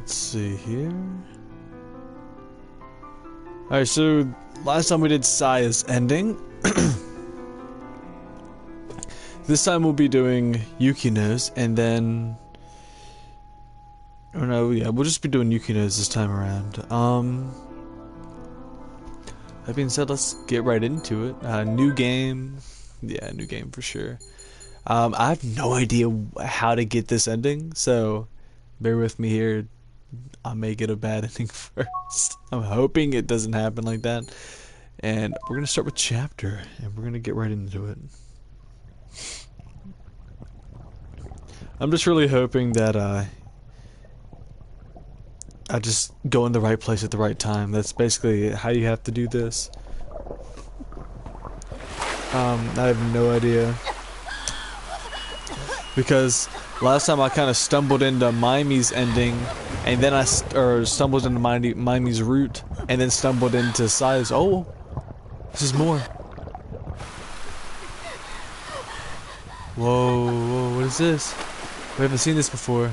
Let's see here. Alright, so last time we did Saya's ending. This time we'll be doing Yukino's, and then... Oh no, yeah, we'll just be doing Yukino's this time around. That being said, let's get right into it. New game. Yeah, new game for sure. I have no idea how to get this ending, so bear with me here. I may get a bad ending first. I'm hoping it doesn't happen like that. And we're going to start with chapter, and we're going to get right into it. I'm just really hoping that I just go in the right place at the right time. That's basically how you have to do this. I have no idea. Because last time I kind of stumbled into Mimi's ending, and then stumbled into Mimi's route, and then stumbled into Saya's. Oh, this is more. Whoa, whoa, what is this? We haven't seen this before.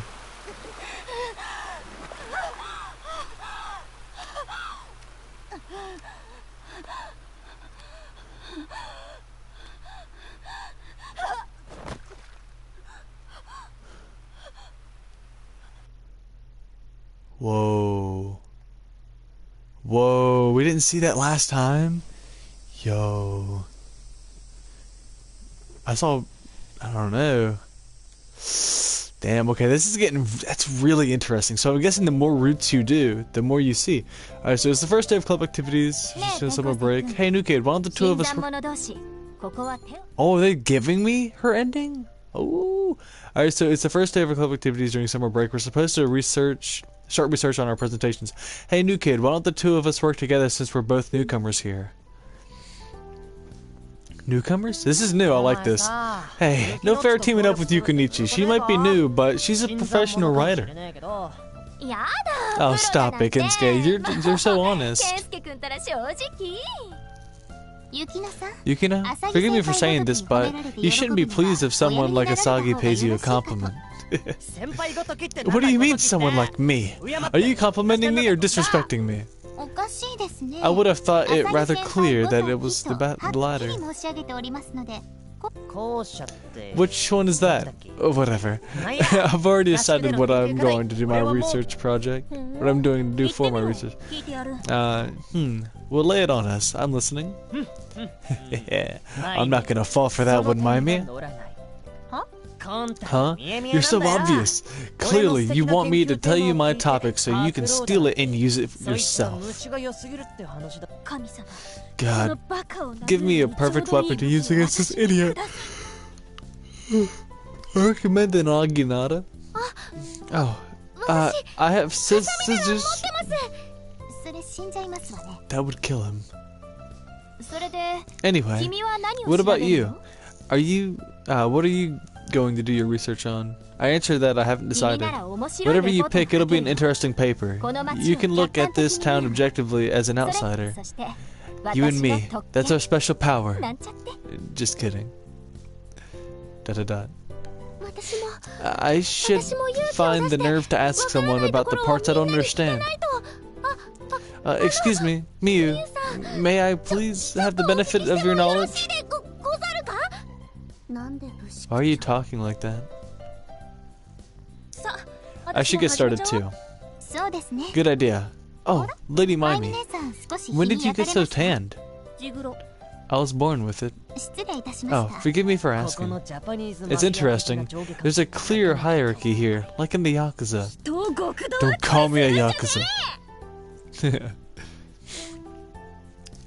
Whoa. Whoa, we didn't see that last time? Yo. I don't know. Damn, okay, this is that's really interesting. So I'm guessing the more routes you do, the more you see. Alright, so it's the first day of club activities. Just gonna summer break. Hey, new kid, why don't the two of us... Oh, are they giving me her ending? Oh. Alright, so it's the first day of our club activities during summer break. We're supposed to start research on our presentations. Hey, new kid, why don't the two of us work together since we're both newcomers here? Newcomers? This is new, I like this. Hey, no fair teaming up with Yukinichi. She might be new, but she's a professional writer. Oh, stop it, Kensuke. You're so honest. Yukina, forgive me for saying this, but you shouldn't be pleased if someone like Asagi pays you a compliment. What do you mean, someone like me? Are you complimenting me or disrespecting me? I would have thought it rather clear that it was the latter. Which one is that? Oh, whatever. I've already decided what I'm going to do my research project. What I'm doing to do for my research. Well, lay it on us. I'm listening. Yeah. I'm not gonna fall for that one, Mimi. Huh? You're so obvious. Clearly, you want me to tell you my topic so you can steal it and use it yourself. God, give me a perfect weapon to use against this idiot. I recommend an Aginata. Oh, I have scissors. That would kill him. Anyway, what about you? What are you going to do your research on? I answered that I haven't decided. Whatever you pick, it'll be an interesting paper. You can look at this town objectively as an outsider. You and me, that's our special power. Just kidding. ... I should find the nerve to ask someone about the parts I don't understand. Excuse me, Miyu, may I please have the benefit of your knowledge? Why are you talking like that? I should get started too. Good idea. Oh, Lady Mimi, when did you get so tanned? I was born with it. Oh, forgive me for asking. It's interesting. There's a clear hierarchy here, like in the Yakuza. Don't call me a Yakuza. I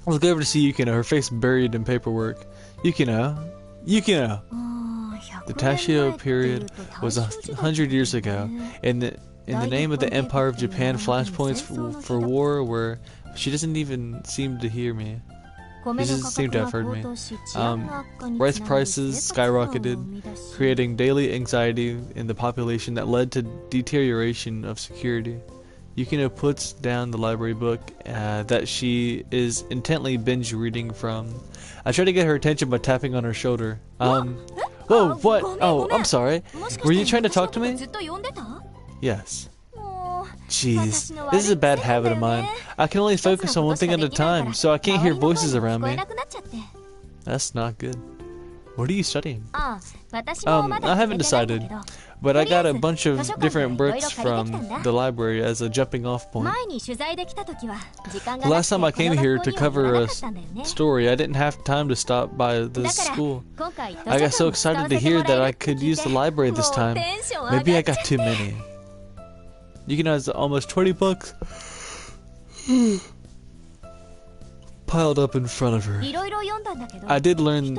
was glad to see Yukino, her face buried in paperwork. Yukino. The Taisho period was 100 years ago. In the name of the Empire of Japan, flashpoints for war were... She doesn't even seem to hear me. She doesn't seem to have heard me. Rice prices skyrocketed, creating daily anxiety in the population that led to deterioration of security. Yukino puts down the library book that she is intently binge reading from. I try to get her attention by tapping on her shoulder. Whoa, what? Oh, I'm sorry. Were you trying to talk to me? Yes. Jeez, this is a bad habit of mine. I can only focus on one thing at a time, so I can't hear voices around me. That's not good. What are you studying? I haven't decided, but I got a bunch of different books from the library as a jumping off point. The last time I came here to cover a story, I didn't have time to stop by this school. I got so excited to hear that I could use the library this time. Maybe I got too many. Yukino has almost 20 books piled up in front of her. I did learn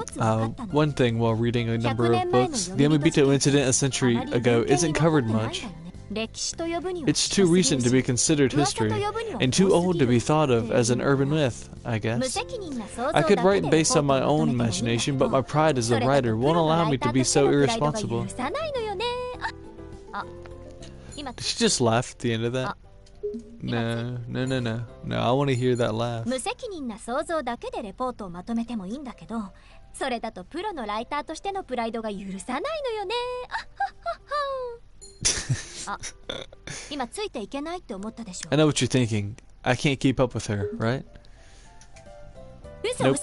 one thing while reading a number of books. The Yamabito incident a century ago isn't covered much. It's too recent to be considered history, and too old to be thought of as an urban myth, I guess. I could write based on my own imagination, but my pride as a writer won't allow me to be so irresponsible. Did she just laugh at the end of that? No, I want to hear that laugh. I know what you're thinking. I can't keep up with her, right? Nope.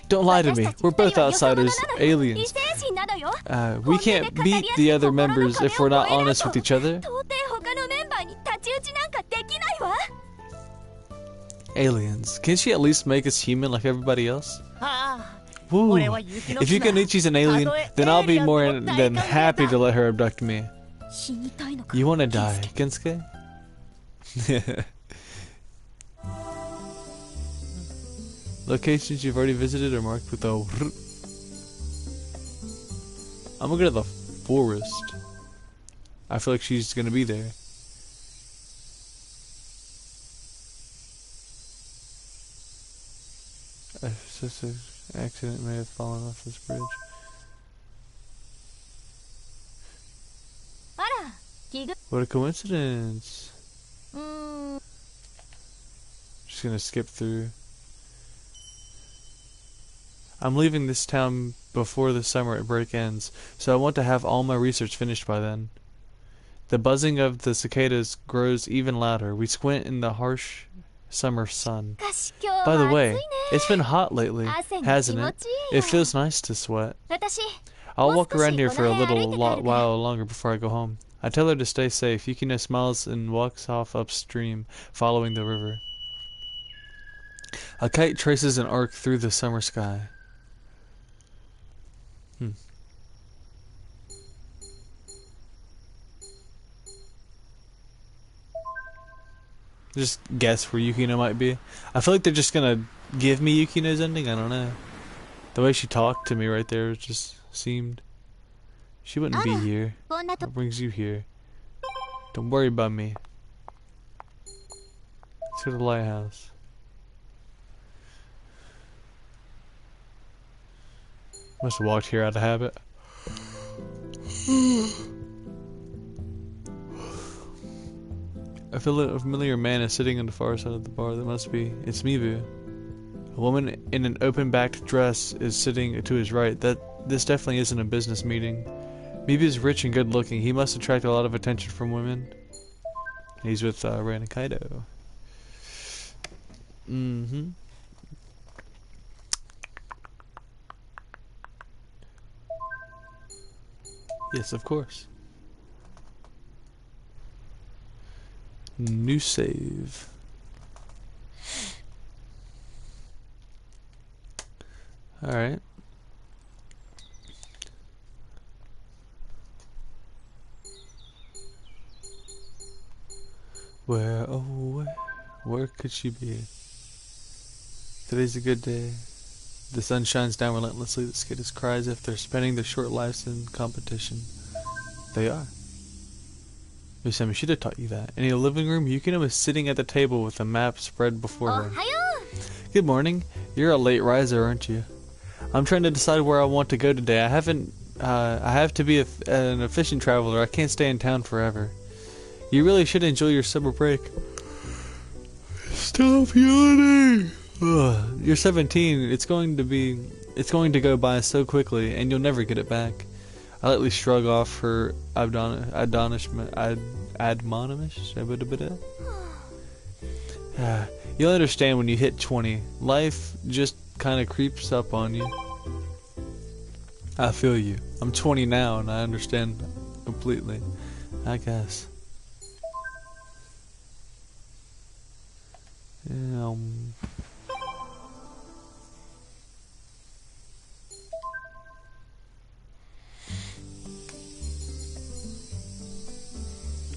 Don't lie to me. We're both outsiders, aliens. We can't beat the other members if we're not honest with each other. Aliens. Can't she at least make us human like everybody else? Woo. If Yukonichi's an alien, then I'll be more than happy to let her abduct me. You wanna die, Kensuke? Locations you've already visited are marked with a... I'm gonna go to the forest. I feel like she's gonna be there. A suspicious accident may have fallen off this bridge. What a coincidence. Just gonna skip through. I'm leaving this town before the summer break ends, so I want to have all my research finished by then. The buzzing of the cicadas grows even louder. We squint in the harsh summer sun. By the way, it's been hot lately, hasn't it? It feels nice to sweat. I'll walk around here for a while longer before I go home. I tell her to stay safe. Yukino smiles and walks off upstream, following the river. A kite traces an arc through the summer sky. Just guess where Yukino might be. I feel like they're just gonna give me Yukino's ending. I don't know. The way she talked to me right there just seemed... She wouldn't be here. What brings you here? Don't worry about me. Let's go to the lighthouse. Must have walked here out of habit. I feel a familiar man is sitting on the far side of the bar. That must be... It's Mibu. A woman in an open-backed dress is sitting to his right. This definitely isn't a business meeting. Mibu is rich and good-looking. He must attract a lot of attention from women. He's with Ren Kaido. Yes, of course. New save. Alright. Where could she be? Today's a good day. The sun shines down relentlessly. The skaters cry as if they're spending their short lives in competition. They are. Misami should have taught you that. In the living room, Yukino is sitting at the table with a map spread before her. Good morning. You're a late riser, aren't you? I'm trying to decide where I want to go today. I have to be an efficient traveler. I can't stay in town forever. You really should enjoy your summer break. Stop yawning. You're 17. It's going to go by so quickly, and you'll never get it back. I lightly shrug off her admonishment. admonish. You'll understand when you hit 20. Life just kind of creeps up on you. I feel you. I'm 20 now and I understand completely, I guess.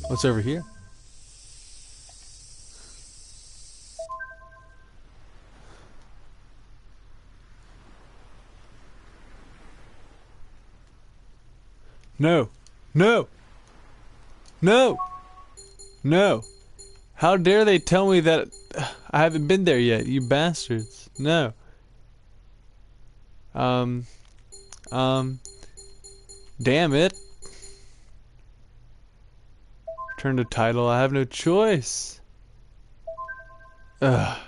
What's over here? No! No! No! No! How dare they tell me that I haven't been there yet, you bastards. No. Damn it. Turn to title, I have no choice. Ugh.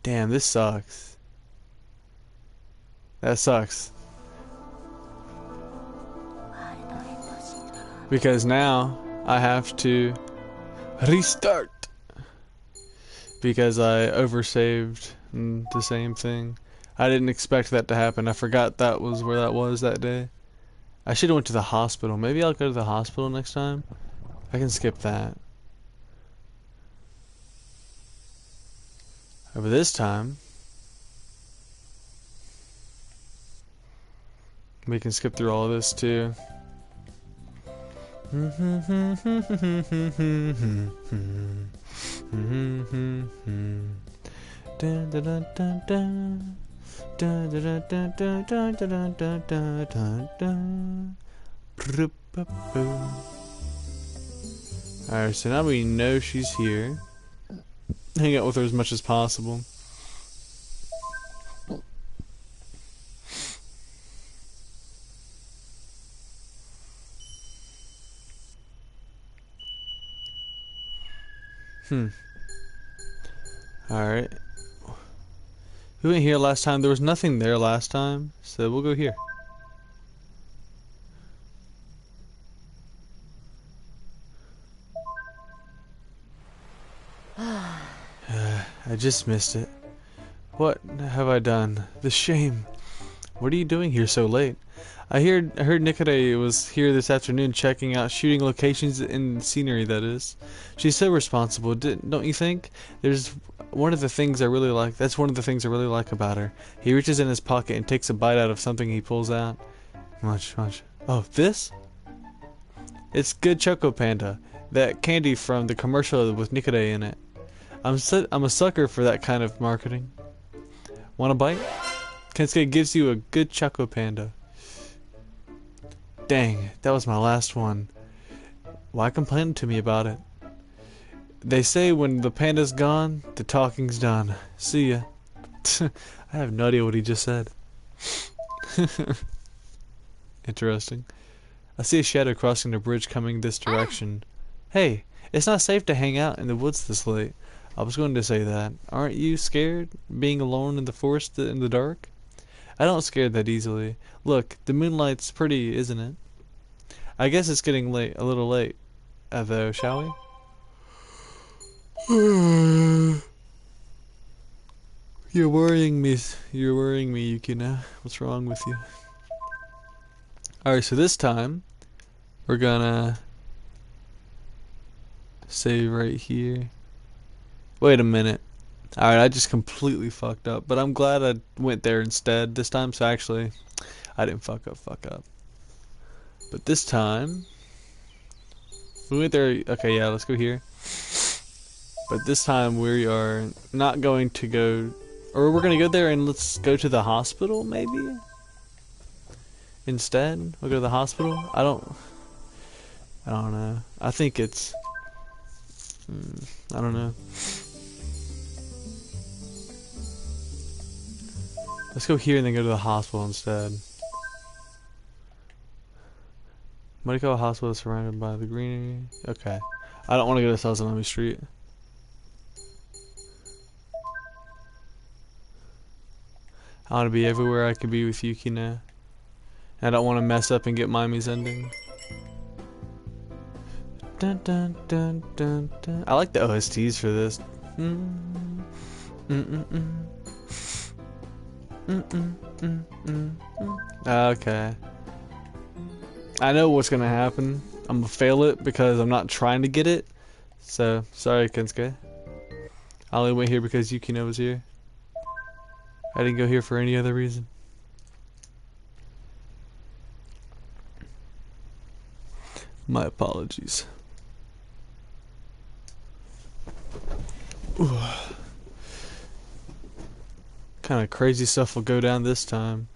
Damn, this sucks. That sucks. Because now I have to restart. Because I oversaved the same thing. I didn't expect that to happen. I forgot that was where that was that day. I should have went to the hospital. Maybe I'll go to the hospital next time. I can skip that. But this time we can skip through all of this too. Alright, so now we know she's here. Hang out with her as much as possible. Alright. We went here last time. There was nothing there last time, so we'll go here. I just missed it. What have I done? The shame. What are you doing here so late? I heard Nikode was here this afternoon checking out shooting locations in scenery, that is. She's so responsible, don't you think? That's one of the things I really like about her. He reaches in his pocket and takes a bite out of something he pulls out. Much. Oh, this? It's good Choco Panda. That candy from the commercial with Nikode in it. I'm a sucker for that kind of marketing. Want a bite? Kensuke gives you a good Choco Panda. Dang, that was my last one. Why complain to me about it? They say when the panda's gone, the talking's done. See ya. I have no idea what he just said. Interesting. I see a shadow crossing the bridge coming this direction. Hey, it's not safe to hang out in the woods this late. I was going to say that. Aren't you scared, being alone in the forest in the dark? I don't scare that easily. Look, the moonlight's pretty, isn't it? I guess it's getting late, a little late, though, shall we? You're worrying me, Yukina. What's wrong with you? Alright, so this time, we're gonna save right here. Wait a minute. Alright, I just completely fucked up, but I'm glad I went there instead this time, so actually, I didn't fuck up. But this time, we went there, okay, yeah, let's go here. But this time we are not going to go, or we're going to go there and let's go to the hospital, maybe? Instead, we'll go to the hospital? I don't know. I think it's, I don't know. Let's go here and then go to the hospital instead. Medical hospital is surrounded by the greenery. Okay. I don't want to go to Sazanami Street. I want to be everywhere I could be with Yukina. I don't want to mess up and get Mimi's ending. Dun, dun, dun, dun, dun. I like the OSTs for this. Okay. I know what's gonna happen. I'm gonna fail it because I'm not trying to get it. So, sorry, Kensuke. I only went here because Yukino was here. I didn't go here for any other reason. My apologies. Kind of crazy stuff will go down this time.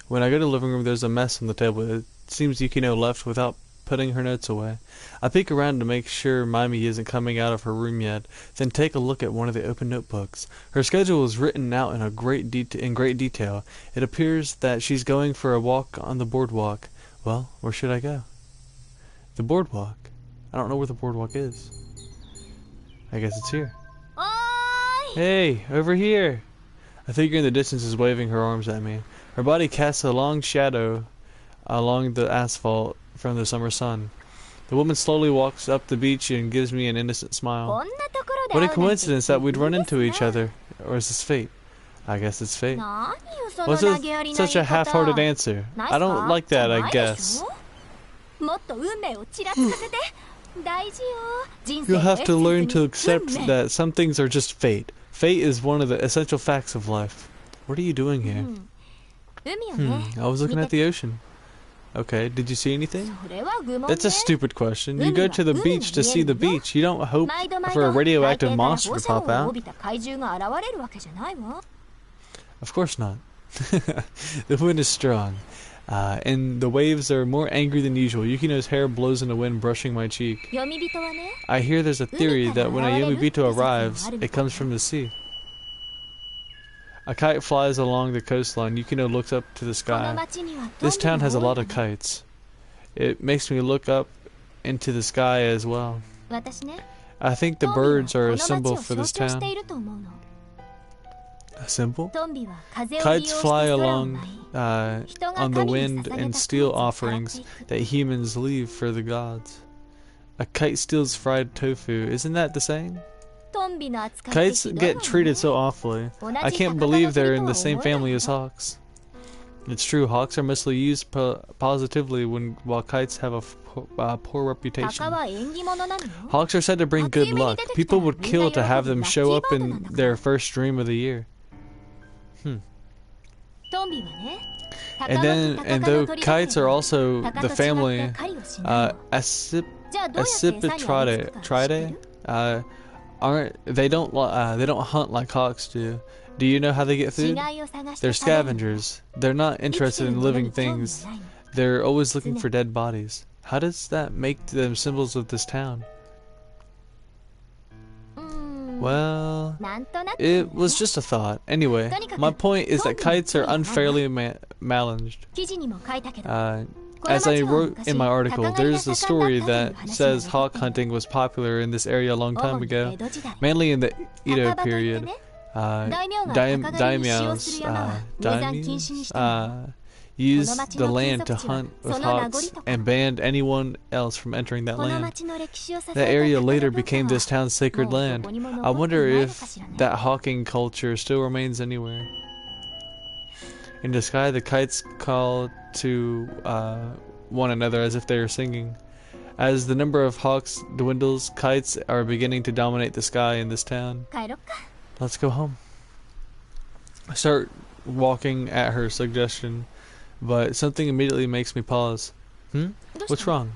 When I go to the living room, there's a mess on the table. It seems Yukino left without putting her notes away. I peek around to make sure Mimi isn't coming out of her room yet, then take a look at one of the open notebooks. Her schedule is written out in great detail. It appears that she's going for a walk on the boardwalk. Well, where should I go? The boardwalk? I don't know where the boardwalk is. I guess it's here. Hey, over here! A figure in the distance is waving her arms at me. Her body casts a long shadow along the asphalt from the summer sun. The woman slowly walks up the beach and gives me an innocent smile. What a coincidence that we'd run into each other. Or is this fate? I guess it's fate. What's such a half-hearted answer? I don't like that, I guess. You'll have to learn to accept that some things are just fate. Fate is one of the essential facts of life. What are you doing here? I was looking at the ocean. Okay, did you see anything? That's a stupid question. You go to the beach to see the beach. You don't hope for a radioactive monster to pop out. Of course not. The wind is strong, and the waves are more angry than usual. Yukino's hair blows in the wind, brushing my cheek. I hear there's a theory that when a Yomibito arrives, it comes from the sea. A kite flies along the coastline. Yukino looks up to the sky. This town has a lot of kites. It makes me look up into the sky as well. I think the birds are a symbol for this town. A symbol? Kites fly along on the wind and steal offerings that humans leave for the gods. A kite steals fried tofu. Isn't that the saying? Kites get treated so awfully. I can't believe they're in the same family as hawks. It's true, hawks are mostly used positively while kites have a poor reputation. Hawks are said to bring good luck. People would kill to have them show up in their first dream of the year. And though kites are also the family Accipitridae, they don't hunt like hawks do. Do you know how they get food? They're scavengers. They're not interested in living things. They're always looking for dead bodies. How does that make them symbols of this town? Well, it was just a thought. Anyway, my point is that kites are unfairly managed. As I wrote in my article, there's a story that says hawk hunting was popular in this area a long time ago, mainly in the Edo period. Daimyos used the land to hunt with hawks and banned anyone else from entering that land. That area later became this town's sacred land. I wonder if that hawking culture still remains anywhere. In the sky, the kites call to one another as if they are singing. As the number of hawks dwindles, kites are beginning to dominate the sky in this town. Let's go home. I start walking at her suggestion, but something immediately makes me pause. What's wrong?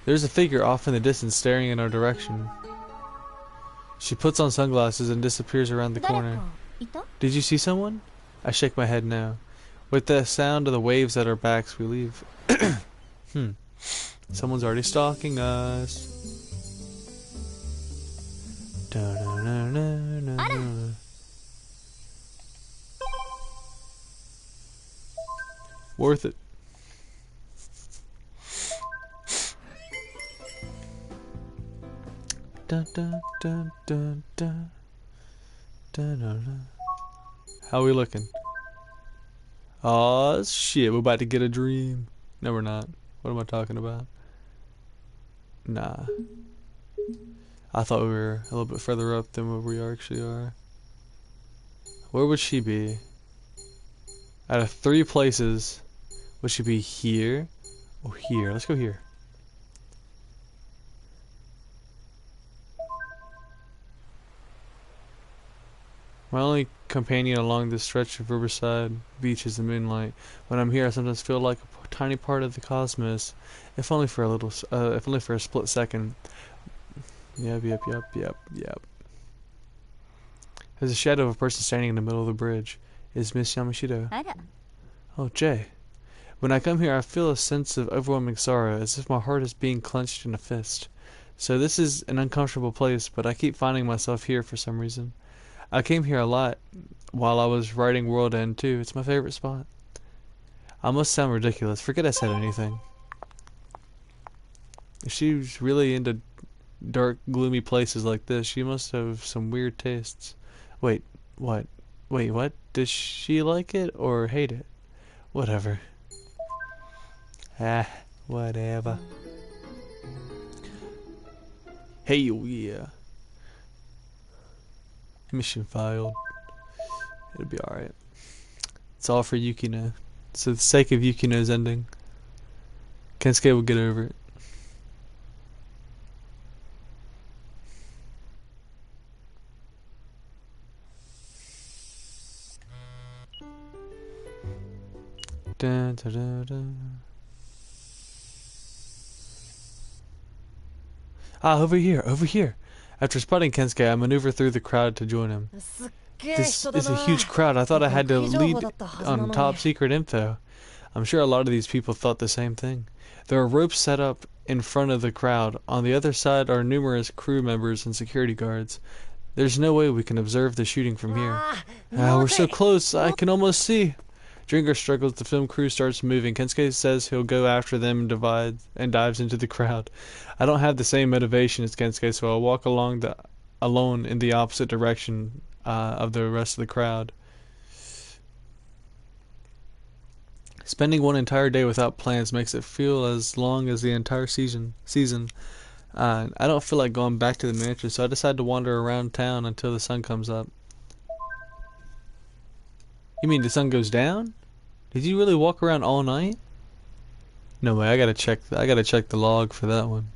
There's a figure off in the distance staring in our direction. She puts on sunglasses and disappears around the corner. Did you see someone? I shake my head no. With the sound of the waves at our backs, we leave. Someone's already stalking us. Worth it. How are we looking? Oh shit, we're about to get a dream. No, we're not. What am I talking about? Nah. I thought we were a little bit further up than what we actually are. Where would she be? Out of 3 places, would she be here or here? Let's go here. My only companion along this stretch of riverside beach is the moonlight. When I'm here, I sometimes feel like a tiny part of the cosmos, if only for a split second. Yep. There's a shadow of a person standing in the middle of the bridge. Is Miss Yamashita? Oh, Jay. When I come here, I feel a sense of overwhelming sorrow, as if my heart is being clenched in a fist. So this is an uncomfortable place, but I keep finding myself here for some reason. I came here a lot while I was writing World End too. It's my favorite spot. I must sound ridiculous. Forget I said anything. If she's really into dark, gloomy places like this, she must have some weird tastes. Wait, what? Wait, what? Does she like it or hate it? Whatever. Whatever. Hey, yeah. Mission failed. It'll be alright. It's all for Yukino. It's for the sake of Yukino's ending. Kensuke will get over it. Dun, dun, dun, dun. Ah, over here. After spotting Kensuke, I maneuver through the crowd to join him. This is a huge crowd. I thought I had to lead on top secret info. I'm sure a lot of these people thought the same thing. There are ropes set up in front of the crowd. On the other side are numerous crew members and security guards. There's no way we can observe the shooting from here. We're so close, I can almost see. Drinker struggles, the film crew starts moving. Kensuke says he'll go after them and dives into the crowd. I don't have the same motivation as Kensuke, so I'll walk alone in the opposite direction of the rest of the crowd. Spending one entire day without plans makes it feel as long as the entire season. I don't feel like going back to the mansion, so I decide to wander around town until the sun comes up. You mean the sun goes down? Did you really walk around all night? No way, I gotta check the log for that one.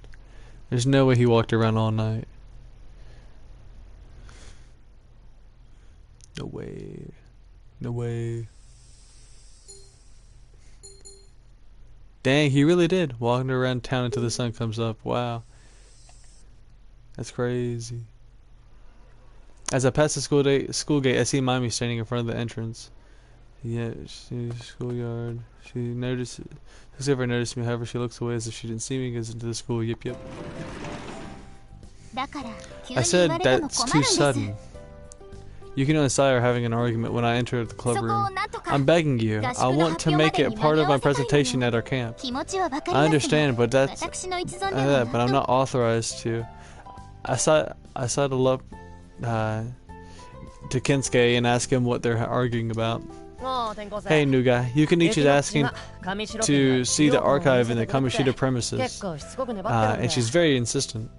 There's no way he walked around all night. No way. No way. Dang, he really did. Walking around town until the sun comes up. Wow. That's crazy. As I pass the school gate, I see Mami standing in front of the entrance. Yeah, she's schoolyard. She notices. Has ever noticed me? However, she looks away as if she didn't see me. Goes into the school. Yep. I said that's too sudden. Yukino and Sai are having an argument when I enter the club room. I'm begging you. I want to make it part of my presentation at our camp. I understand, but but I'm not authorized to. I sidle up to Kensuke and ask him what they're arguing about. Hey, new guy. Yukinichi's asking to see the archive in the Kamoshida premises, and she's very insistent.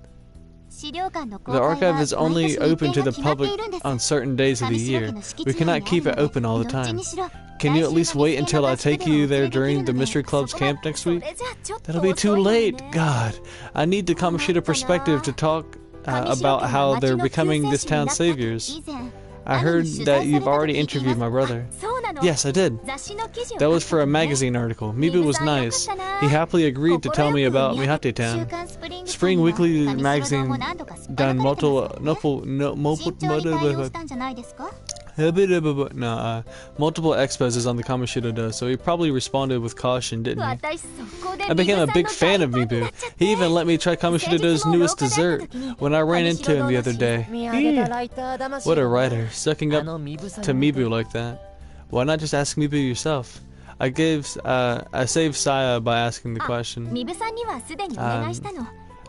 The archive is only open to the public on certain days of the year. We cannot keep it open all the time. Can you at least wait until I take you there during the Mystery Club's camp next week? That'll be too late. God, I need the Kamoshida perspective to talk about how they're becoming this town's saviors. I heard that you've already interviewed my brother. Yes, I did. That was for a magazine article. Mibu was nice. He happily agreed to tell me about Mihate-town. Spring Weekly magazine done multiple exposes on the Kamoshida, so he probably responded with caution, didn't he? I became a big fan of Mibu. He even let me try Kamoshida's newest dessert when I ran into him the other day. What a writer, sucking up to Mibu like that. Why not just ask Mibu yourself? I saved Saya by asking the question.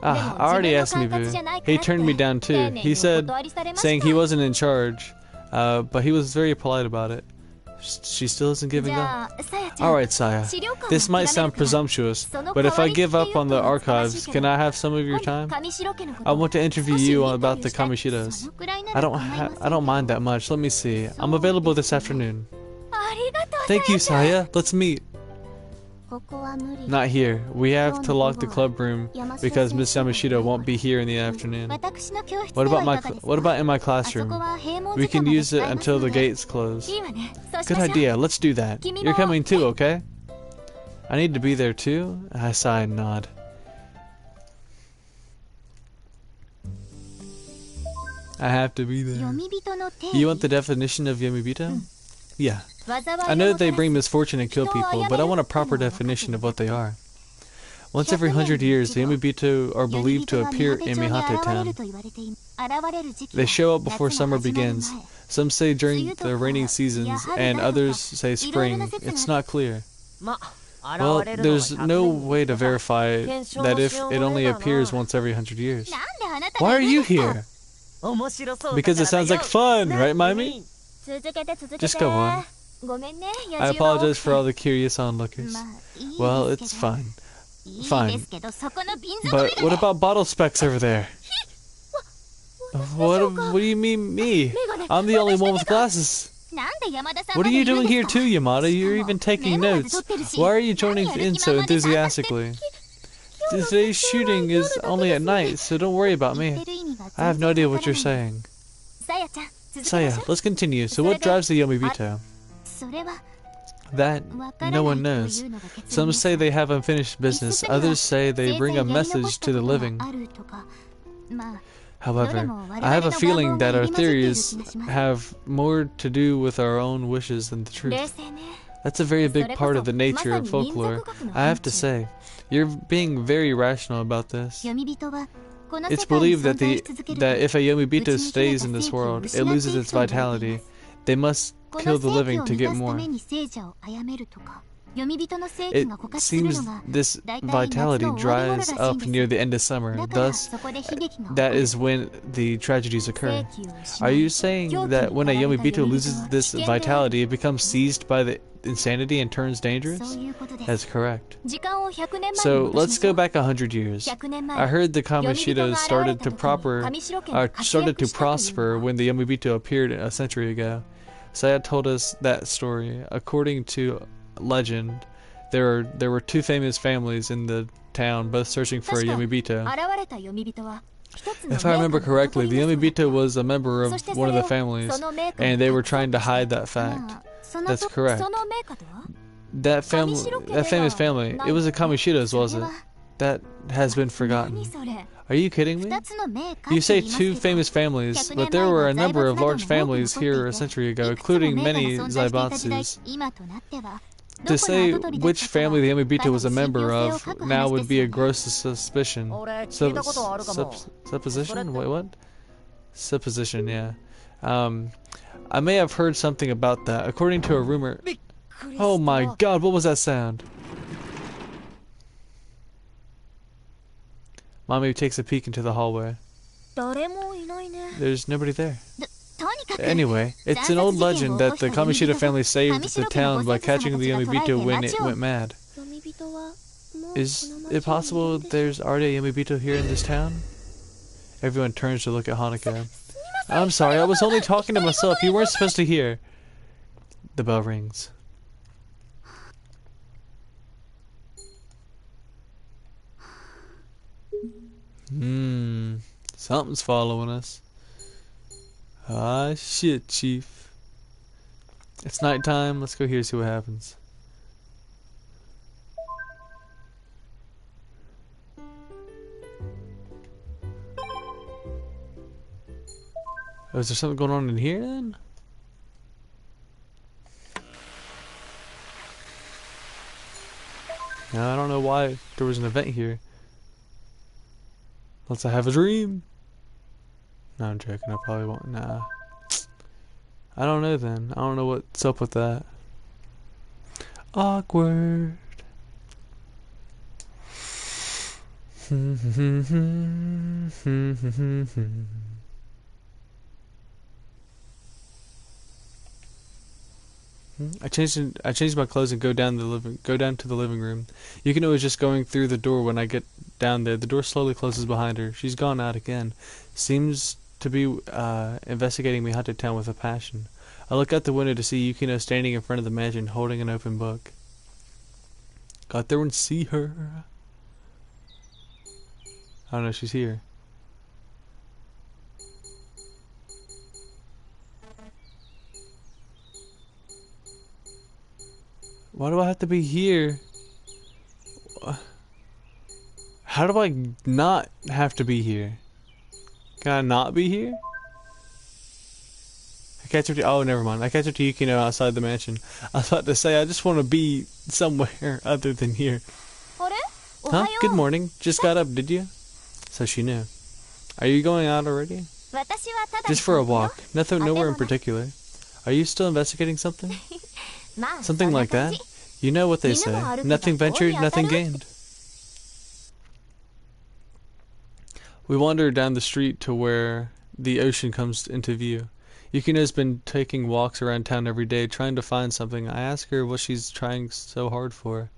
I already asked Mibu. He turned me down too. He said, saying he wasn't in charge, but he was very polite about it. She still isn't giving up? Alright, Saya. This might sound presumptuous, but if I give up on the archives, can I have some of your time? I want to interview you about the Kamoshidas. I don't mind that much. Let me see. I'm available this afternoon. Thank you, Saya. Let's meet. Not here. We have to lock the club room because Miss Yamashita won't be here in the afternoon. What about in my classroom? We can use it until the gates close. Good idea. Let's do that. You're coming too, okay? I need to be there too? I sigh and nod. I have to be there. You want the definition of Yomibito? Yeah. I know that they bring misfortune and kill people, but I want a proper definition of what they are. Once every 100 years, the Yomibito are believed to appear in Mihate town. They show up before summer begins. Some say during the rainy seasons, and others say spring. It's not clear. Well, there's no way to verify that if it only appears once every 100 years. Why are you here? Because it sounds like fun, right, Mimi? Just go on. I apologize for all the curious onlookers. Well, it's fine. Fine. But what about bottle specks over there? What do you mean, me? I'm the only one with glasses. What are you doing here too, Yamada? You're even taking notes. Why are you joining in so enthusiastically? Today's shooting is only at night, so don't worry about me. I have no idea what you're saying. Saya, let's continue. So what drives the Yomibito? That no one knows. Some say they have unfinished business, others say they bring a message to the living. However, I have a feeling that our theories have more to do with our own wishes than the truth. That's a very big part of the nature of folklore. I have to say, you're being very rational about this. It's believed that if a Yomibito stays in this world, it loses its vitality. They must kill the living to get more. It seems this vitality dries up near the end of summer, thus that is when the tragedies occur. Are you saying that when a Yomibito loses this vitality, it becomes seized by the insanity and turns dangerous? That's correct. So let's go back 100 years. I heard the Kamoshidas started to prosper when the Yomibito appeared a century ago. Saya told us that story. According to legend, there were two famous families in the town, both searching for a Yomibito. If I remember correctly, the Yomibito was a member of one of the families, and they were trying to hide that fact. That's correct. That famous family, it was the Kamoshidas, was it? That has been forgotten. Are you kidding me? You say two famous families, but there were a number of large families here a century ago, including many Zaibatsus. To say which family the Yomibito was a member of now would be a gross suspicion. Supposition? Wait, what? Supposition, yeah. I may have heard something about that. According to a rumor... Oh my god, what was that sound? Mommy takes a peek into the hallway. There's nobody there. Anyway, it's an old legend that the Kamoshida family saved the town by catching the Yomibito when it went mad. Is it possible there's already a Yomibito here in this town? Everyone turns to look at Hanukkah. I'm sorry, I was only talking to myself. You weren't supposed to hear. The bell rings. Something's following us. Ah, shit, Chief. It's nighttime. Let's go here and see what happens. Oh, is there something going on in here then? No, I don't know why there was an event here. Unless I have a dream. No, I'm joking. I probably won't. Nah. I don't know then. I don't know what's up with that. Awkward. I changed my clothes and go down to the living room. Yukino is just going through the door when I get down there. The door slowly closes behind her. She's gone out again. Seems to be investigating my haunted town with a passion. I look out the window to see Yukino standing in front of the mansion holding an open book. Go out there and see her. I don't know, she's here. Why do I have to be here? How do I not have to be here? Can I not be here? I catch up to— oh, never mind. I catch up to Yukino outside the mansion. I was about to say, I just want to be somewhere other than here. Huh? Good morning. Just got up, did you? So she knew. Are you going out already? Just for a walk. Nowhere in particular. Are you still investigating something? Something like that? You know what they say. Nothing ventured, nothing gained. We wander down the street to where the ocean comes into view. Yukino's been taking walks around town every day, trying to find something. I ask her what she's trying so hard for.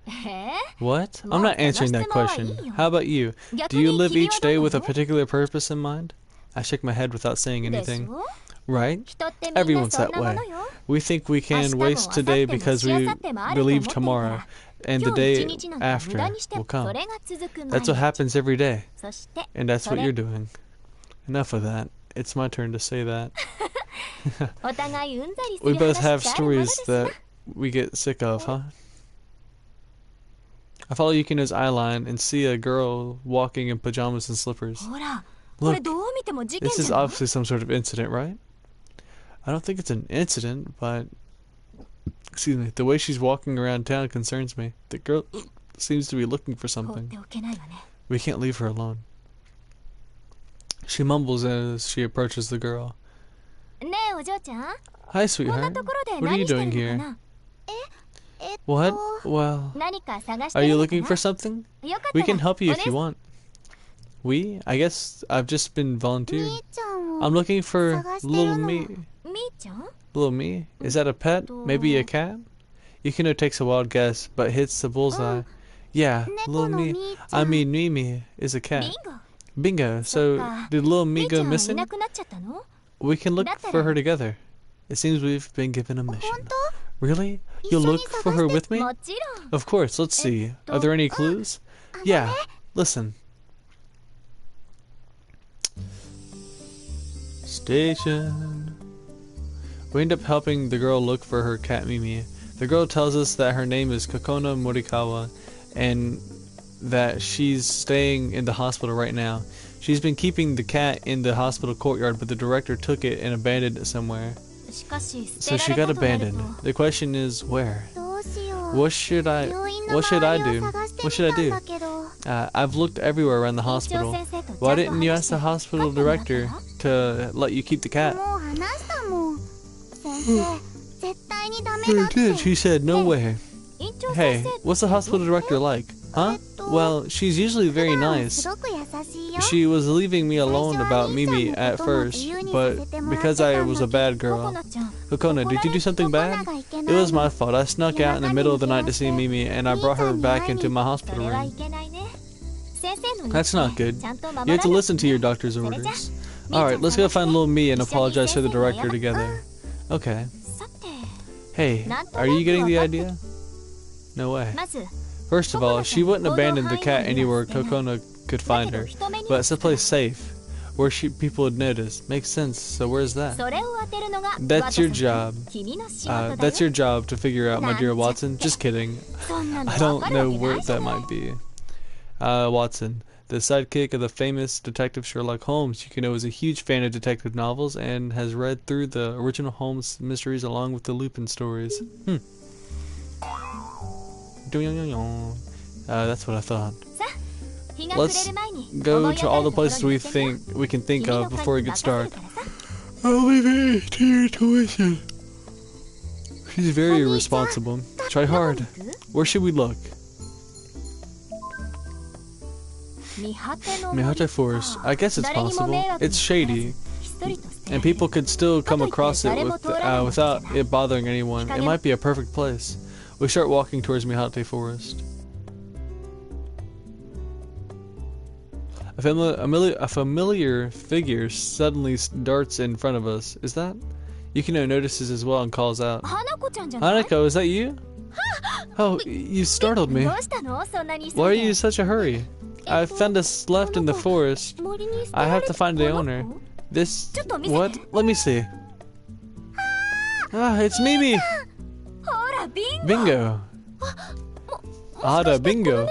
What? I'm not answering that question. How about you? Do you live each day with a particular purpose in mind? I shake my head without saying anything. Right? Everyone's that way. We think we can waste today because we believe tomorrow and the day after will come. That's what happens every day. And that's what you're doing. Enough of that. It's my turn to say that. We both have stories that we get sick of, huh? I follow Yukino's eye line and see a girl walking in pajamas and slippers. Look, this is obviously some sort of incident, right? I don't think it's an incident, but excuse me, the way she's walking around town concerns me. The girl seems to be looking for something. We can't leave her alone. She mumbles as she approaches the girl. Hi, sweetheart. What are you doing here? What? Well, are you looking for something? We can help you if you want. We? I guess I've just been volunteering. I'm looking for little me. Little me? Is that a pet? Maybe a cat? Yukino takes a wild guess, but hits the bullseye. Yeah, little me. I mean, Mimi is a cat. Bingo. So, did little me go missing? We can look for her together. It seems we've been given a mission. Really? You'll look for her with me? Of course. Let's see. Are there any clues? Yeah. Listen. Station. We end up helping the girl look for her cat Mimi. The girl tells us that her name is Kokono Morikawa and that she's staying in the hospital right now. She's been keeping the cat in the hospital courtyard, but the director took it and abandoned it somewhere. So she got abandoned. The question is, where? What should I do? I've looked everywhere around the hospital. Why didn't you ask the hospital director to let you keep the cat? I did. She said, no way. Hey, what's the hospital director like? Huh? Well, she's usually very nice. She was leaving me alone about Mimi at first, but because I was a bad girl. Kokono, did you do something bad? It was my fault. I snuck out in the middle of the night to see Mimi, and I brought her back into my hospital room. That's not good. You have to listen to your doctor's orders. Alright, let's go find little me and apologize to the director together. Okay. Hey, are you getting the idea? No way. First of all, she wouldn't abandon the cat anywhere Kokono could find her, but someplace safe, where people would notice. Makes sense, so where's that? That's your job. That's your job to figure out, my dear Watson. Just kidding. I don't know where that might be. Watson, the sidekick of the famous detective Sherlock Holmes. Yukino is a huge fan of detective novels and has read through the original Holmes mysteries along with the Lupin stories. That's what I thought. Let's go to all the places we can think of before it gets dark. I'll leave it to your tuition. She's very irresponsible. Try hard. Where should we look? Mihate Forest. I guess it's possible. It's shady. And people could still come across it without it bothering anyone. It might be a perfect place. We start walking towards Mihate Forest. A familiar figure suddenly darts in front of us. Is that? Yukino notices as well and calls out. Hanako, is that you? Oh, you startled me. Why are you in such a hurry? I found us left in the forest. I have to find the owner. This... What? Let me see. Ah, it's Mimi! Bingo! Ada, Bingo!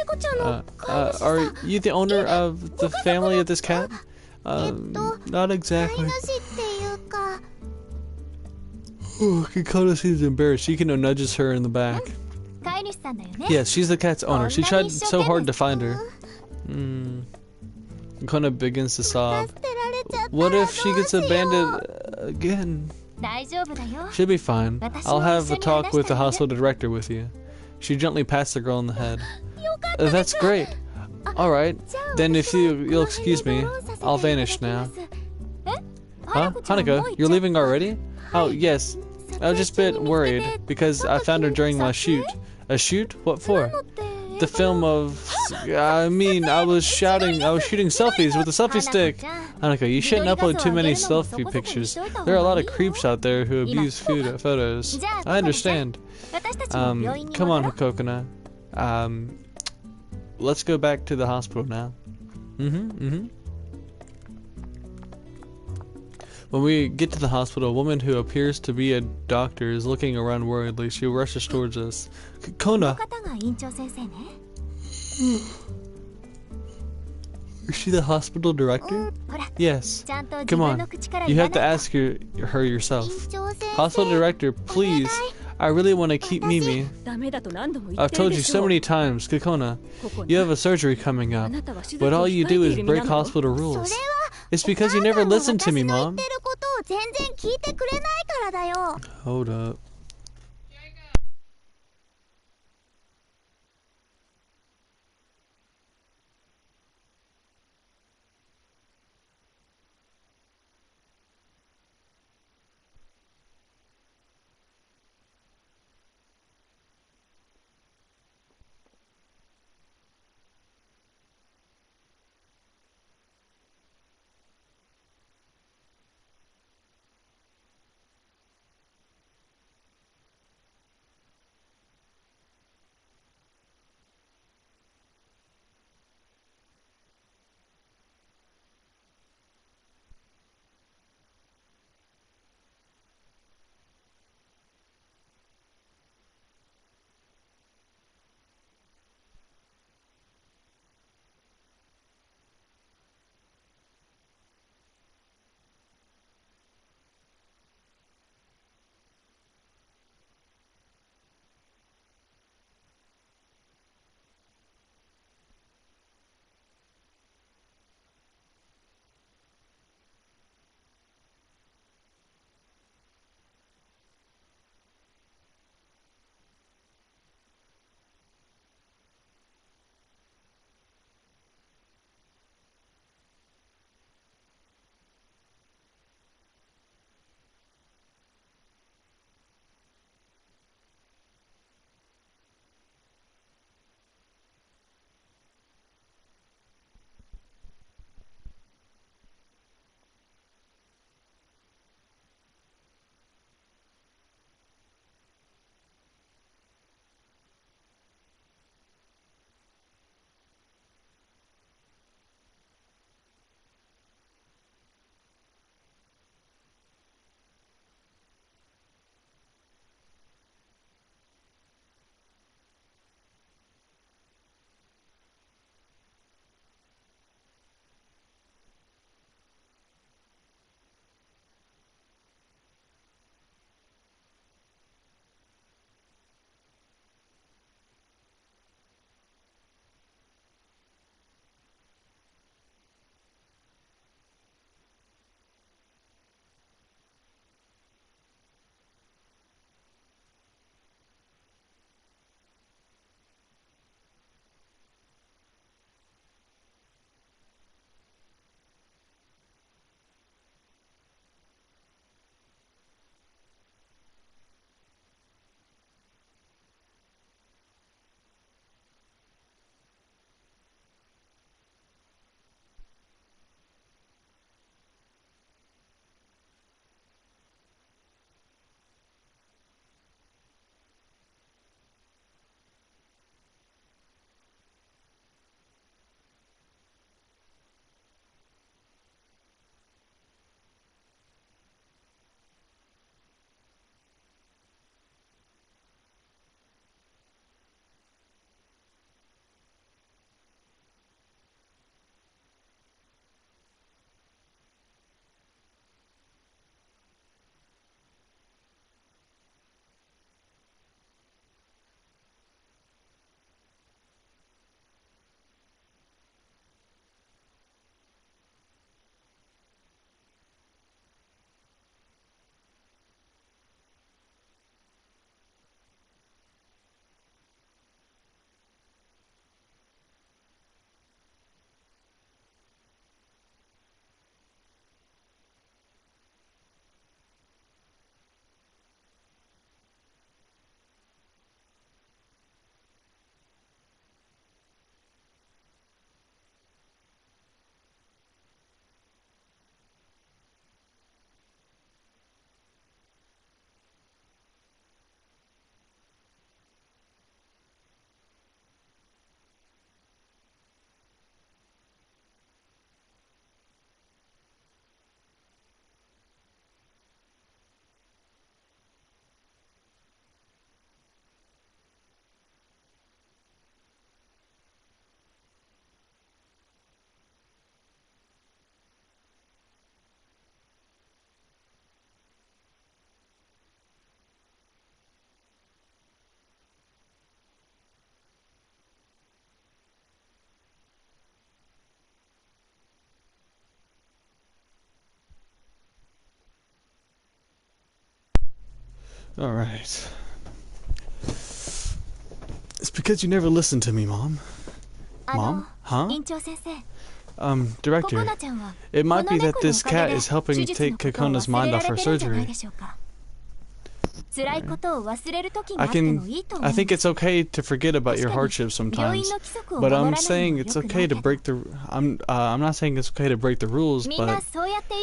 Are you the owner of the family of this cat? Not exactly. Oh, Kikoto seems embarrassed. Yukino nudges her in the back. Yes, she's the cat's owner. She tried so hard to find her. Kona begins to sob. What if she gets abandoned again? She'll be fine. I'll have a talk with the hospital director with you. She gently pats the girl on the head. That's great. Alright, then if you'll excuse me, I'll vanish now. Huh? Hanako, you're leaving already? Oh, yes. I was just a bit worried because I found her during my shoot. A shoot? What for? The film of... I was shooting selfies with a selfie stick. Hanako, you shouldn't upload too many selfie pictures. There are a lot of creeps out there who abuse photos. I understand. Come on, Hakokuna. Let's go back to the hospital now. When we get to the hospital, a woman who appears to be a doctor is looking around worriedly. She rushes towards us. Kona! Is she the hospital director? Yes. Come on. You have to ask her yourself. Hospital director, please. I really want to keep Mimi. I've told you so many times, Kikona. You have a surgery coming up, but all you do is break hospital rules. It's because you never listen to me, Mom. Hold up. Alright. It's because you never listened to me, Mom. Mom? Huh? Director, it might be that this cat is helping take Kakona's mind off her surgery. I think it's okay to forget about your hardships sometimes, but I'm saying it's okay to break the. I'm not saying it's okay to break the rules, but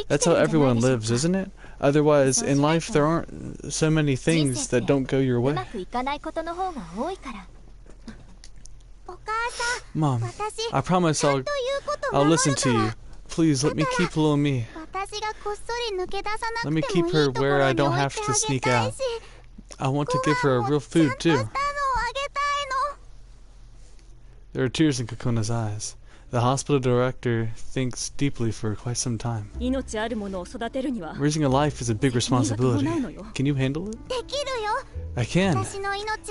that's how everyone lives, isn't it? Otherwise, in life there aren't so many things that don't go your way. Mom, I promise I'll listen to you. Please let me keep little me. Let me keep her where I don't have to sneak out. I want to give her a real food too. There are tears in Kakona's eyes. The hospital director thinks deeply for quite some time. Raising a life is a big responsibility. Can you handle it? I can.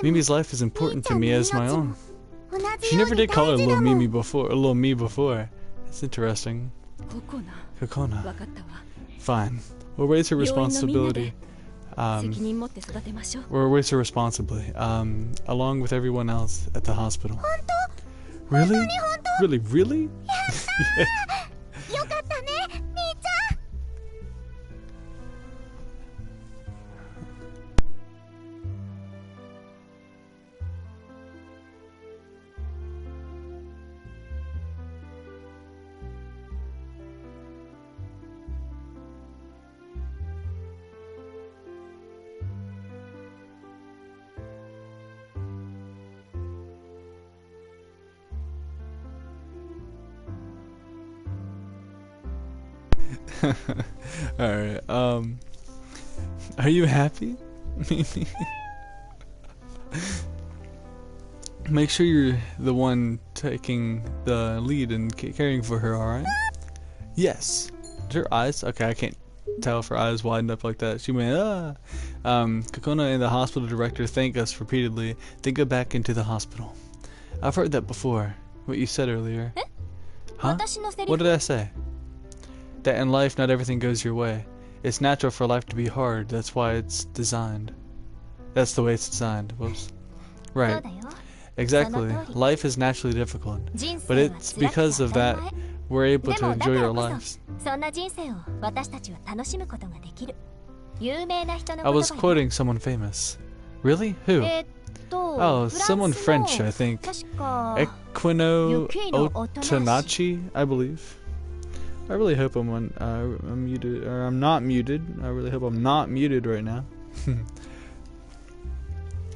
Mimi's life is important to me as my own. She never did call her little me before. That's interesting. Kakona. Fine. We'll raise her responsibility. We'll raise her responsibly, along with everyone else at the hospital. Really? Really? Yeah. Alright, are you happy? Make sure you're the one taking the lead and caring for her, alright? Yes. Is her eyes? Okay, I can't tell if her eyes widened up like that. She went, ah! Kakona and the hospital director thank us repeatedly, then go back into the hospital. I've heard that before, what you said earlier. Huh? What did I say? That in life not everything goes your way. It's natural for life to be hard, that's why it's designed. That's the way it's designed. Whoops. Right. Exactly. Life is naturally difficult. But it's because of that we're able to enjoy our lives. I was quoting someone famous. Really? Who? Oh, someone French, I think. Equino Otonachi, I believe. I really hope I'm muted, or I'm not muted. I really hope I'm not muted right now.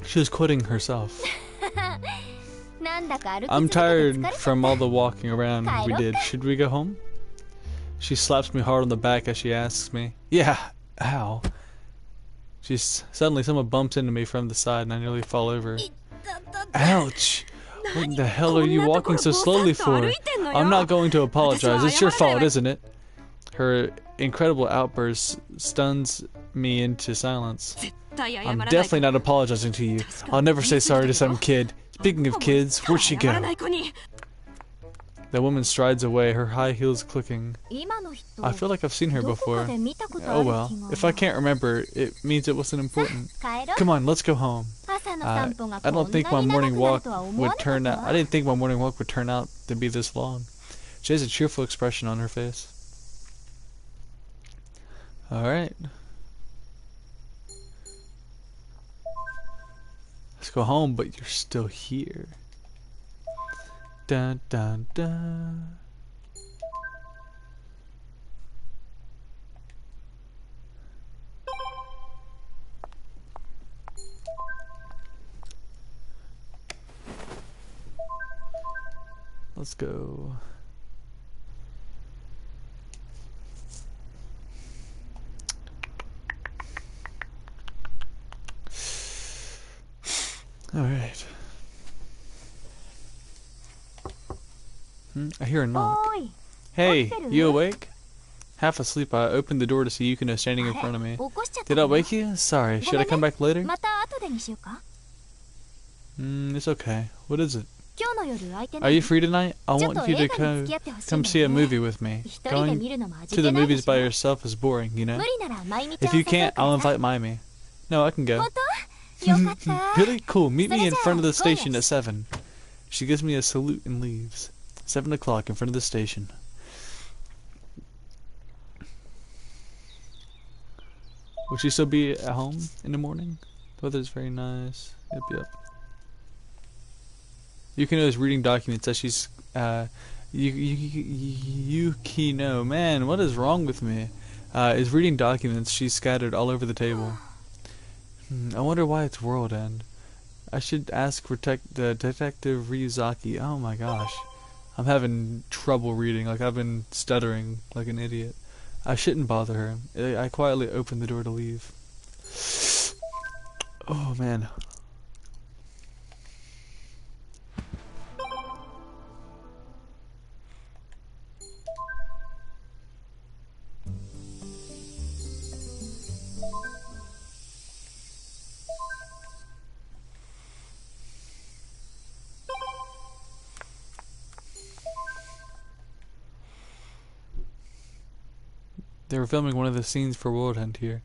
She was quoting herself. I'm tired from all the walking around we did. Should we go home? She slaps me hard on the back as she asks me. Yeah, ow. Suddenly someone bumps into me from the side and I nearly fall over. Ouch! What the hell are you walking so slowly for? I'm not going to apologize. It's your fault, isn't it? Her incredible outburst stuns me into silence. I'm definitely not apologizing to you. I'll never say sorry to some kid. Speaking of kids, where'd she go? The woman strides away, her high heels clicking. I feel like I've seen her before. Oh well, if I can't remember, it means it wasn't important. Come on, let's go home. I don't think my morning walk would turn out. I didn't think my morning walk would turn out to be this long. She has a cheerful expression on her face. All right, let's go home. But you're still here. Dun dun dun. Let's go. All right. I hear a knock. Hey, you awake? Half asleep, I opened the door to see Yukino standing in front of me. Did I wake you? Sorry, should I come back later? It's okay. What is it? Are you free tonight? I want you to come see a movie with me. Going to the movies by yourself is boring, you know? If you can't, I'll invite Maimi. No, I can go. Really cool. Meet me in front of the station at 7. She gives me a salute and leaves. 7 o'clock in front of the station. Will she still be at home in the morning? The weather's very nice. Yep. Yukino is reading documents as she's Yukino, man, what is wrong with me? Is reading documents she's scattered all over the table. I wonder why it's world end. I should ask Detective Ryuzaki. Oh my gosh. I'm having trouble reading, like I've been stuttering like an idiot. I shouldn't bother her. I quietly opened the door to leave. Oh man. They were filming one of the scenes for World End here.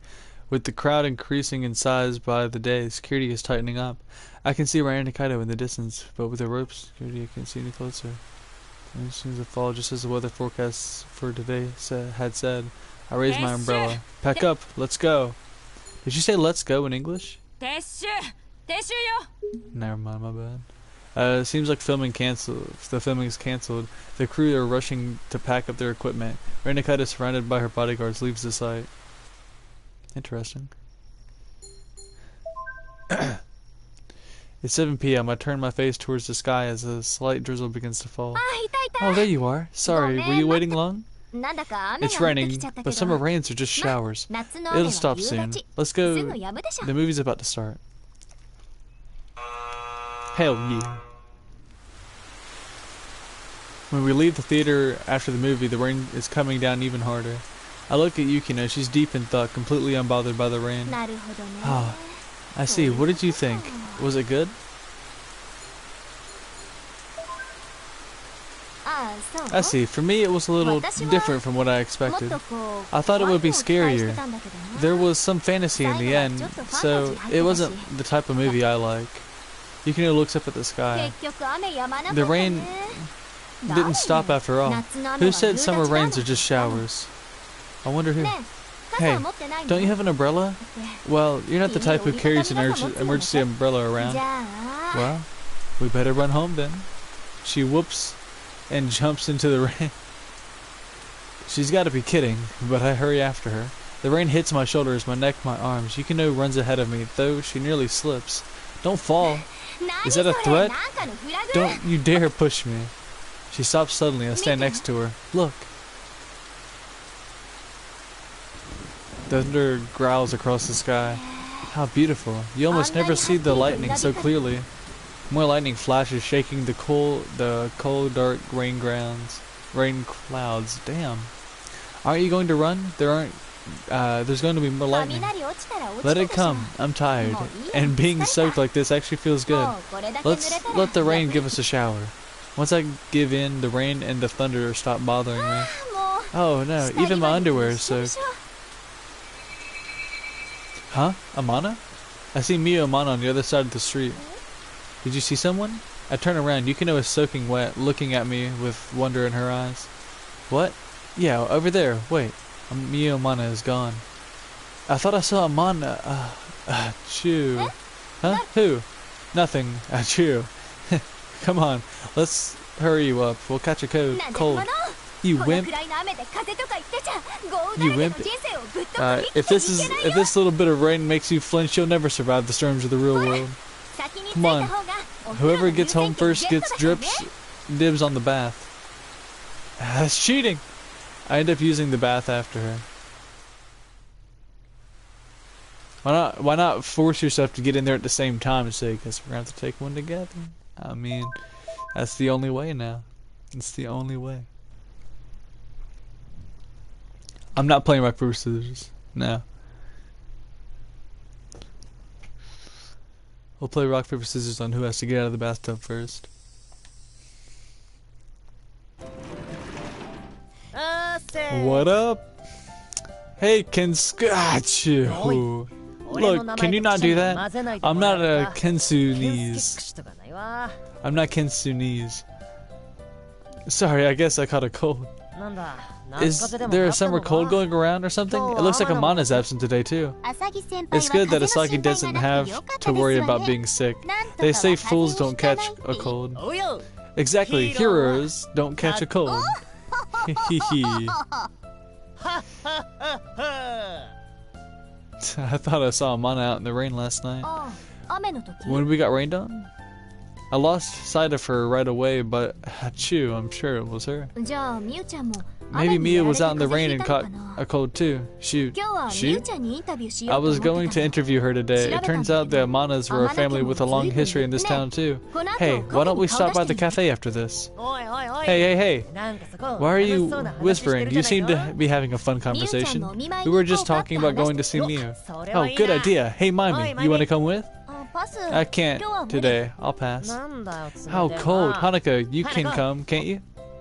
With the crowd increasing in size by the day, security is tightening up. I can see Ryan Nikaido in the distance, but with the ropes, security I can't see any closer. And as soon as it fall, just as the weather forecast for today had said, I raised my umbrella. Pack up, let's go. Did you say let's go in English? Never mind, my bad. It seems like filming canceled. The filming is cancelled. The crew are rushing to pack up their equipment. Renikita, surrounded by her bodyguards, leaves the site. Interesting. It's 7 p.m. I turn my face towards the sky as a slight drizzle begins to fall. Oh, there you are. Sorry, were you waiting long? It's raining, but summer rains are just showers. It'll stop soon. Let's go. The movie's about to start. Hell yeah. When we leave the theater after the movie, the rain is coming down even harder. I look at Yukino. She's deep in thought, completely unbothered by the rain. Ah, I see. What did you think? Was it good? I see. For me, it was a little different from what I expected. I thought it would be scarier. There was some fantasy in the end, so it wasn't the type of movie I like. Yukino looks up at the sky. The rain didn't stop after all. Who said summer rains are just showers? I wonder who. Hey, don't you have an umbrella? Well, you're not the type who carries an emergency umbrella around. Well, we better run home then. She whoops and jumps into the rain. She's got to be kidding, but I hurry after her. The rain hits my shoulders, my neck, my arms. Yukino runs ahead of me, though she nearly slips. Don't fall. Is that a threat? Don't you dare push me. She stops suddenly. I stand next to her. Look. Thunder growls across the sky. How beautiful. You almost never see the lightning so clearly. More lightning flashes, shaking the cold, dark rain clouds. Damn. Aren't you going to run? There's going to be more lightning. Let it come. I'm tired. And being soaked like this actually feels good. Let's let the rain give us a shower. Once I give in, the rain and the thunder stop bothering me. Oh no, even my underwear is soaked. Huh? Amana? I see Mio Amana on the other side of the street. Did you see someone? I turn around. Yukino is soaking wet, looking at me with wonder in her eyes. What? Yeah, over there. Wait. Mio Amana is gone. I thought I saw Amana. Chew. Huh? Who? Nothing. Chew. Come on. Let's hurry you up. We'll catch a cold. You wimp. You wimp. If this little bit of rain makes you flinch, you'll never survive the storms of the real world. Come on. Whoever gets home first gets dibs on the bath. That's cheating. I end up using the bath after her. Why not force yourself to get in there at the same time and say, guess we're going to have to take one together. I mean, that's the only way now. It's the only way. I'm not playing rock, paper, scissors. No. We'll play rock, paper, scissors on who has to get out of the bathtub first. What up? Hey, Kenskachu. Look, can you not do that? I'm not a Kensunese. I'm not Kensunese. Sorry, I guess I caught a cold. Is there a summer cold going around or something? It looks like Amana's absent today too. It's good that Asaki doesn't have to worry about being sick. They say fools don't catch a cold. Exactly, heroes don't catch a cold. Hehe. I thought I saw Amana out in the rain last night. When we got rained on? I lost sight of her right away, but achoo, I'm sure it was her. Maybe Mia was out in the rain and caught a cold too. Shoot. I was going to interview her today. It turns out the Amanas were a family with a long history in this town too. Hey, why don't we stop by the cafe after this? Hey. Why are you whispering? You seem to be having a fun conversation. We were just talking about going to see Mia. Oh, good idea. Hey, Mimi, you want to come with? I can't today. I'll pass. How cold. Hanukkah, you can come, can't you?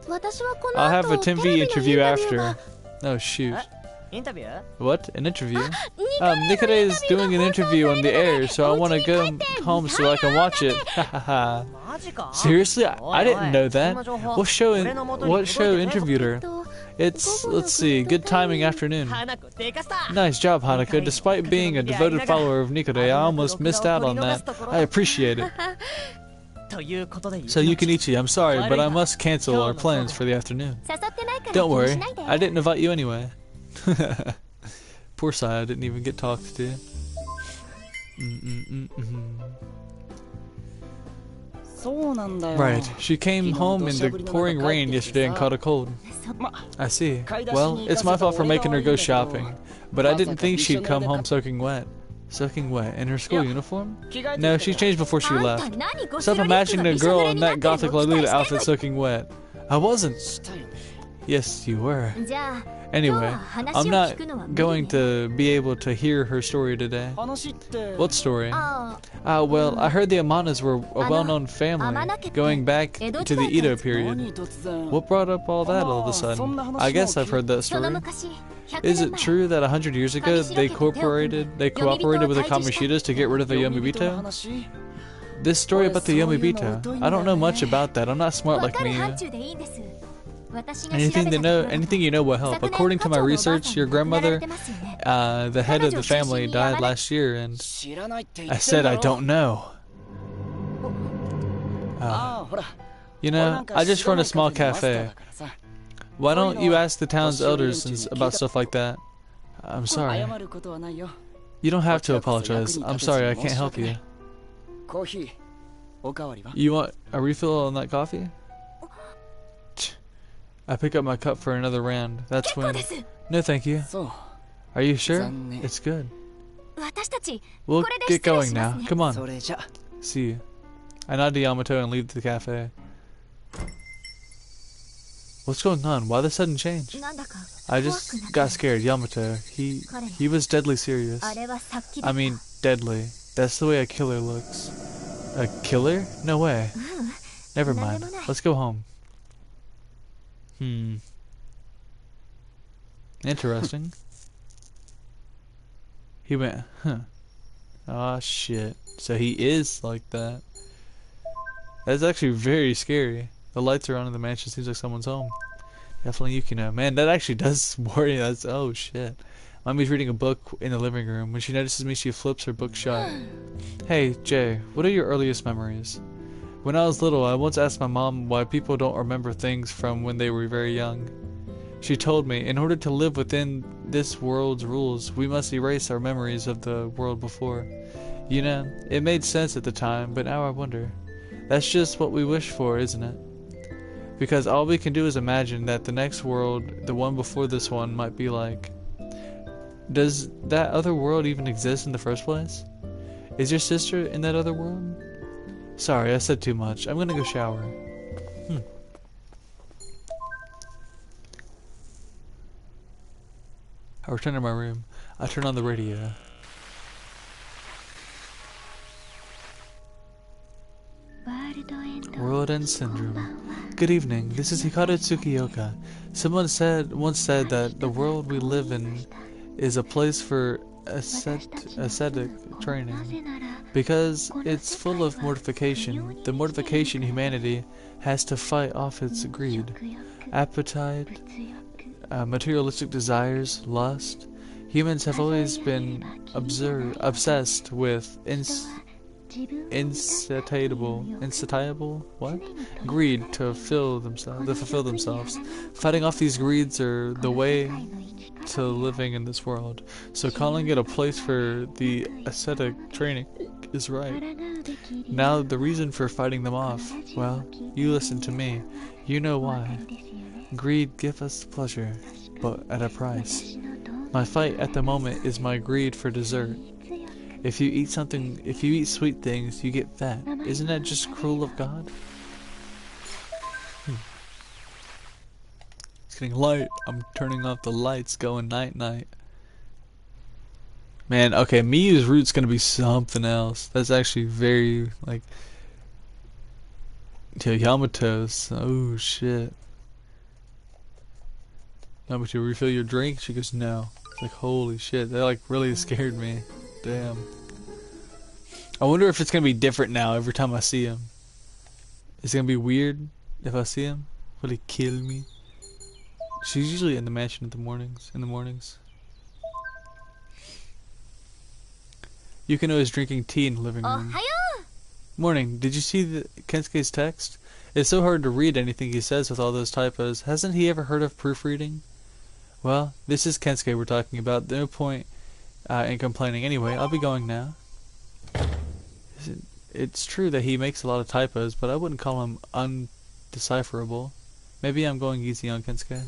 I'll have a 10V interview after. Oh, shoot. What? An interview? Nikode is doing an interview on the air, so I want to go home so I can watch it. Hahaha. Seriously? I didn't know that. What show interviewed her? It's, let's see, Good Timing Afternoon. Nice job, Hanukkah. Despite being a devoted follower of Nikode, I almost missed out on that. I appreciate it. So Yukinichi, I'm sorry, but I must cancel our plans for the afternoon. Don't worry, I didn't invite you anyway. Poor Sai, I didn't even get talked to. Right, she came home in the pouring rain yesterday and caught a cold. I see. Well, it's my fault for making her go shopping, but I didn't think she'd come home soaking wet. Soaking wet? In her school uniform? No, she changed before she left. Stop imagining a girl in that gothic Lolita outfit soaking wet. I wasn't. Yes, you were. Anyway, I'm not going to be able to hear her story today. What story? Well, I heard the Amanas were a well-known family, going back to the Edo period. What brought up all that all of a sudden? I guess I've heard that story. Is it true that 100 years ago they cooperated with the Kamoshidas to get rid of the Yomibito? This story about the Yomibito, I don't know much about that. I'm not smart like me. Anything you know will help. According to my research, your grandmother, the head of the family, died last year, and I said I don't know. You know, I just run a small cafe. Why don't you ask the town's elders about stuff like that? I'm sorry. You don't have to apologize. I'm sorry, I can't help you. You want a refill on that coffee? I pick up my cup for another round. That's when... No, thank you. Are you sure? It's good. We'll get going now. Come on. See you. I nod to Yamato and leave the cafe. What's going on? Why the sudden change? I just got scared. Yamato. He was deadly serious. I mean, deadly. That's the way a killer looks. A killer? No way. Never mind. Let's go home. Interesting. He went, huh. Aw, shit. So he is like that. That's actually very scary. The lights are on in the mansion. Seems like someone's home. Definitely Yukino. Man, that actually does worry. That's, oh shit. Mommy's reading a book in the living room. When she notices me, she flips her book shut. Hey, Jay, what are your earliest memories? When I was little, I once asked my mom why people don't remember things from when they were very young. She told me, in order to live within this world's rules, we must erase our memories of the world before. You know, it made sense at the time, but now I wonder. That's just what we wish for, isn't it? Because all we can do is imagine that the next world, the one before this one, might be like. Does that other world even exist in the first place? Is your sister in that other world? Sorry, I said too much. I'm gonna go shower. I return to my room. I turn on the radio. WORLDEND SYNDROME. Good evening. This is Hikaru Tsukioka. Someone once said that the world we live in is a place for ascetic training. Because it's full of mortification. The mortification humanity has to fight off its greed, appetite, materialistic desires, lust. Humans have always been obsessed with insatiable greed to fulfill themselves. Fighting off these greeds are the way to living in this world. So calling it a place for the ascetic training is right. Now the reason for fighting them off, well, you listen to me. You know why. Greed gives us pleasure, but at a price. My fight at the moment is my greed for dessert. If you eat sweet things, you get fat. Isn't that just cruel of God? It's getting light. I'm turning off the lights, going night night. Man, okay, Miyu's route's gonna be something else. That's actually very, like... Yamato's. Oh, shit. Yamato, refill your drink? She goes, no. It's like, holy shit, that like really scared me. Damn. I wonder if it's gonna be different now every time I see him. Is it gonna be weird if I see him? Will he kill me? She's usually in the mansion in the mornings. Yukino is drinking tea in the living room. Morning. Did you see Kensuke's text? It's so hard to read anything he says with all those typos. Hasn't he ever heard of proofreading? Well, this is Kensuke we're talking about. No point in complaining. Anyway, I'll be going now. It's true that he makes a lot of typos, but I wouldn't call him undecipherable. Maybe I'm going easy on Kensuke.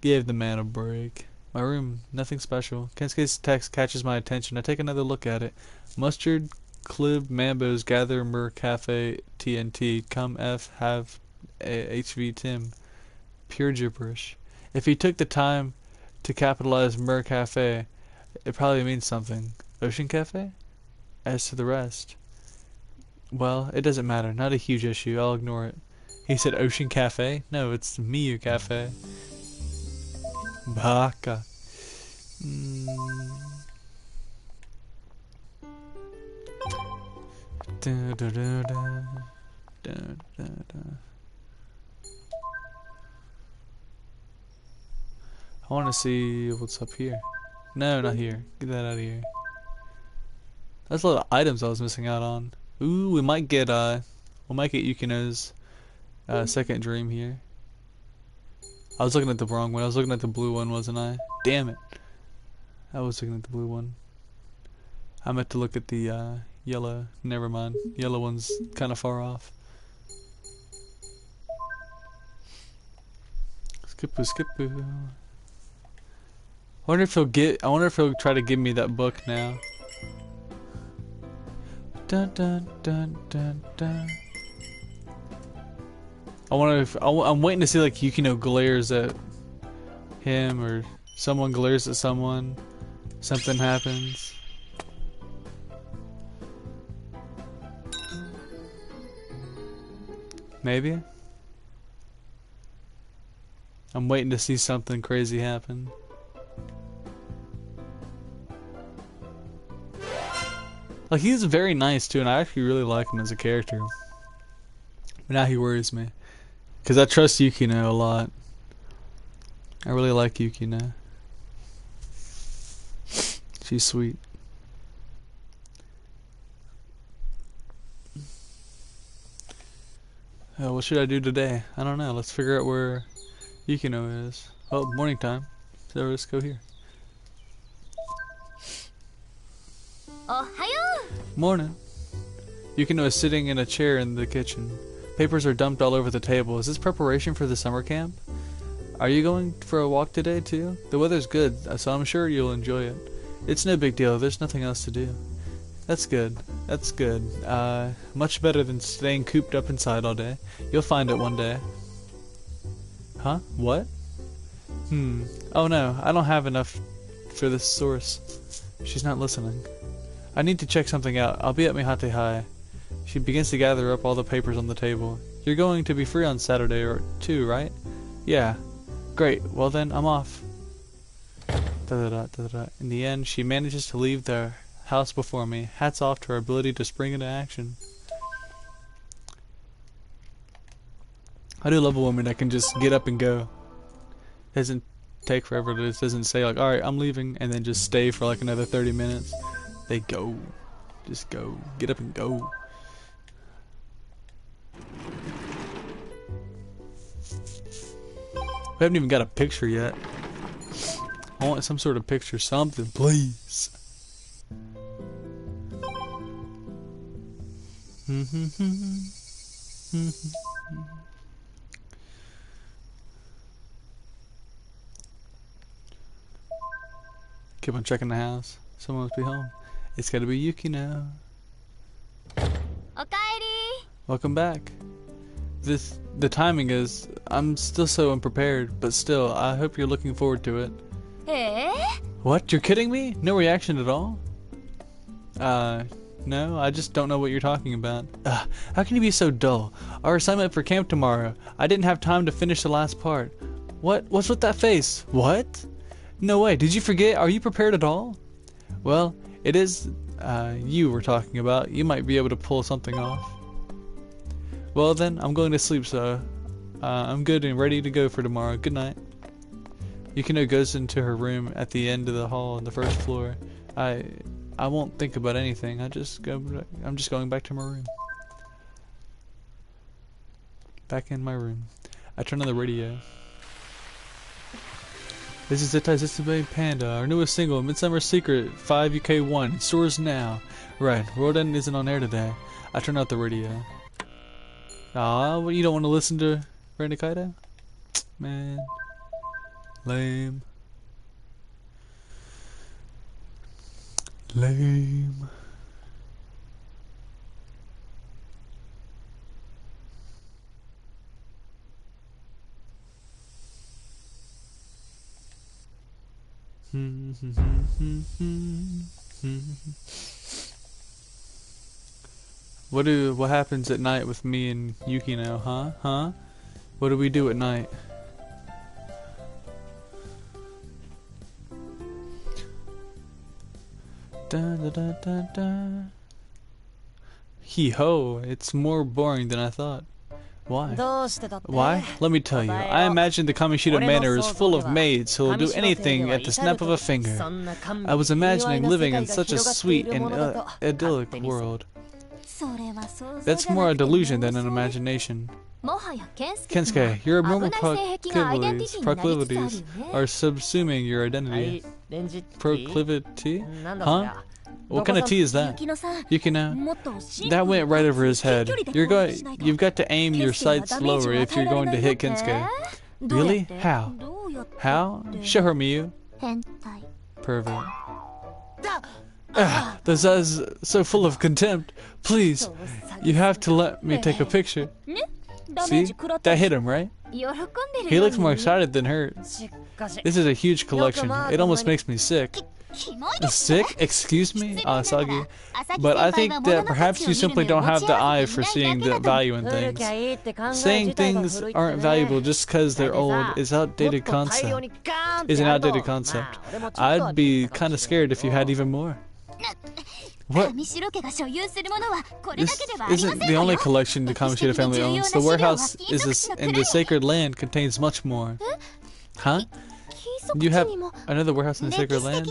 Give the man a break. My room, nothing special. Kensuke's text catches my attention. I take another look at it. Mustard, Clib, Mambos, Gather, Mer, Cafe, TNT, Come F, Have, HV, Tim. Pure gibberish. If he took the time to capitalize Mer Cafe, it probably means something. Ocean Cafe? As to the rest, well, it doesn't matter. Not a huge issue. I'll ignore it. He said Ocean Cafe? No, it's Miyu Cafe. Baka. I want to see what's up here. No, not here. Get that out of here. That's a lot of items I was missing out on. Ooh, we might get Yukino's second dream here. I was looking at the wrong one. I was looking at the blue one, wasn't I? Damn it. I was looking at the blue one. I meant to look at the yellow. Never mind. Yellow one's kind of far off. Skipoo, skipoo. I wonder if he'll try to give me that book now. Dun dun dun dun dun. I wonder if I'm waiting to see like Yukino glares at him or someone glares at someone. Something happens. Maybe. I'm waiting to see something crazy happen. Like, he's very nice too, and I actually really like him as a character. But now he worries me. Because I trust Yukino a lot. I really like Yukino. She's sweet. Oh, what should I do today? I don't know. Let's figure out where Yukino is. Oh, morning time. So let's go here. Morning. Yukino is sitting in a chair in the kitchen. Papers are dumped all over the table. Is this preparation for the summer camp? Are you going for a walk today too? The weather's good, so I'm sure you'll enjoy it. It's no big deal. There's nothing else to do. That's good. That's good. Much better than staying cooped up inside all day. You'll find it one day. Huh? What? Oh no, I don't have enough for this source. She's not listening. I need to check something out. I'll be at Mihate High. She begins to gather up all the papers on the table. You're going to be free on Saturday or too, right? Yeah. Great. Well then, I'm off. In the end, she manages to leave the house before me. Hats off to her ability to spring into action. I do love a woman that can just get up and go. Doesn't take forever. It doesn't say like, alright, I'm leaving, and then just stay for like another 30 minutes. They go. Just go. Get up and go. We haven't even got a picture yet. I want some sort of picture, something, please. Keep on checking the house. Someone must be home. It's gotta be Yuki now. Welcome back. The timing is, I'm still so unprepared, but still, I hope you're looking forward to it. What? You're kidding me? No reaction at all? No, I just don't know what you're talking about. How can you be so dull? Our assignment for camp tomorrow. I didn't have time to finish the last part. What's with that face? What? No way, did you forget? Are you prepared at all? Well, it is, you we're talking about. You might be able to pull something off. Well then, I'm going to sleep, so I'm good and ready to go for tomorrow. Good night. Yukino goes into her room at the end of the hall on the first floor. I won't think about anything. I'm just going back to my room. Back in my room. I turn on the radio. This is Zetai Zetsubei Panda, our newest single, Midsummer Secret 5 UK1, in stores now. Right, World End isn't on air today. I turn out the radio. Aw, what, you don't want to listen to Ren Kaido? Man. Lame. Lame. What happens at night with me and Yuki now, huh? What do we do at night? Hee ho, it's more boring than I thought. Why? Why? Let me tell you. I imagine the Kamoshida Manor is full of maids who will do anything at the snap of a finger. I was imagining living in such a sweet and idyllic world. That's more a delusion than an imagination. Kensuke, your abnormal proclivities are subsuming your identity. Proclivity? Huh? What kind of tea is that? Yukino? That went right over his head. You've got to aim your sights lower if you're going to hit Kensuke. Really? How? How? Show her, Miyu. Pervert. This is so full of contempt. Please, you have to let me take a picture. See? That hit him, right? He looks more excited than hurt. This is a huge collection. It almost makes me sick. Sick? Excuse me, Asagi. But I think that perhaps you simply don't have the eye for seeing the value in things. Saying things aren't valuable just because they're old is an outdated concept. I'd be kind of scared if you had even more. What? This isn't the only collection the Kamoshida family owns. The warehouse in the sacred land contains much more. Huh? You have another warehouse in the sacred land?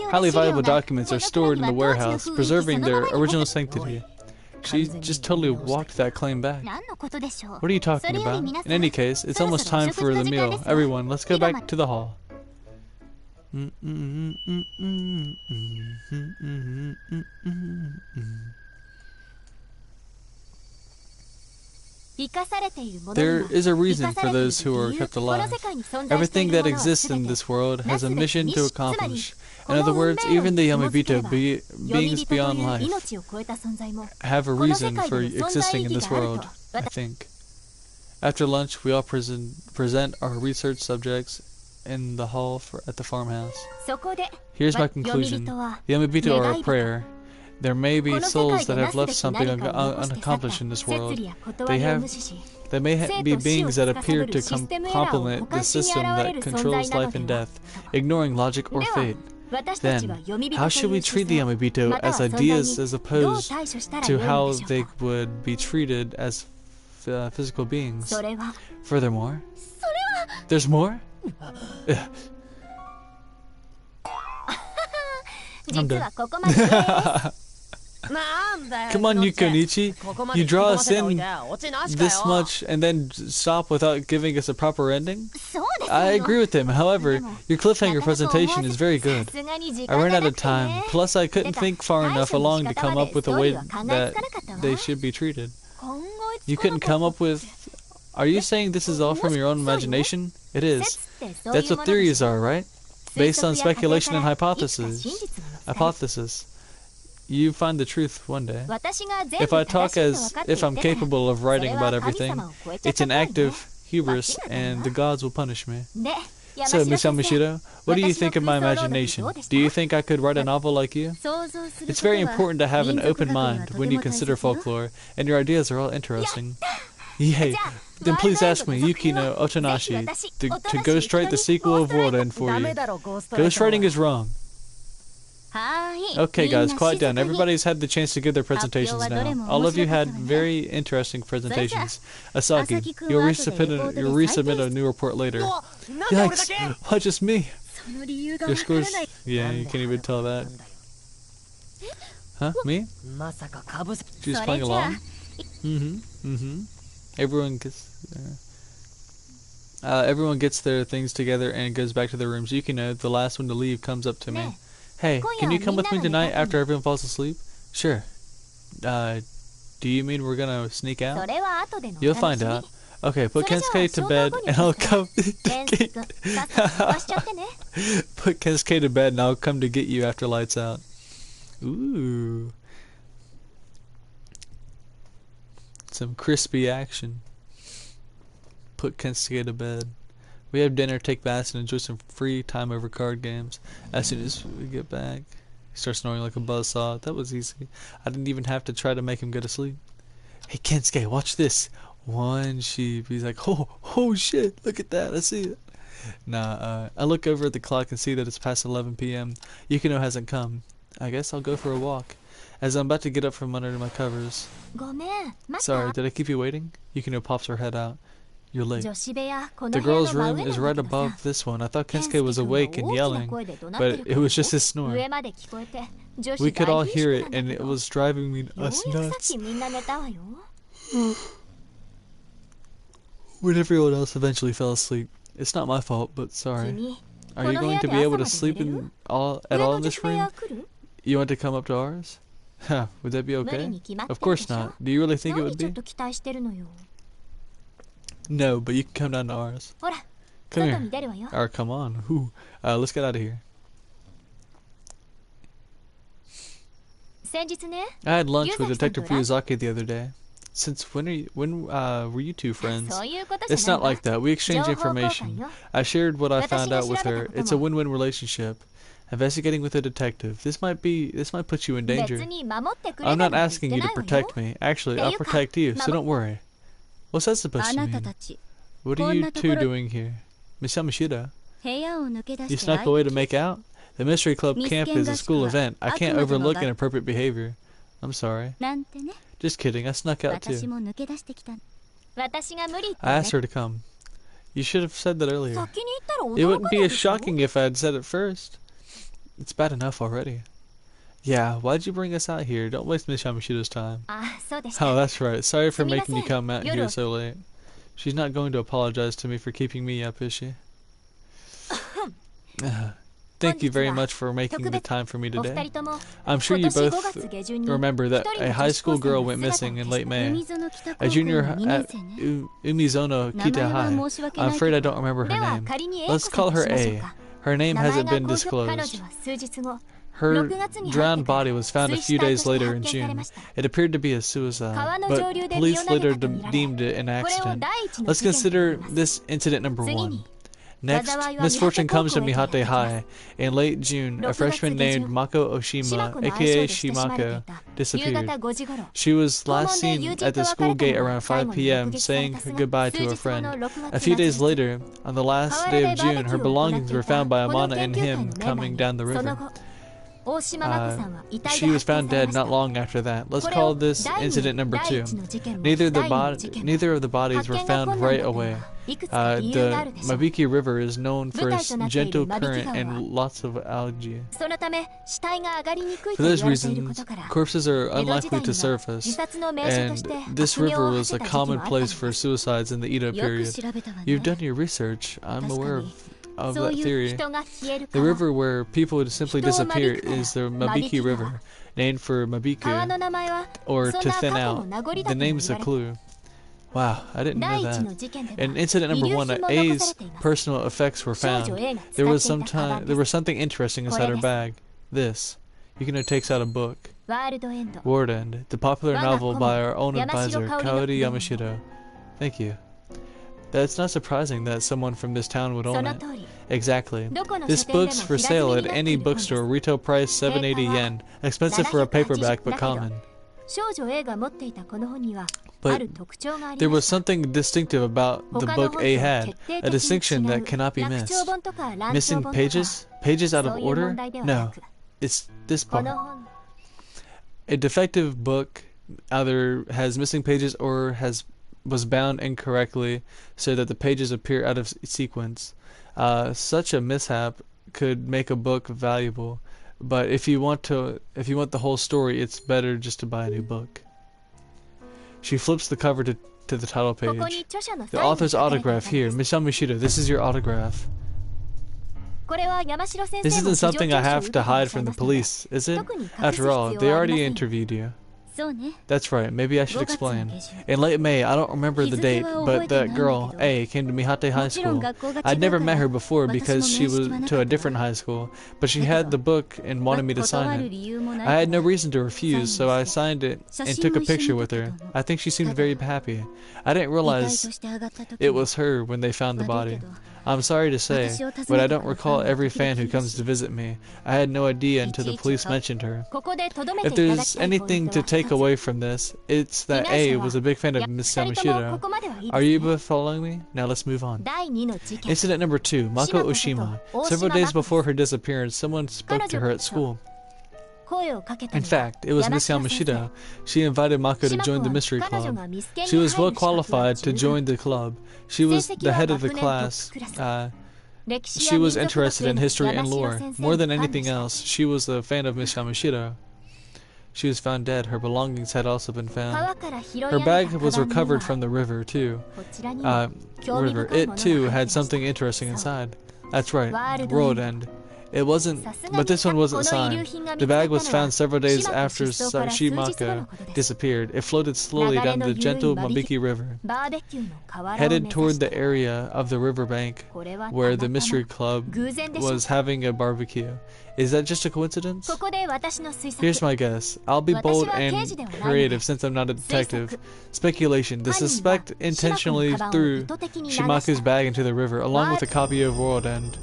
Highly valuable documents are stored in the warehouse, preserving their original sanctity. She just totally walked that claim back. What are you talking about? In any case, it's almost time for the meal. Everyone, let's go back to the hall. There is a reason for those who are kept alive. Everything that exists in this world has a mission to accomplish. In other words, even the Yamabito, beings beyond life, have a reason for existing in this world, I think. After lunch, we all present our research subjects in the hall at the farmhouse. Here's my conclusion. The Yamabito are a prayer. There may be souls that have left something unaccomplished in this world. They have They may be beings that appear to complement the system that controls life and death, ignoring logic or fate. Then, how should we treat the Yamabito as ideas as opposed to how they would be treated as physical beings? Furthermore, there's more? I'm done. Come on, Yukonichi. You draw us in this much and then stop without giving us a proper ending? I agree with him. However, your cliffhanger presentation is very good. I ran out of time. Plus, I couldn't think far enough along to come up with a way that they should be treated. You couldn't come up with... Are you saying this is all from your own imagination? It is. That's what theories are, right? Based on speculation and hypothesis. You find the truth one day. If I talk as if I'm capable of writing about everything, it's an act of hubris and the gods will punish me. So, Miss Yamashiro, what do you think of my imagination? Do you think I could write a novel like you? It's very important to have an open mind when you consider folklore, and your ideas are all interesting. Yay! Then please ask me, Yukino Otonashi, to ghostwrite the sequel of WORLDEND for you. Ghostwriting is wrong. Okay guys, quiet down. Everybody's had the chance to give their presentations now. All of you had very interesting presentations. Asaki, you'll resubmit a new report later. Yikes! Why just me? Your scores... Yeah, you can't even tell that. Huh? Me? She's playing along? Everyone gets their things together and goes back to their rooms. Yukino, the last one to leave, comes up to me. Hey, can you come with me tonight after everyone falls asleep? Sure. Do you mean we're gonna sneak out? You'll find out. Okay, put Kensuke to bed and I'll come Put Kensuke to bed and I'll come to get you after lights out. Ooh. Some crispy action. Put Kensuke to bed. We have dinner, take baths, and enjoy some free time over card games. As soon as we get back, he starts snoring like a buzzsaw. That was easy. I didn't even have to try to make him go to sleep. Hey Kensuke, watch this. One sheep. He's like, oh shit, look at that, I see it. Nah, I look over at the clock and see that it's past 11 p.m. Yukino hasn't come. I guess I'll go for a walk. As I'm about to get up from under my covers. Sorry, did I keep you waiting? Yukino pops her head out. You're late. The girl's room is right above this one. I thought Kensuke was awake and yelling, but it was just his snore. We could all hear it, and it was driving us nuts. When everyone else eventually fell asleep. It's not my fault, but sorry. Are you going to be able to sleep at all in this room? You want to come up to ours? Huh, would that be okay? Of course not. Do you really think it would be? No, but you can come down to ours. Come here. Or come on. Ooh. Let's get out of here. I had lunch with Detective Ryuzaki the other day. Since when were you two friends? It's not like that. We exchanged information. I shared what I found out with her. It's a win-win relationship. Investigating with a detective. This might put you in danger. I'm not asking you to protect me. Actually, I'll protect you, so don't worry. What's that supposed to mean? What are you two doing here? Miss Yamashiro? You snuck away to make out? The Mystery Club camp is a school event. I can't overlook inappropriate behavior. I'm sorry. Just kidding, I snuck out too. I asked her to come. You should have said that earlier. It wouldn't be as shocking if I had said it first. It's bad enough already. Yeah, why'd you bring us out here? Don't waste Miss Yamashiro's time. Oh, that's right. Sorry for making you come out here so late. She's not going to apologize to me for keeping me up, is she? Thank you very much for making the time for me today. I'm sure you both remember that a high school girl went missing in late May. A junior at Umizono Kita High. I'm afraid I don't remember her name. Let's call her A. Her name hasn't been disclosed. Her drowned body was found a few days later in June. It appeared to be a suicide, but police later deemed it an accident. Let's consider this incident number 1. Next, misfortune comes to Mihate High. In late June, a freshman named Mako Oshima, aka Shimako, disappeared. She was last seen at the school gate around 5 p.m. saying goodbye to a friend. A few days later, on the last day of June, her belongings were found by Amana and him coming down the river. She was found dead not long after that. Let's call this incident number 2. Neither of the bodies were found right away. The Mabiki River is known for its gentle current and lots of algae. For those reasons, corpses are unlikely to surface, and this river was a common place for suicides in the Edo period. You've done your research. I'm aware of that theory. The river where people would simply disappear is the Mabiki River, named for Mabiku, or to thin out. The name's a clue. Wow, I didn't know that. In incident number 1, A's personal effects were found. There was something interesting inside her bag. This. Yukino takes out a book. World End, the popular novel by our own advisor, Kaori Yamashita. Thank you. That's not surprising that someone from this town would own it. Exactly. This book's for sale at any bookstore, retail price 780 yen. Expensive for a paperback, but common. But there was something distinctive about the book A had, a distinction that cannot be missed. Missing pages? Pages out of order? No, it's this part. A defective book either has missing pages or was bound incorrectly so that the pages appear out of sequence. Such a mishap could make a book valuable, but if you want the whole story, it's better just to buy a new book. She flips the cover to the title page. The author's autograph here. Miss Yamashita, this is your autograph. This isn't something I have to hide from the police, is it? After all, they already interviewed you. That's right, maybe I should explain. In late May, I don't remember the date, but that girl, A, came to Mihate High School. I'd never met her before because she was to a different high school, but she had the book and wanted me to sign it. I had no reason to refuse, so I signed it and took a picture with her. I think she seemed very happy. I didn't realize it was her when they found the body. I'm sorry to say, but I don't recall every fan who comes to visit me. I had no idea until the police mentioned her. If there's anything to take away from this, it's that A was a big fan of Miss Yamashita. Are you both following me? Now let's move on. Incident number 2, Mako Oshima. Several days before her disappearance, someone spoke to her at school. In fact, it was Miss Yamashita. She invited Mako to join the mystery club. She was well qualified to join the club. She was the head of the class. She was interested in history and lore. More than anything else, she was a fan of Miss Yamashita. She was found dead. Her belongings had also been found. Her bag was recovered from the river, too. It, too, had something interesting inside. That's right, World End. It wasn't, but this one wasn't signed. The bag was found several days after Shimako disappeared. It floated slowly down the gentle Mabiki River, headed toward the area of the riverbank where the mystery club was having a barbecue. Is that just a coincidence? Here's my guess. I'll be bold and creative since I'm not a detective. Speculation. The suspect intentionally threw Shimaku's bag into the river along with a copy of World End.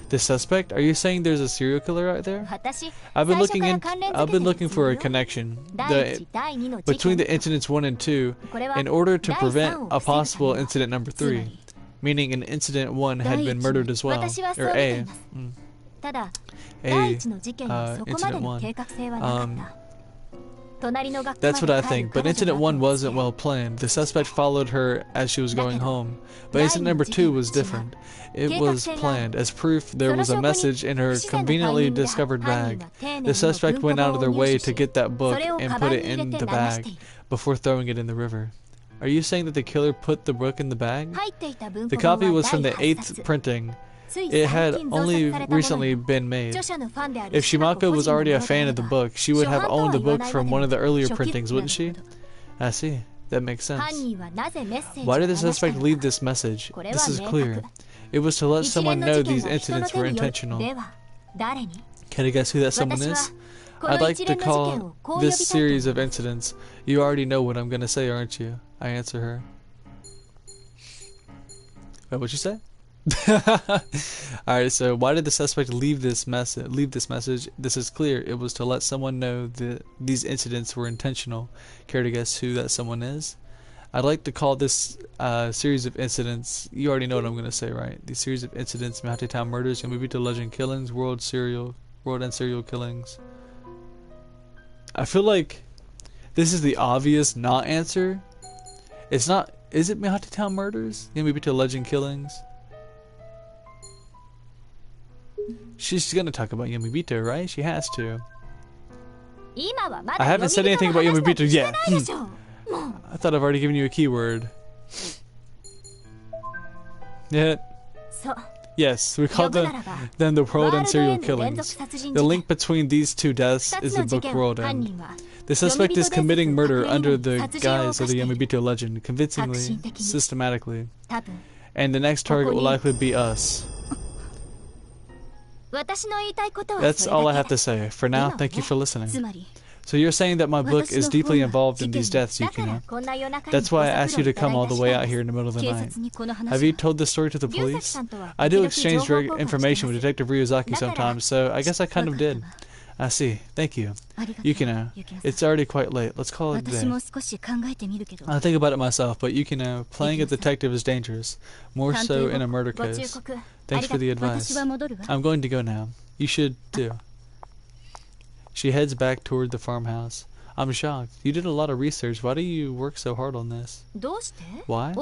The suspect? Are you saying there's a serial killer out there? I've been looking for a connection between the incidents 1 and 2 in order to prevent a possible incident number 3, meaning an incident 1 had been murdered as well, or A. Incident 1. That's what I think, but incident 1 wasn't well planned. The suspect followed her as she was going home. But incident number 2 was different. It was planned. As proof, there was a message in her conveniently discovered bag. The suspect went out of their way to get that book and put it in the bag before throwing it in the river. Are you saying that the killer put the book in the bag? The copy was from the 8th printing. It had only recently been made. If Shimako was already a fan of the book, she would have owned the book from one of the earlier printings, wouldn't she? I see. That makes sense. Why did the suspect leave this message? This is clear. It was to let someone know these incidents were intentional. Can you guess who that someone is? I'd like to call this series of incidents. You already know what I'm gonna say, aren't you? I answer her. Wait, what'd you say? Alright, so why did the suspect leave this message? This is clear. It was to let someone know that these incidents were intentional. Care to guess who that someone is? I'd like to call this series of incidents, you already know what I'm going to say, right? These series of incidents, Mahate Town murders, Yamabita Legend killings, world end serial killings. I feel like this is the obvious not answer. It's not. Is it Mahate Town murders? Yamabita Legend killings? She's gonna talk about Yamabita, right? She has to. I haven't said anything about Yamabita yet. I thought I've already given you a keyword. Yeah. Yes, we call them the world end serial killings. The link between these two deaths is the book World End. The suspect is committing murder under the guise of the Yamabita legend, convincingly, systematically. And the next target will likely be us. That's all I have to say. For now, thank you for listening. So you're saying that my book is deeply involved in these deaths, Yukino. That's why I asked you to come all the way out here in the middle of the night. Have you told this story to the police? I do exchange information with Detective Ryuzaki sometimes, so I guess I kind of did. I see. Thank you. Yukino, it's already quite late. Let's call it a day. I'll think about it myself, but Yukino, playing a detective is dangerous. More so in a murder case. Thanks for the advice. I'm going to go now. You should too. She heads back toward the farmhouse. I'm shocked. You did a lot of research. Why do you work so hard on this? Why?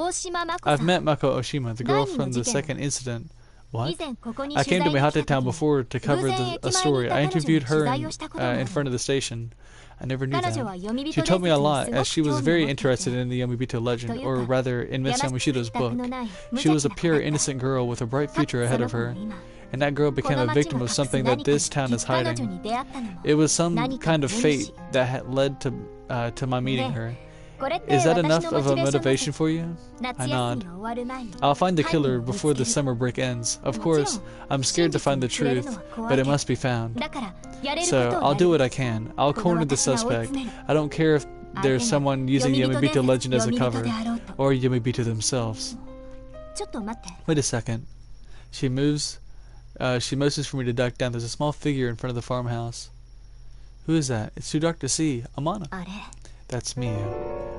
I've met Mako Oshima, the girl from the second incident. What? I came to Mahate Town before to cover a story. I interviewed her in front of the station. I never knew that. She told me a lot, as she was very interested in the Yamabita legend, or rather, in Miss Yamashida's book. She was a pure, innocent girl with a bright future ahead of her. And that girl became a victim of something that this town is hiding. It was some kind of fate that had led to my meeting her. Is that enough of a motivation for you? I nod. I'll find the killer before the summer break ends. Of course, I'm scared to find the truth, but it must be found. So, I'll do what I can. I'll corner the suspect. I don't care if there's someone using the Yamabita legend as a cover, or Yamabita themselves. Wait a second. She motions for me to duck down. There's a small figure in front of the farmhouse. Who is that? It's too dark to see. Amana. That's me.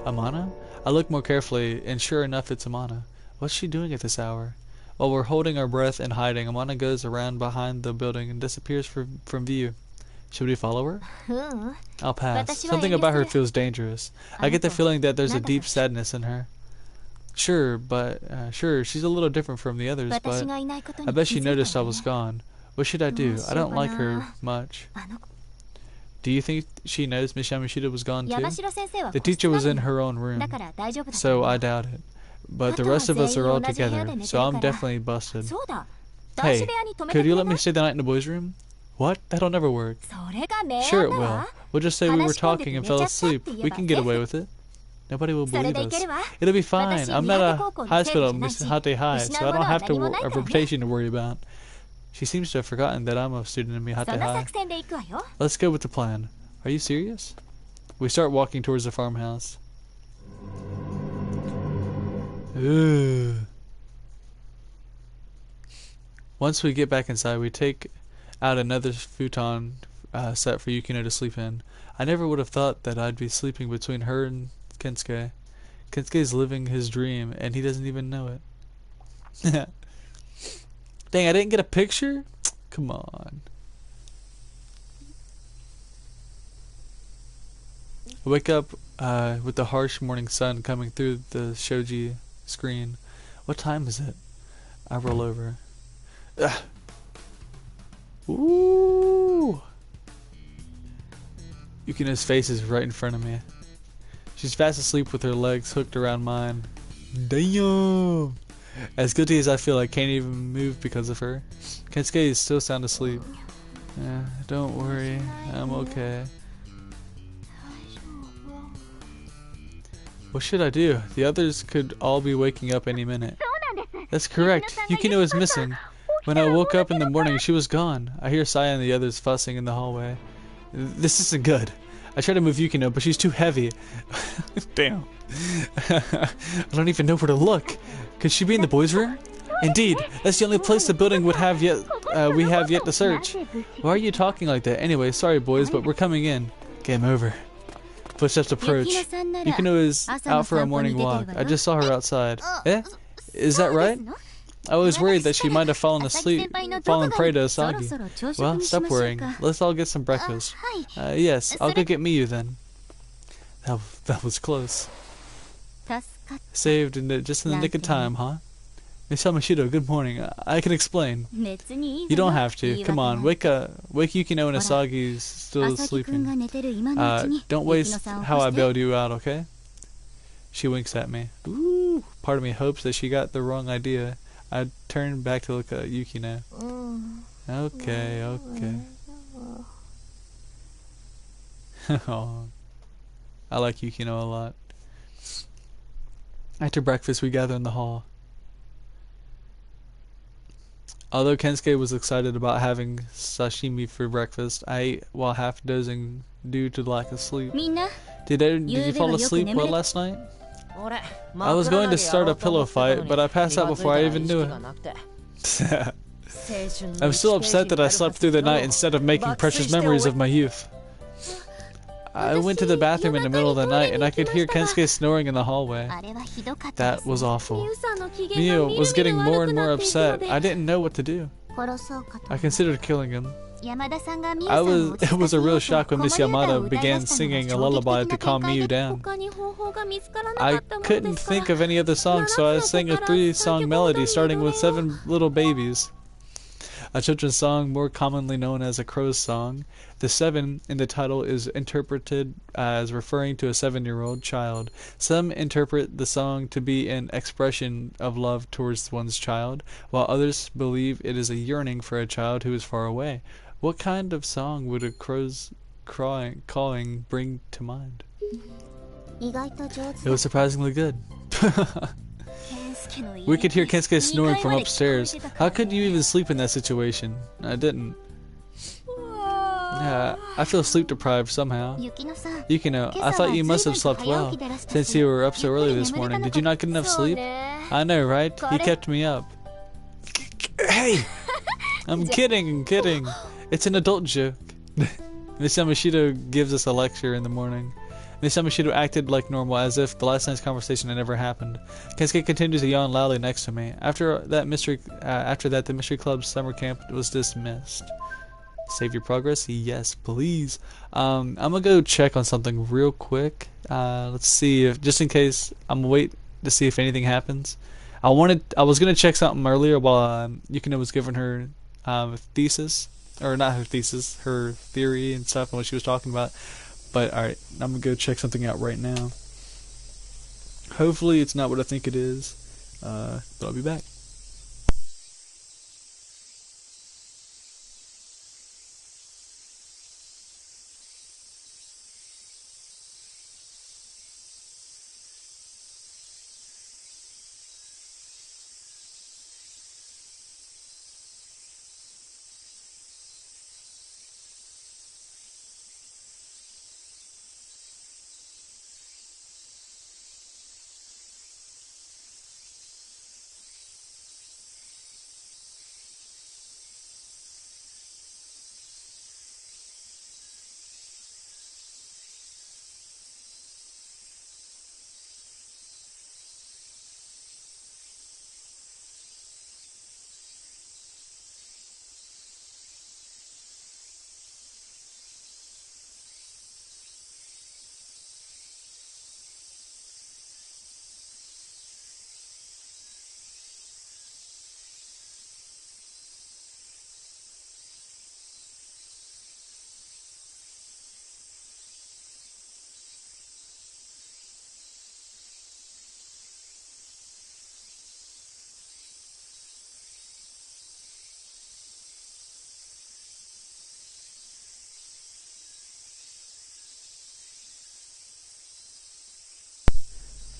Amana? I look more carefully, and sure enough, it's Amana. What's she doing at this hour? While we're holding our breath and hiding, Amana goes around behind the building and disappears from view. Should we follow her? I'll pass. Something about her feels dangerous. I get the feeling that there's a deep sadness in her. Sure, she's a little different from the others, but I bet she noticed I was gone. What should I do? I don't like her much. Do you think she knows Miss Yamashita was gone too? The teacher was in her own room, so I doubt it. But the rest of us are all together, so I'm definitely busted. Hey, could you let me stay the night in the boys' room? What? That'll never work. Sure it will. We'll just say we were talking and fell asleep. We can get away with it. Nobody will believe us. It'll be fine. I'm not a hospital, Miss Hate High, so I don't have a reputation to worry about. She seems to have forgotten that I'm a student in Mihate High. Let's go with the plan. Are you serious? We start walking towards the farmhouse. Ugh. Once we get back inside, we take out another futon set for Yukino to sleep in. I never would have thought that I'd be sleeping between her and Kensuke. Kensuke's living his dream, and he doesn't even know it. Dang, I didn't get a picture? Come on. I wake up with the harsh morning sun coming through the shoji screen. What time is it? I roll over. Ugh. Ooh. Yukino's face is right in front of me. She's fast asleep with her legs hooked around mine. Damn! As guilty as I feel, I can't even move because of her. Kensuke is still sound asleep. Don't worry, I'm okay. What should I do? The others could all be waking up any minute. That's correct. Yukino is missing. When I woke up in the morning, she was gone. I hear Saya and the others fussing in the hallway. This isn't good. I try to move Yukino, but she's too heavy. Damn. I don't even know where to look. Could she be in the boys' room? Indeed, that's the only place the building would have yet we have yet to search. Why are you talking like that? Anyway, sorry boys, but we're coming in. Game over. Footsteps approach. Yukino is out for a morning walk. I just saw her outside. Eh? Is that right? I was worried that she might have fallen prey to Asagi. Well, stop worrying. Let's all get some breakfast. Yes, I'll go get Miyu then. That was close. Saved just in the nick of time, huh? Miss Yamashita, good morning. I can explain. You don't have to. Come on, wake Yukino and Asagi's still sleeping. Don't waste how I bailed you out, okay? She winks at me. Ooh, part of me hopes that she got the wrong idea. I turned back to look at Yukino. Okay. Oh, I like Yukino a lot. After breakfast, we gather in the hall. Although Kensuke was excited about having sashimi for breakfast, I ate while half dozing due to lack of sleep. Did you fall asleep well last night? I was going to start a pillow fight, but I passed out before I even knew it. I'm still upset that I slept through the night instead of making precious memories of my youth. I went to the bathroom in the middle of the night and I could hear Kensuke snoring in the hallway. That was awful. Miyu was getting more and more upset. I didn't know what to do. I considered killing him. It was a real shock when Miss Yamada began singing a lullaby to calm Miyu down. I couldn't think of any other song, so I sang a 3-song melody starting with 7 Little Babies, a children's song more commonly known as a crow's song. The 7 in the title is interpreted as referring to a 7-year-old child. Some interpret the song to be an expression of love towards one's child, while others believe it is a yearning for a child who is far away. What kind of song would a crow's calling bring to mind? It was surprisingly good. We could hear Kensuke snoring from upstairs. How could you even sleep in that situation? I didn't. Yeah, I feel sleep deprived somehow. Yukino, I thought you must have slept well, since you were up so early this morning. Did you not get enough sleep? I know, right? He kept me up. Hey! I'm kidding. It's an adult joke. Miss Yamashita gives us a lecture in the morning. Miss Yamashita acted like normal, as if the last night's conversation had never happened. Kensuke continued to yawn loudly next to me. After that, the Mystery Club's summer camp was dismissed. Save your progress? Yes, please. I'm gonna go check on something real quick. Let's see if, just in case, I'm gonna wait to see if anything happens. I was gonna check something earlier while Yukino was giving her thesis, or not her thesis, her theory and stuff and what she was talking about. But alright, I'm gonna go check something out right now. Hopefully it's not what I think it is, but I'll be back.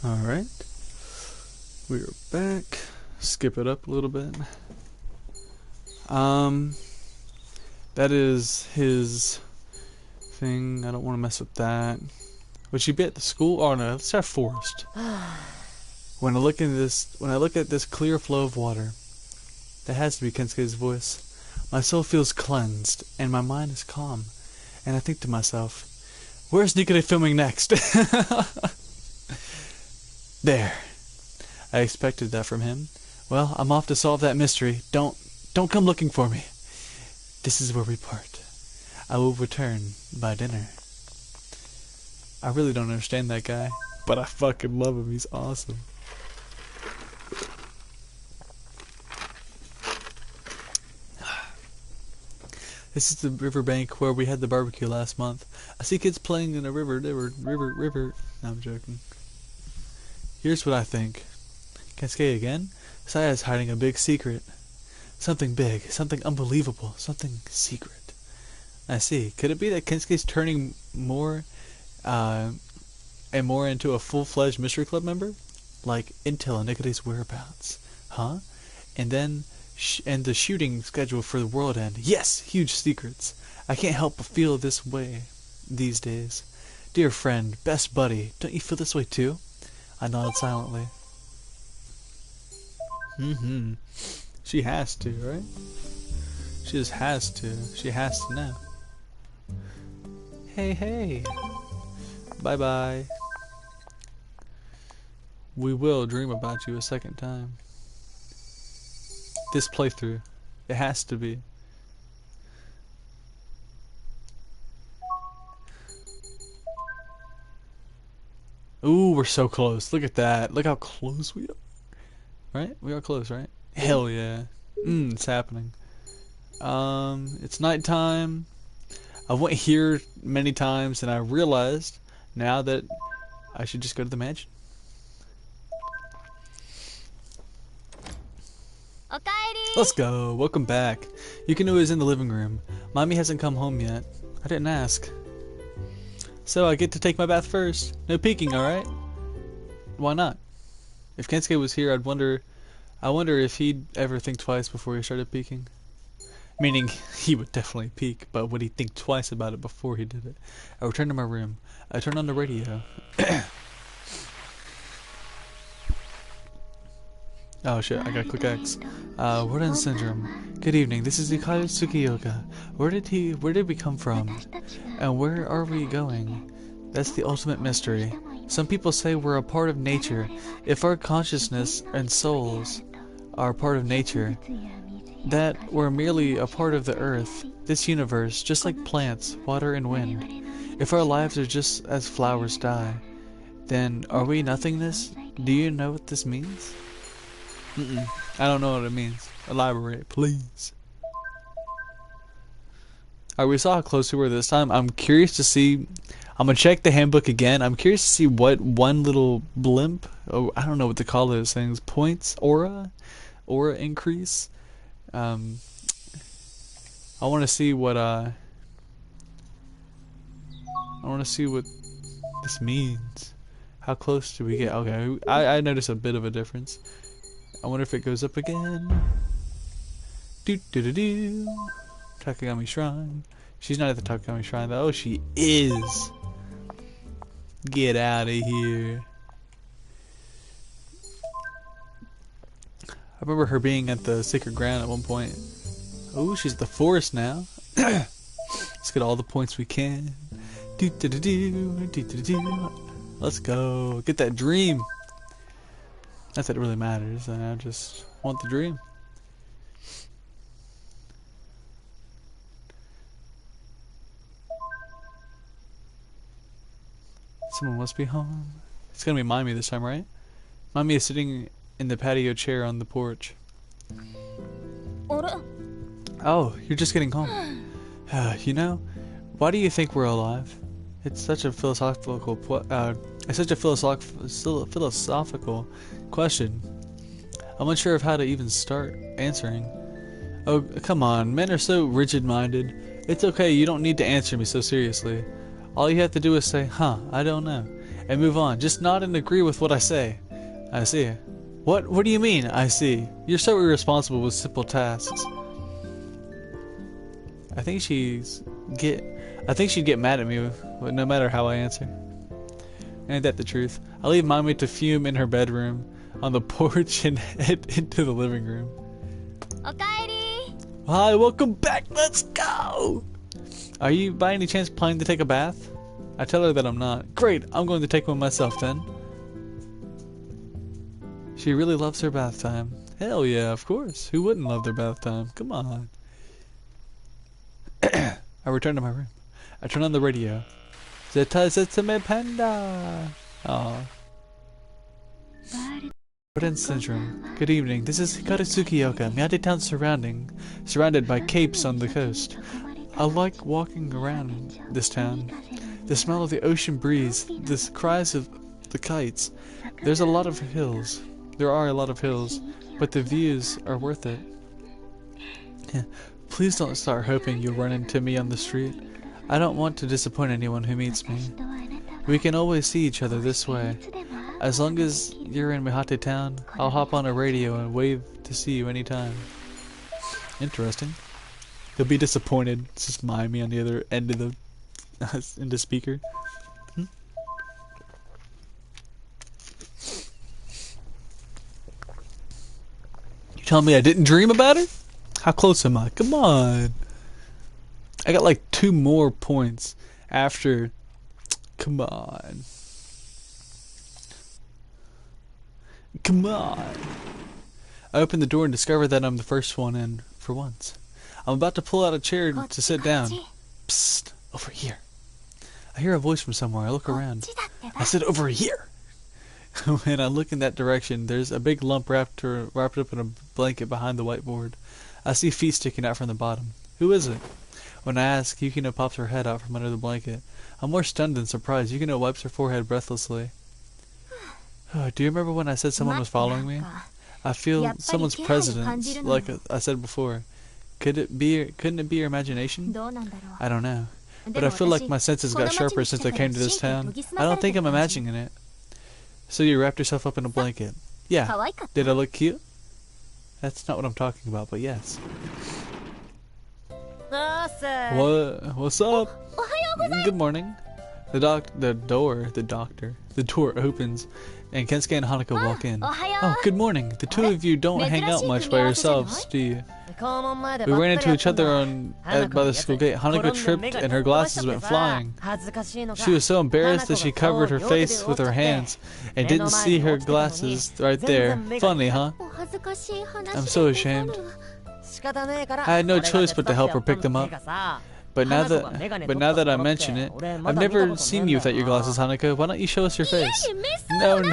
Alright, we are back. Skip it up a little bit. That is his thing. I don't want to mess with that. Would she be at the school? Oh no, let's have forest. When I look at this clear flow of water, That has to be Kensuke's voice. My soul feels cleansed, and my mind is calm. And I think to myself, where's Nikita filming next? There. I expected that from him. Well, I'm off to solve that mystery. Don't come looking for me. This is where we part. I will return by dinner. I really don't understand that guy, but I fucking love him. He's awesome. This is the riverbank where we had the barbecue last month. I see kids playing in a river. No, I'm joking. Here's what I think. Kensuke again? Saya's hiding a big secret. Something big, something unbelievable, something secret. I see. Could it be that Kensuke's turning more and more into a full-fledged Mystery Club member? Like intel on Nikita's whereabouts. Huh? And then and the shooting schedule for the world end. Yes, huge secrets. I can't help but feel this way these days. Dear friend, best buddy, don't you feel this way too? I nodded silently. She has to, right? She just has to. She has to know. Hey. Bye-bye. We will dream about you a second time. This playthrough. It has to be. Ooh, we're so close. Look at that. Look how close we are. Right? We are close, right? Hell yeah. It's happening. It's nighttime. I went here many times and I realized now that I should just go to the mansion. Let's go. Welcome back. Yukino is in the living room. Mommy hasn't come home yet. I didn't ask. So I get to take my bath first. No peeking, alright? Why not? If Kensuke was here, I wonder if he'd ever think twice before he started peeking. Meaning, he would definitely peek, but would he think twice about it before he did it? I returned to my room. I turned on the radio. Oh shit, I gotta click X. WORLDEND Syndrome. Good evening, this is Yukari Tsukioka. Where did we come from? And where are we going? That's the ultimate mystery. Some people say we're a part of nature. If our consciousness and souls are a part of nature, that we're merely a part of the earth, this universe, just like plants, water, and wind. If our lives are just as flowers die, then are we nothingness? Do you know what this means? I don't know what it means. Elaborate, please. Alright, we saw how close we were this time. I'm curious to see. I'm gonna check the handbook again. I'm curious to see what one little blimp. Oh, I don't know what to call those things. Points, aura increase. I want to see what this means. How close do we get? Okay, I noticed a bit of a difference. I wonder if it goes up again. Takagami Shrine. She's not at the Takagami Shrine though. Oh, she is. Get out of here. I remember her being at the Sacred Ground at one point. Oh, she's at the forest now. Let's get all the points we can. Let's go. Get that dream. Not that it really matters. I just want the dream. Someone must be home. It's gonna be Mami this time, right? Mami is sitting in the patio chair on the porch. Oh, you're just getting home. You know, why do you think we're alive? It's such a philosophical question. I'm unsure of how to even start answering. Oh, come on, men are so rigid-minded. It's okay, you don't need to answer me so seriously. All you have to do is say, huh, I don't know, and move on. Just nod and agree with what I say. I see. What do you mean, I see? You're so irresponsible with simple tasks. I think she'd get mad at me no matter how I answer. Ain't that the truth? I leave Mami to fume in her bedroom, on the porch, and head into the living room. Hi, welcome back. Let's go. Are you by any chance planning to take a bath? I tell her that I'm not. Great, I'm going to take one myself then. She really loves her bath time. Hell yeah, of course. Who wouldn't love their bath time? Come on. I return to my room. I turn on the radio. Zeta panda. Aww. WORLDEND Syndrome. Good evening. This is Hikaru Tsukioka, Miyate Town surrounded by capes on the coast. I like walking around this town. The smell of the ocean breeze, the cries of the kites. There are a lot of hills, but the views are worth it. Please don't start hoping you'll run into me on the street. I don't want to disappoint anyone who meets me. We can always see each other this way. As long as you're in Mihate Town, I'll hop on a radio and wave to see you anytime. Interesting. He'll be disappointed. It's just Miami on the other end of the speaker. You telling me I didn't dream about it? How close am I? Come on. I got like 2 more points after. Come on. Come on. I open the door and discover that I'm the first one in for once. I'm about to pull out a chair to sit down. Psst, over here. I hear a voice from somewhere. I look around. I said over here. When I look in that direction, there's a big lump wrapped up in a blanket behind the whiteboard. I see feet sticking out from the bottom. Who is it? When I ask, Yukino pops her head out from under the blanket. I'm more stunned than surprised. Yukino wipes her forehead breathlessly. Do you remember when I said someone was following me? I feel someone's presence, like I said before. Couldn't it be your imagination? I don't know. But I feel like my senses got sharper since I came to this town. I don't think I'm imagining it. So you wrapped yourself up in a blanket. Yeah. Did I look cute? That's not what I'm talking about, but yes. What's up? Good morning. The door opens, and Kensuke and Hanako walk in. Oh, good morning. The two of you don't hang out much by yourselves, do you? We ran into each other by the school gate. Hanako tripped and her glasses went flying. She was so embarrassed that she covered her face with her hands and didn't see her glasses right there. Funny, huh? I'm so ashamed. I had no choice but to help her pick them up. But now that I mention it, I've never seen you without your glasses, Hanako. Why don't you show us your face? No.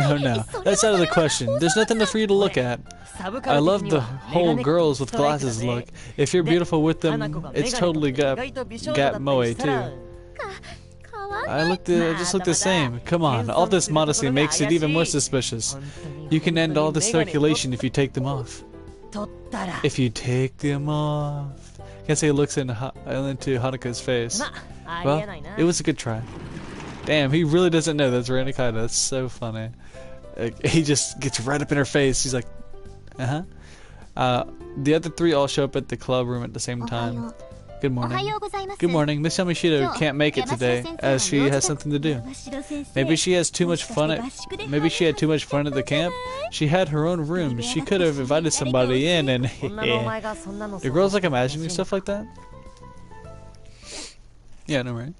That's out of the question. There's nothing for you to look at. I love the whole girls with glasses look. If you're beautiful with them, it's totally got moe too. I just look the same. Come on, all this modesty makes it even more suspicious. You can end all this speculation if you take them off. If you take them off. Kensuke looks into Hanako's face. Well, it was a good try. Damn, he really doesn't know that's Ranikaido. That's so funny. He just gets right up in her face. He's like, the other 3 all show up at the club room at the same time. Good morning. Good morning. Miss Yamashita can't make it today, as she has something to do. Maybe she has too much fun maybe she had too much fun at the camp. She had her own room. She could have invited somebody in and do girls like imagining stuff like that? Yeah, no, right?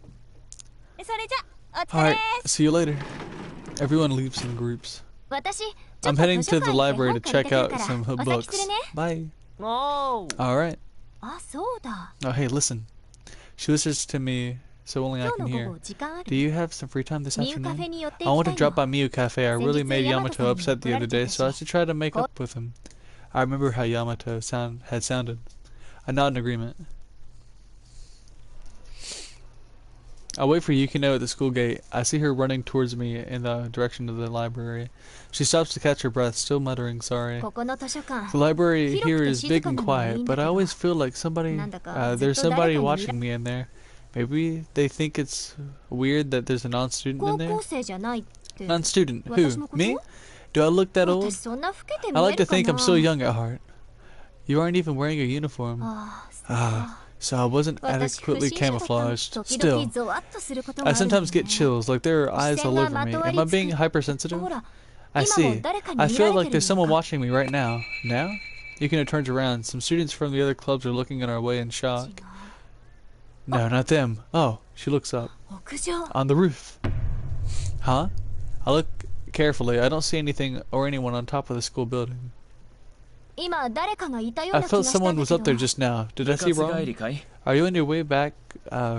Alright, see you later. Everyone leaves in groups. I'm heading to the library to check out some books. Bye. Alright. Oh, hey, listen. She whispers to me so only I can hear. Do you have some free time this afternoon? I want to drop by Miu Cafe. I really made Yamato upset the other day, so I should try to make up with him. I remember how Yamato had sounded. I nod in agreement. I wait for Yukino at the school gate. I see her running towards me in the direction of the library. She stops to catch her breath, still muttering sorry. The library here is big and quiet, but I always feel like there's somebody watching me in there. Maybe they think it's weird that there's a non-student in there? Non-student? Who? Me? Do I look that old? I like to think I'm so young at heart. You aren't even wearing a uniform. So I wasn't adequately camouflaged. Still, I sometimes get chills, like there are eyes all over me. Am I being hypersensitive? I see. I feel like there's someone watching me right now. Now? Yukino turns around. Some students from the other clubs are looking in our way in shock. No, not them. Oh, she looks up. On the roof. Huh? I look carefully. I don't see anything or anyone on top of the school building. I felt someone was up there just now. Did I see wrong? Are you on your way back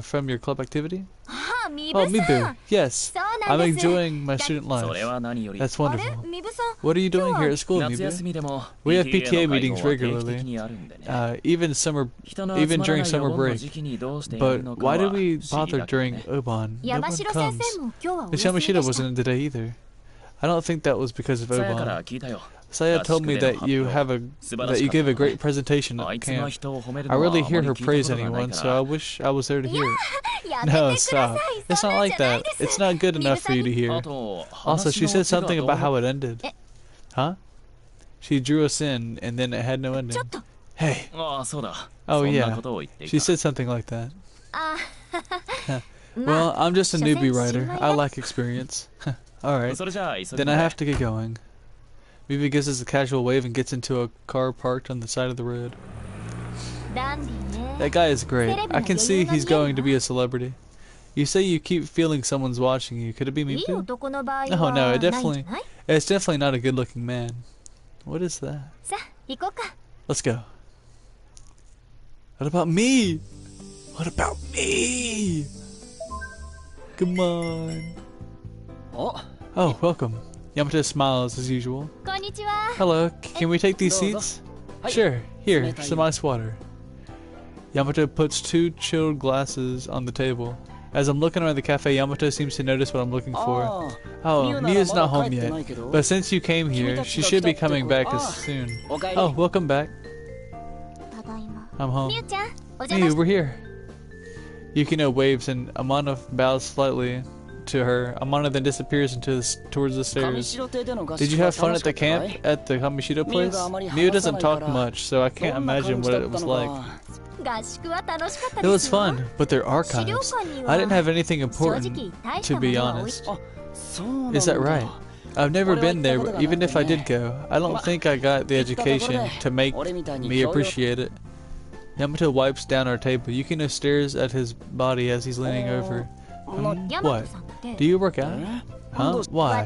from your club activity? Oh, Mibu. Yes. I'm enjoying my student life. That's wonderful. What are you doing here at school, Mibu? We have PTA meetings regularly, even during summer break. But why do we bother during Oban? No one comes. Miss Yamashita wasn't in today either. I don't think that was because of Oban. Saya told me that you gave a great presentation at camp. I rarely hear her praise anyone, so I wish I was there to hear it. No, stop. It's not like that. It's not good enough for you to hear. Also, she said something about how it ended. Huh? She drew us in, and then it had no ending. Hey. Oh, yeah. She said something like that. Well, I'm just a newbie writer. I lack experience. Alright. Then I have to get going. Mibu gives us a casual wave and gets into a car parked on the side of the road. That guy is great. I can see he's going to be a celebrity. You say you keep feeling someone's watching you. Could it be Mibu? Oh no, it's definitely not a good-looking man. What is that? Let's go. What about me? What about me? Come on. Oh, welcome. Yamato smiles as usual. Hello, can we take these seats? Sure, here, some ice water. Yamato puts 2 chilled glasses on the table. As I'm looking around the cafe, Yamato seems to notice what I'm looking for. Oh, Mia's not home yet, but since you came here, she should be coming back as soon. Oh, welcome back. I'm home. Miu, we're here. Yukino waves and Amano bows slightly to her. Amano then disappears towards the stairs. Did you have fun at the camp at the Kamishito place? Miu doesn't talk much, so I can't imagine what it was like. It was fun, but they're archives. I didn't have anything important, to be honest. Is that right? I've never been there, but even if I did go, I don't think I got the education to make me appreciate it. Yamato wipes down our table. Yukino stares at his body as he's leaning over. What? Do you work out? Huh? Why?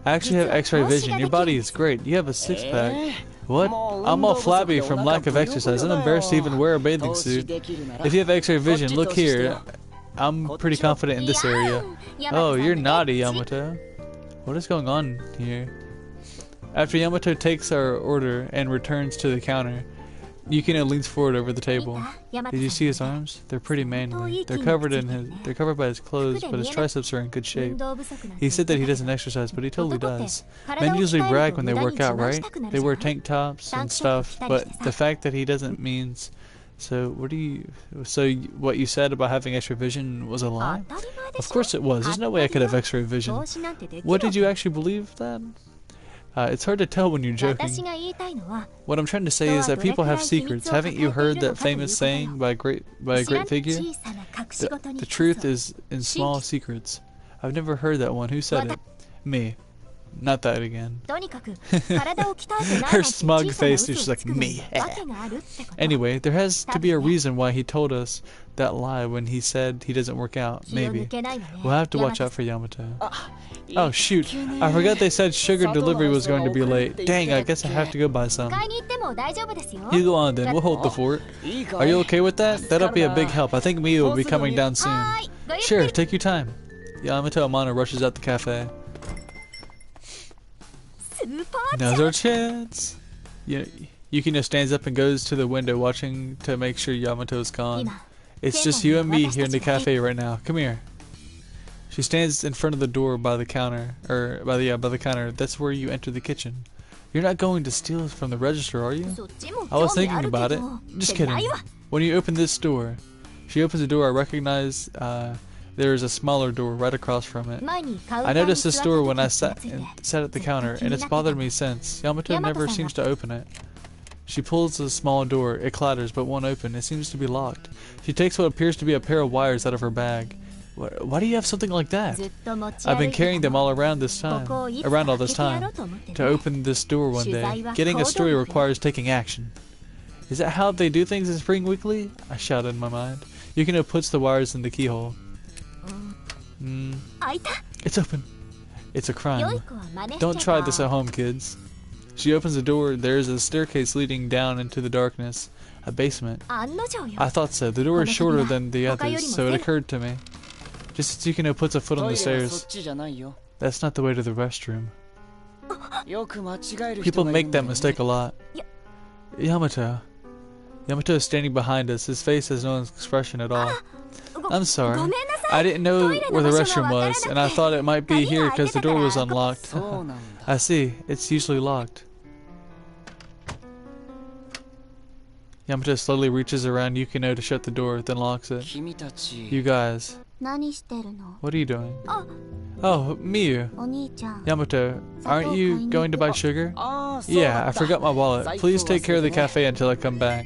I actually have X-ray vision. Your body is great. You have a six-pack. What? I'm all flabby from lack of exercise. I'm embarrassed to even wear a bathing suit. If you have X-ray vision, look here. I'm pretty confident in this area. Oh, you're naughty, Yamato. What is going on here? After Yamato takes our order and returns to the counter, Yukino leans forward over the table. Did you see his arms? They're pretty manly. They're covered by his clothes, but his triceps are in good shape. He said that he doesn't exercise, but he totally does. Men usually brag when they work out, right? They wear tank tops and stuff, but the fact that he doesn't means. So what you said about having X-ray vision was a lie? Of course it was. There's no way I could have X-ray vision. What, did you actually believe that? It's hard to tell when you're joking. What I'm trying to say is that people have secrets. Haven't you heard that famous saying by a great figure? The truth is in small secrets. I've never heard that one. Who said it? Me. Not that again. Her smug face is just like, me. Anyway, there has to be a reason why he told us that lie when he said he doesn't work out. Maybe. We'll have to watch out for Yamato. Oh shoot, I forgot they said sugar delivery was going to be late. Dang, I guess I have to go buy some. You go on then, we'll hold the fort. Are you okay with that? That'll be a big help. I think Miu will be coming down soon. Sure, take your time. Yamato Amano rushes out the cafe. Now's our chance. Yukino stands up and goes to the window, watching to make sure Yamato's gone. It's just you and me here in the cafe right now. Come here. She stands in front of the door by the counter, by the counter. That's where you enter the kitchen. You're not going to steal from the register, are you? I was thinking about it. Just kidding. When you open this door, she opens the door. I recognize there is a smaller door right across from it. I noticed this door when I sat at the counter, and it's bothered me since. Yamato never seems to open it. She pulls the small door. It clatters, but won't open. It seems to be locked. She takes what appears to be a pair of wires out of her bag. Why do you have something like that? I've been carrying them all around all this time, to open this door one day. Getting a story requires taking action. Is that how they do things in Spring Weekly? I shouted in my mind. Yukino puts the wires in the keyhole. It's open. It's a crime. Don't try this at home, kids. She opens the door. There's a staircase leading down into the darkness. A basement. I thought so. The door is shorter than the others, so it occurred to me. Just as Yukino puts a foot on the stairs. That's not the way to the restroom. People make that mistake a lot. Yamato. Yamato is standing behind us. His face has no expression at all. I'm sorry. I didn't know where the restroom was, and I thought it might be here because the door was unlocked. I see. It's usually locked. Yamato slowly reaches around Yukino to shut the door, then locks it. You guys. What are you doing? Oh, Miyu. Yamato, aren't you going to buy sugar? Yeah, I forgot my wallet. Please take care of the cafe until I come back.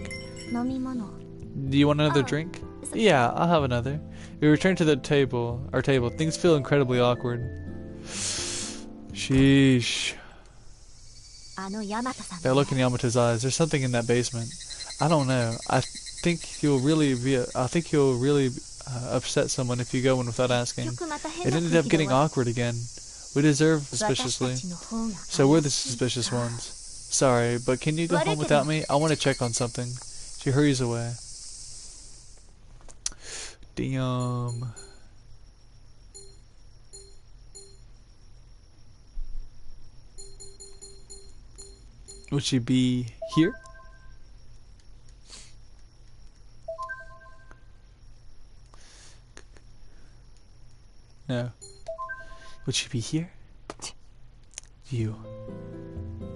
Do you want another drink? Yeah, I'll have another. We return to our table. Things feel incredibly awkward. Sheesh. That look in Yamato's eyes. There's something in that basement. I don't know. I think you'll really upset someone if you go in without asking. It ended up getting awkward again. We deserve suspiciously. So we're the suspicious ones. Sorry, but can you go home without me? I want to check on something. She hurries away. Damn. Would she be here? No. Would she be here? You.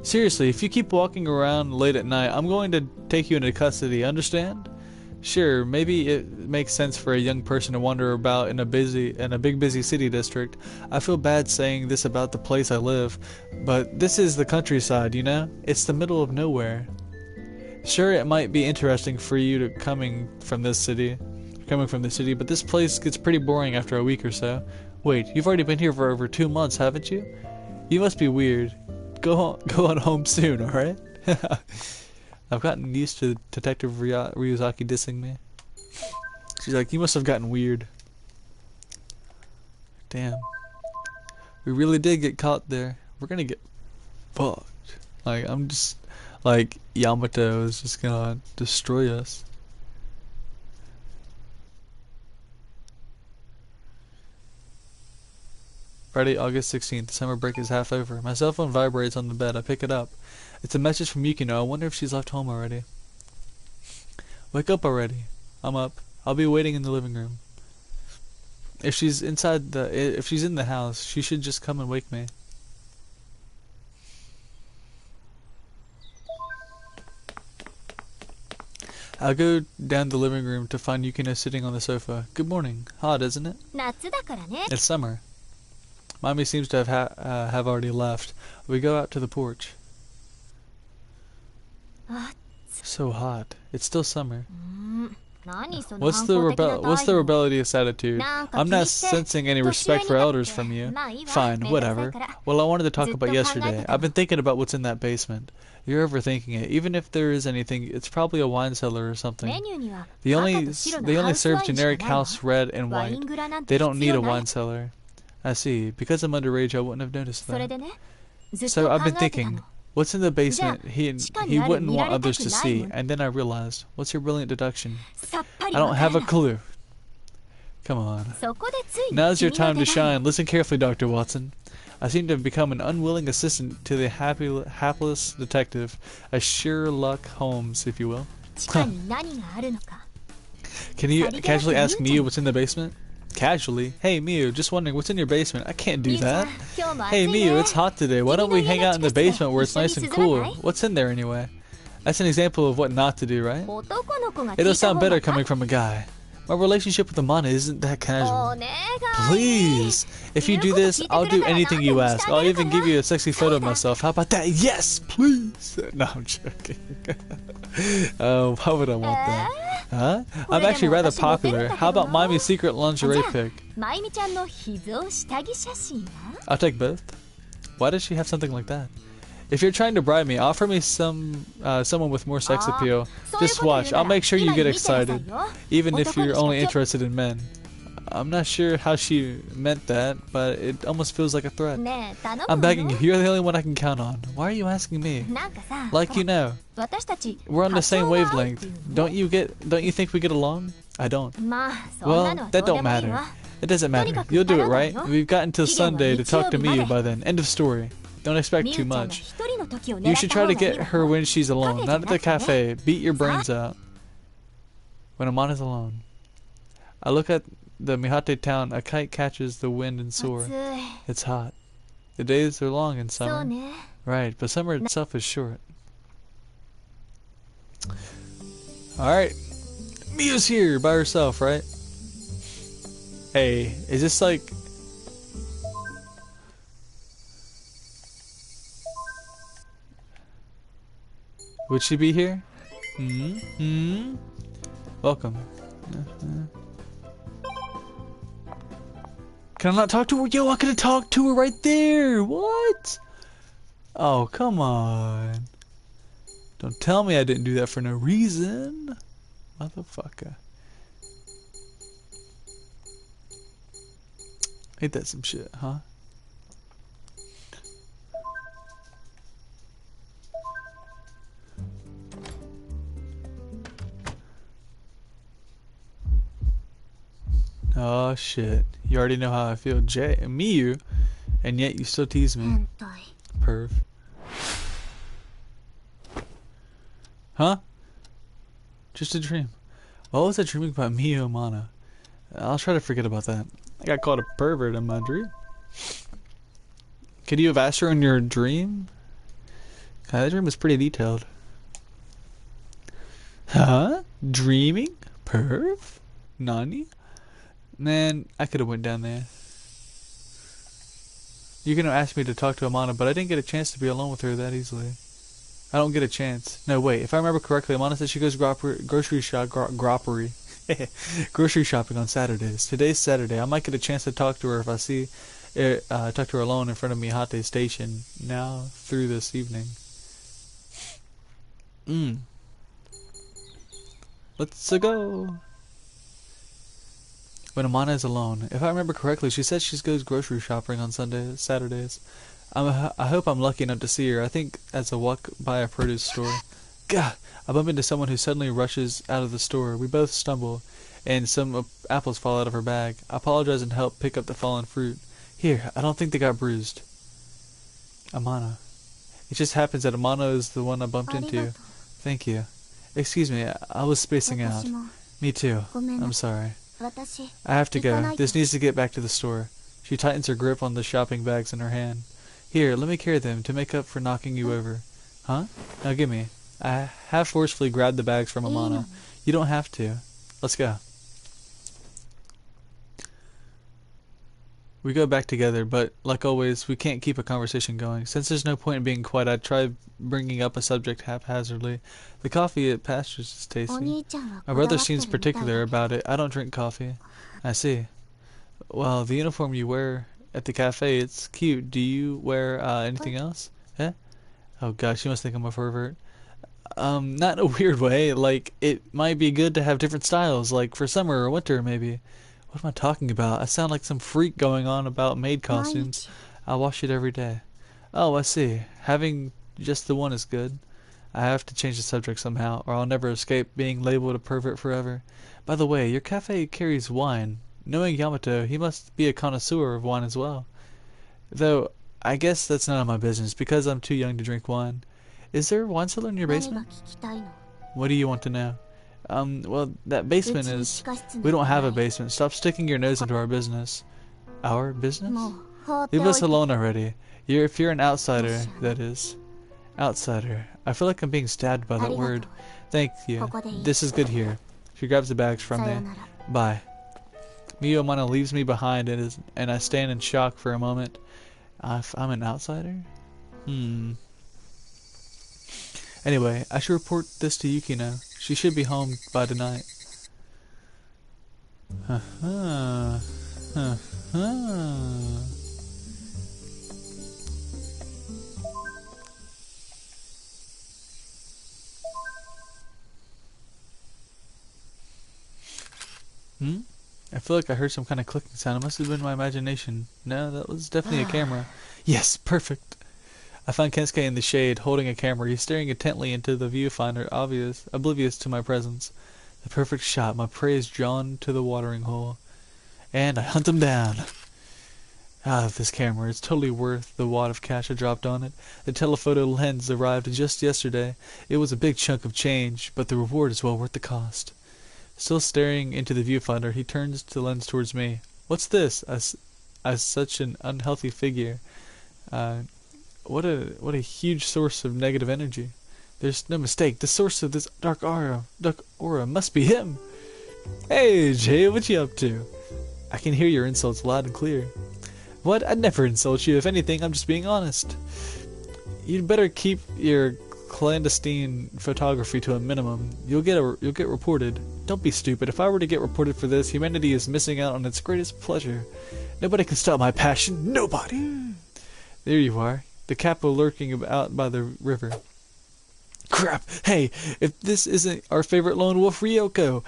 Seriously, if you keep walking around late at night, I'm going to take you into custody, understand? Sure, maybe it makes sense for a young person to wander about in a big busy city district. I feel bad saying this about the place I live, but this is the countryside, you know? It's the middle of nowhere. Sure, it might be interesting for you to coming from the city, but this place gets pretty boring after a week or so. Wait, you've already been here for over 2 months, haven't you? You must be weird. Go on home soon, alright? I've gotten used to Detective Ryuzaki dissing me. She's like, you must have gotten weird. Damn. We really did get caught there. We're gonna get fucked. Like, I'm just... Like, Yamato is just gonna destroy us. Friday, August 16th. Summer break is half over. My cell phone vibrates on the bed. I pick it up. It's a message from Yukino. I wonder if she's left home already. Wake up already. I'm up. I'll be waiting in the living room. If she's in the house, she should just come and wake me. I'll go down the living room to find Yukino sitting on the sofa. Good morning. Hot, isn't it? It's summer. Mommy seems to have already left. We go out to the porch. So hot. It's still summer. What's the rebellious attitude? I'm not sensing any respect for elders from you. Fine, whatever. Well, I wanted to talk about yesterday. I've been thinking about what's in that basement. You're overthinking it. Even if there is anything, it's probably a wine cellar or something. They only serve generic house red and white. They don't need a wine cellar. I see. Because I'm underage, I wouldn't have noticed that. So I've been thinking, what's in the basement he wouldn't want others to see, and then I realized, what's your brilliant deduction? I don't have a clue. Come on. Now's your time to shine. Listen carefully, Dr. Watson. I seem to have become an unwilling assistant to the hapless detective, a Sherlock Holmes, if you will. Can you casually ask Miyu what's in the basement? Casually? Hey Miyu, just wondering what's in your basement. I can't do that. Hey Miyu, it's hot today. Why don't we hang out in the basement where it's nice and cool? What's in there anyway? That's an example of what not to do, right? It'll sound better coming from a guy. My relationship with Amana isn't that casual. Please! If you do this, I'll do anything you ask. I'll even give you a sexy photo of myself. How about that? Yes, please! No, I'm joking. Why would I want that? Huh? I'm actually rather popular. How about Mimi's secret lingerie pic? I'll take both. Why does she have something like that? If you're trying to bribe me, offer me someone with more sex appeal. Just watch. I'll make sure you get excited, even if you're only interested in men. I'm not sure how she meant that, but it almost feels like a threat. I'm begging you. You're the only one I can count on. Why are you asking me? Like you know. We're on the same wavelength. Don't you think we get along? I don't. Well, that don't matter. It doesn't matter. You'll do it, right? We've got until Sunday to talk to Miyu by then. End of story. Don't expect too much. You should try to get her when she's alone, not at the cafe. Beat your brains out. When Amana's alone. I look at the Mihate town. A kite catches the wind and soar. It's hot. The days are long in summer. Right, but summer itself is short. Alright. Miyu's here by herself, right? Hey, is this like... Would she be here? Welcome. Can I not talk to her? Yo, I could have talked to her right there. What? Oh, come on. Don't tell me I didn't do that for no reason. Motherfucker. Ain't that some shit, huh? Oh shit. You already know how I feel, Miyu, and yet you still tease me. Perv. Huh? Just a dream. What was I dreaming about Miyu Amana? I'll try to forget about that. I got called a pervert in my dream. Could you have asked her in your dream? That dream was pretty detailed. Huh? Dreaming? Perv? Nani? Man, I could have went down there. You're gonna ask me to talk to Amana, but I didn't get a chance to be alone with her that easily. I don't get a chance. No, wait. If I remember correctly, Amana said she goes grocery shopping on Saturdays. Today's Saturday. I might get a chance to talk to her if I see talk to her alone in front of Mihate Station now through this evening. Let's go. When Amana is alone. If I remember correctly, she said she goes grocery shopping on Saturdays. I hope I'm lucky enough to see her. I think as I walk by a produce store. Gah! I bump into someone who suddenly rushes out of the store. We both stumble, and some apples fall out of her bag. I apologize and help pick up the fallen fruit. Here, I don't think they got bruised. Amana. It just happens that Amana is the one I bumped into. Thank you. Excuse me, I was spacing out. Me too. I'm sorry. I have to go. This needs to get back to the store. She tightens her grip on the shopping bags in her hand. Here, let me carry them to make up for knocking you over. Huh? Now give me. I half forcefully grabbed the bags from Amana. You don't have to. Let's go. We go back together, but like always, we can't keep a conversation going. Since there's no point in being quiet, I try bringing up a subject haphazardly. The coffee at Pastures is tasty. My brother seems particular about it. I don't drink coffee. I see. Well, the uniform you wear at the cafe, it's cute. Do you wear anything else? Eh? Oh gosh, you must think I'm a pervert. Not in a weird way. Like, it might be good to have different styles, like for summer or winter maybe. What am I talking about? I sound like some freak going on about maid costumes. I wash it every day. Oh, I see. Having just the one is good. I have to change the subject somehow, or I'll never escape being labeled a pervert forever. By the way, your cafe carries wine. Knowing Yamato, he must be a connoisseur of wine as well. Though, I guess that's none of my business, because I'm too young to drink wine. Is there a wine cellar in your basement? What do you want to know? Well, that basement is... We don't have a basement. Stop sticking your nose into our business. Our business? Leave us alone already. If you're an outsider, that is. Outsider. I feel like I'm being stabbed by that word. Thank you. This is good here. She grabs the bags from me. Bye. Miyu Amana leaves me behind and I stand in shock for a moment. I'm an outsider? Anyway, I should report this to Yukino. She should be home by tonight. Uh-huh. Uh-huh. I feel like I heard some kind of clicking sound. It must have been my imagination. No, that was definitely a camera. Yes, perfect. I found Kensuke in the shade, holding a camera. He's staring intently into the viewfinder, oblivious to my presence. The perfect shot. My prey is drawn to the watering hole. And I hunt him down. Ah, this camera. It's totally worth the wad of cash I dropped on it. The telephoto lens arrived just yesterday. It was a big chunk of change, but the reward is well worth the cost. Still staring into the viewfinder, he turns the lens towards me. What's this? As such an unhealthy figure. What a huge source of negative energy. There's no mistake. The source of this dark aura must be him. Hey, Jay, what you up to? I can hear your insults loud and clear. What? I'd never insult you. If anything, I'm just being honest. You'd better keep your clandestine photography to a minimum. You'll get reported. Don't be stupid. If I were to get reported for this, humanity is missing out on its greatest pleasure. Nobody can stop my passion. Nobody. There you are. The capo lurking out by the river. Crap! Hey, if this isn't our favorite lone wolf Ryoko,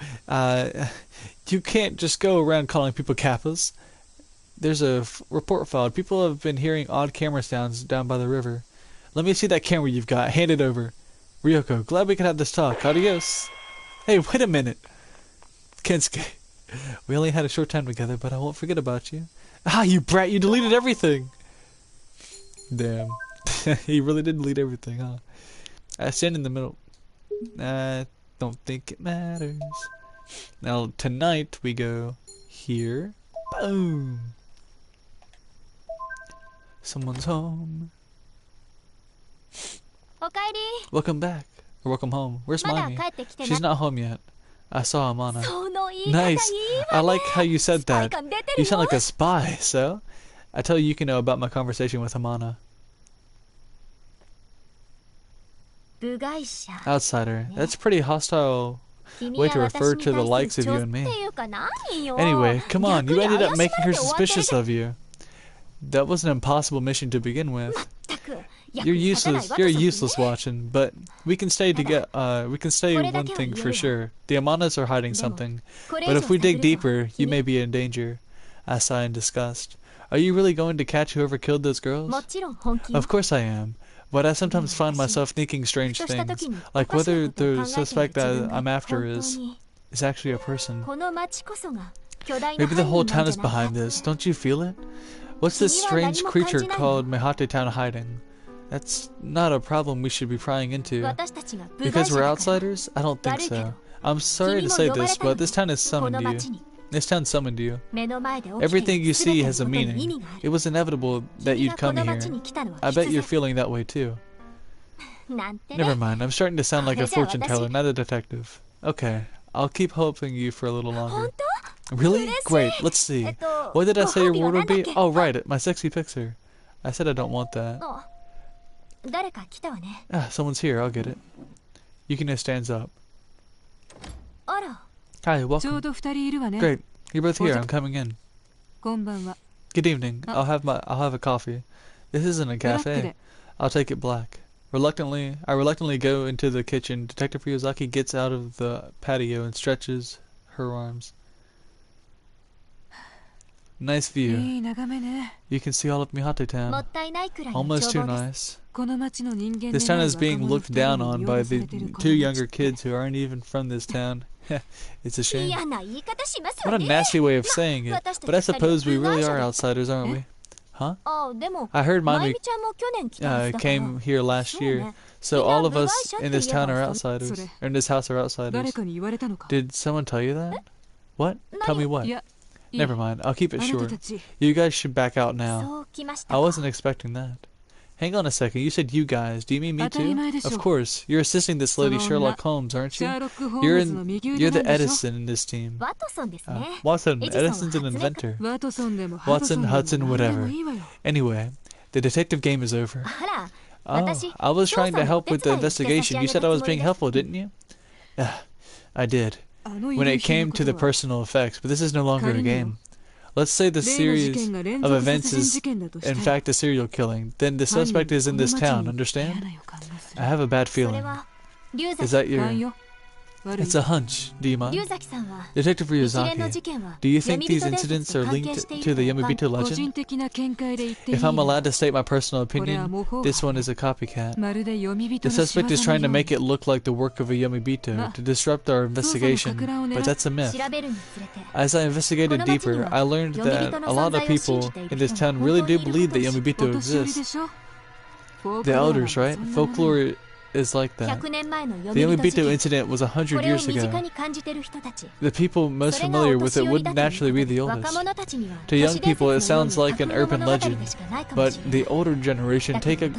you can't just go around calling people kappas. There's a report filed. People have been hearing odd camera sounds down by the river. Let me see that camera you've got. Hand it over. Ryoko, glad we could have this talk. Adios. Hey, wait a minute. Kensuke. We only had a short time together, but I won't forget about you. Ah, you brat, you deleted everything. Damn. He really did delete everything, huh? I stand in the middle. I don't think it matters. Now, tonight we go here. Boom. Someone's home. Welcome back. Or welcome home. Where's Mami? She's not home yet. I saw Amana. Nice. I like how you said that. You sound like a spy, so? I tell Yukino about my conversation with Amana. Outsider. That's a pretty hostile way to refer to the likes of you and me. Anyway, come on. You ended up making her suspicious of you. That was an impossible mission to begin with. You're useless. You're useless watching, but we can stay together. We can stay one thing for sure. The Amanas are hiding something. But if we dig deeper, you may be in danger. I sigh in disgust. Are you really going to catch whoever killed those girls? Of course I am. But I sometimes find myself thinking strange things, like whether the suspect that I'm after is actually a person. Maybe the whole town is behind this. Don't you feel it? What's this strange creature called Mehate Town hiding? That's not a problem we should be prying into. Because we're outsiders? I don't think so. I'm sorry to say this, but this town has summoned you. This town summoned you. Everything you see has a meaning. It was inevitable that you'd come here. I bet you're feeling that way too. Never mind, I'm starting to sound like a fortune teller, not a detective. Okay, I'll keep helping you for a little longer. Really? Great, let's see. What did I say your reward would be? Oh, right, my sexy picture. I said I don't want that. Ah, someone's here, I'll get it. Yukino stands up. Hi, welcome. Great, you're both here. I'm coming in. Good evening. I'll have a coffee. This isn't a cafe. I'll take it black. I reluctantly go into the kitchen. Detective Ryozaki gets out of the patio and stretches her arms. Nice view. You can see all of Mihate Town. Almost too nice. This town is being looked down on by the two younger kids who aren't even from this town. It's a shame. What a nasty way of saying it. But I suppose we really are outsiders, aren't we? Huh? I heard Mami came here last year, so all of us in this town are outsiders. Or in this house are outsiders. Did someone tell you that? What? Tell me what? Never mind, I'll keep it short. You guys should back out now. I wasn't expecting that. Hang on a second, you said you guys. Do you mean me too? Of course. You're assisting this lady Sherlock Holmes, aren't you? You're the Edison in this team. Watson. Edison's an inventor. Watson, Hudson, whatever. Anyway, the detective game is over. Oh, I was trying to help with the investigation. You said I was being helpful, didn't you? I did. when it came to the personal effects, but this is no longer a game. Let's say the series of events is, in fact, a serial killing. Then the suspect is in this town, understand? I have a bad feeling. Is that your... It's a hunch, do you mind? Detective Ryuzaki, do you think these incidents are linked to the Yamabito legend? If I'm allowed to state my personal opinion, this one is a copycat. The suspect is trying to make it look like the work of a Yamabito to disrupt our investigation, but that's a myth. As I investigated deeper, I learned that a lot of people in this town really do believe that Yamabito exists. The elders, right? Folklore is like that. The Yamabito incident was 100 years ago. The people most familiar with it wouldn't naturally be the oldest. To young people, it sounds like an urban legend, but the older generation take it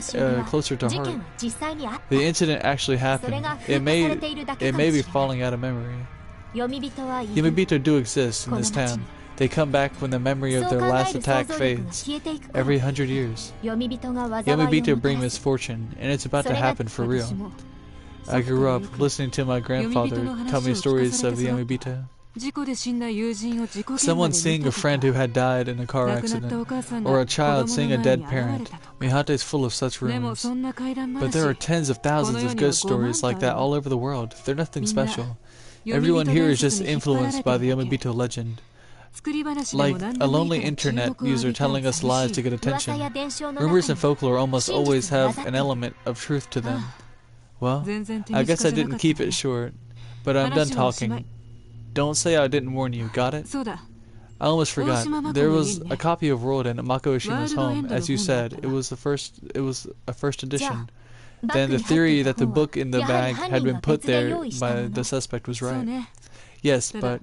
closer to heart. The incident actually happened. It may be falling out of memory. Yamabito do exist in this town. They come back when the memory of their last attack fades, every 100 years. Yamabito bring misfortune, and it's about to happen for real. I grew up listening to my grandfather tell me stories of the Yamabito. Someone seeing a friend who had died in a car accident, or a child seeing a dead parent. Mihate is full of such rumors. But there are tens of thousands of ghost stories like that all over the world. They're nothing special. Everyone here is just influenced by the Yamabito legend. Like a lonely internet user telling us lies to get attention. Rumors and folklore almost always have an element of truth to them. Well, I guess I didn't keep it short, but I'm done talking. Don't say I didn't warn you, got it? I almost forgot. There was a copy of Worlden at Mako Ishima's home, as you said. It was a first edition. Then the theory that the book in the bag had been put there by the suspect was right. Yes, but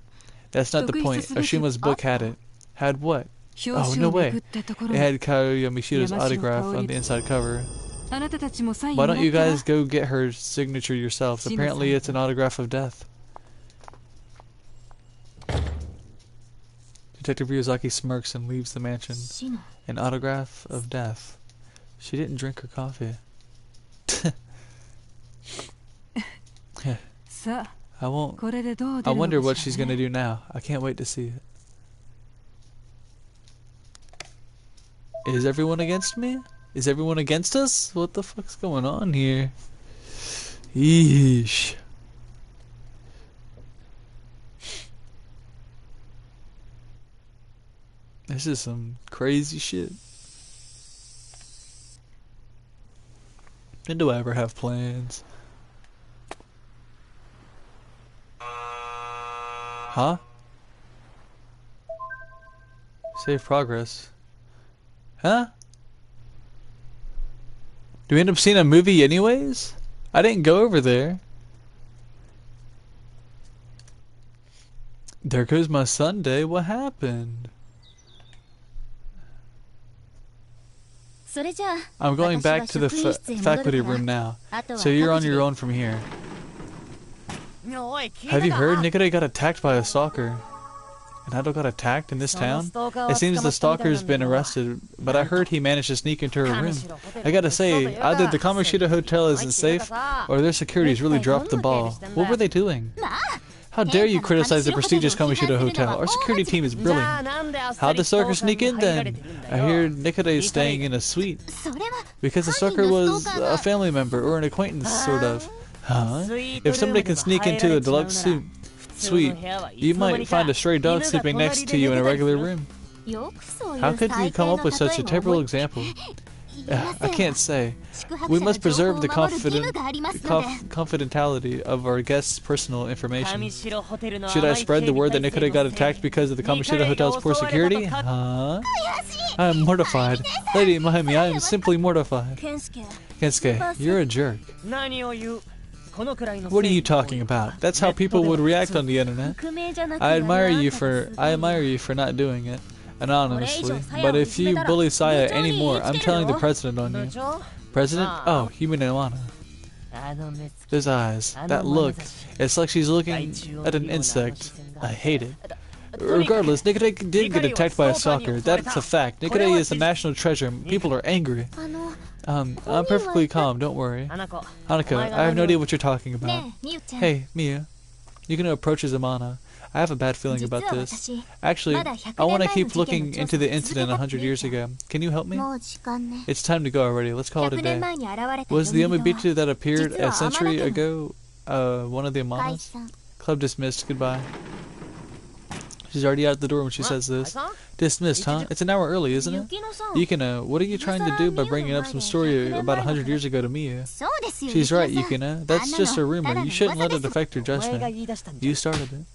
that's not the point. Oshima's book had it. Had what? Oh, no way. It had Kaoru Yamishida's autograph on the inside cover. Why don't you guys go get her signature yourselves? Apparently it's an autograph of death. Detective Ryuzaki smirks and leaves the mansion. An autograph of death. She didn't drink her coffee. I won't. I wonder what she's gonna do now. I can't wait to see it. Is everyone against me? Is everyone against us? What the fuck's going on here? Yeesh. This is some crazy shit. And do I ever have plans? Huh? Save progress. Huh? Do we end up seeing a movie anyways? I didn't go over there. There goes my Sunday. What happened? I'm going back to the faculty room now. So you're on your own from here. Have you heard? Nikore got attacked by a stalker. And Ado got attacked in this town? It seems the stalker's been arrested, but I heard he managed to sneak into her room. I gotta say, either the Kamoshida Hotel isn't safe, or their security's really dropped the ball. What were they doing? How dare you criticize the prestigious Kamoshida Hotel? Our security team is brilliant. How'd the stalker sneak in then? I hear Nikore is staying in a suite. Because the stalker was a family member, or an acquaintance, sort of. Huh? If somebody can sneak into a deluxe suite, you might find a stray dog sleeping next to you in a regular room. How could you come up with such a terrible example? I can't say. We must preserve the confidentiality of our guests' personal information. Should I spread the word that Nikore got attacked because of the Kamoshida Hotel's poor security? Huh? I am mortified. Lady Mahimi, I am simply mortified. Kensuke, you're a jerk. What are you talking about? That's how people would react on the internet. I admire you for not doing it anonymously. But if you bully Saya anymore, I'm telling the president on you. President? Oh, you mean Iwana. Those eyes, that look. It's like she's looking at an insect. I hate it. Regardless, Nikore did get attacked by a stalker. That's a fact. Nikore is a national treasure. People are angry. I'm perfectly calm, don't worry. Hanako, I have no idea what you're talking about. Hey, Miyu. Yukino approaches Amana. I have a bad feeling about this. Actually, I want to keep looking into the incident 100 years ago. Can you help me? It's time to go already. Let's call it a day. Was the Yomibitu that appeared a century ago one of the Amanas? Club dismissed. Goodbye. She's already out the door when she says this. Dismissed, huh? It's an hour early, isn't it? Yukino, what are you trying to do by bringing up some story about 100 years ago to Miyu? She's right, Yukino. That's just a rumor. You shouldn't let it affect your judgment. You started it.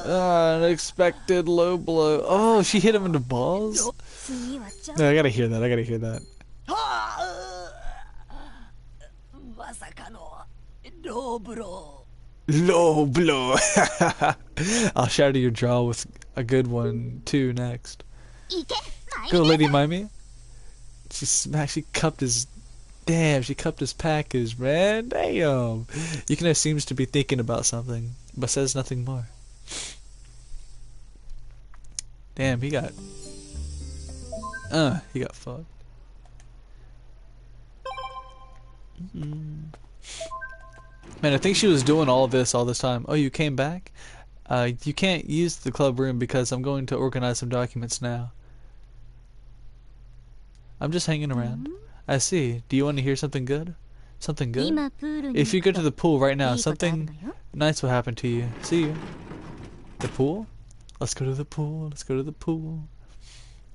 Unexpected low blow. Oh, she hit him in the balls? No, I gotta hear that. I gotta hear that. Low blow. I'll shatter your jaw with a good one too next. Go, Lady Mimi. She cupped his. Damn, she cupped his package, man. Damn. Yukino seems to be thinking about something, but says nothing more. Damn, he got fucked. Man, I think she was doing all this time. Oh, you came back? You can't use the club room because I'm going to organize some documents now. I'm just hanging around. I see. Do you want to hear something good? Something good? If you go to the pool right now, something nice will happen to you. See you. The pool? Let's go to the pool. Let's go to the pool.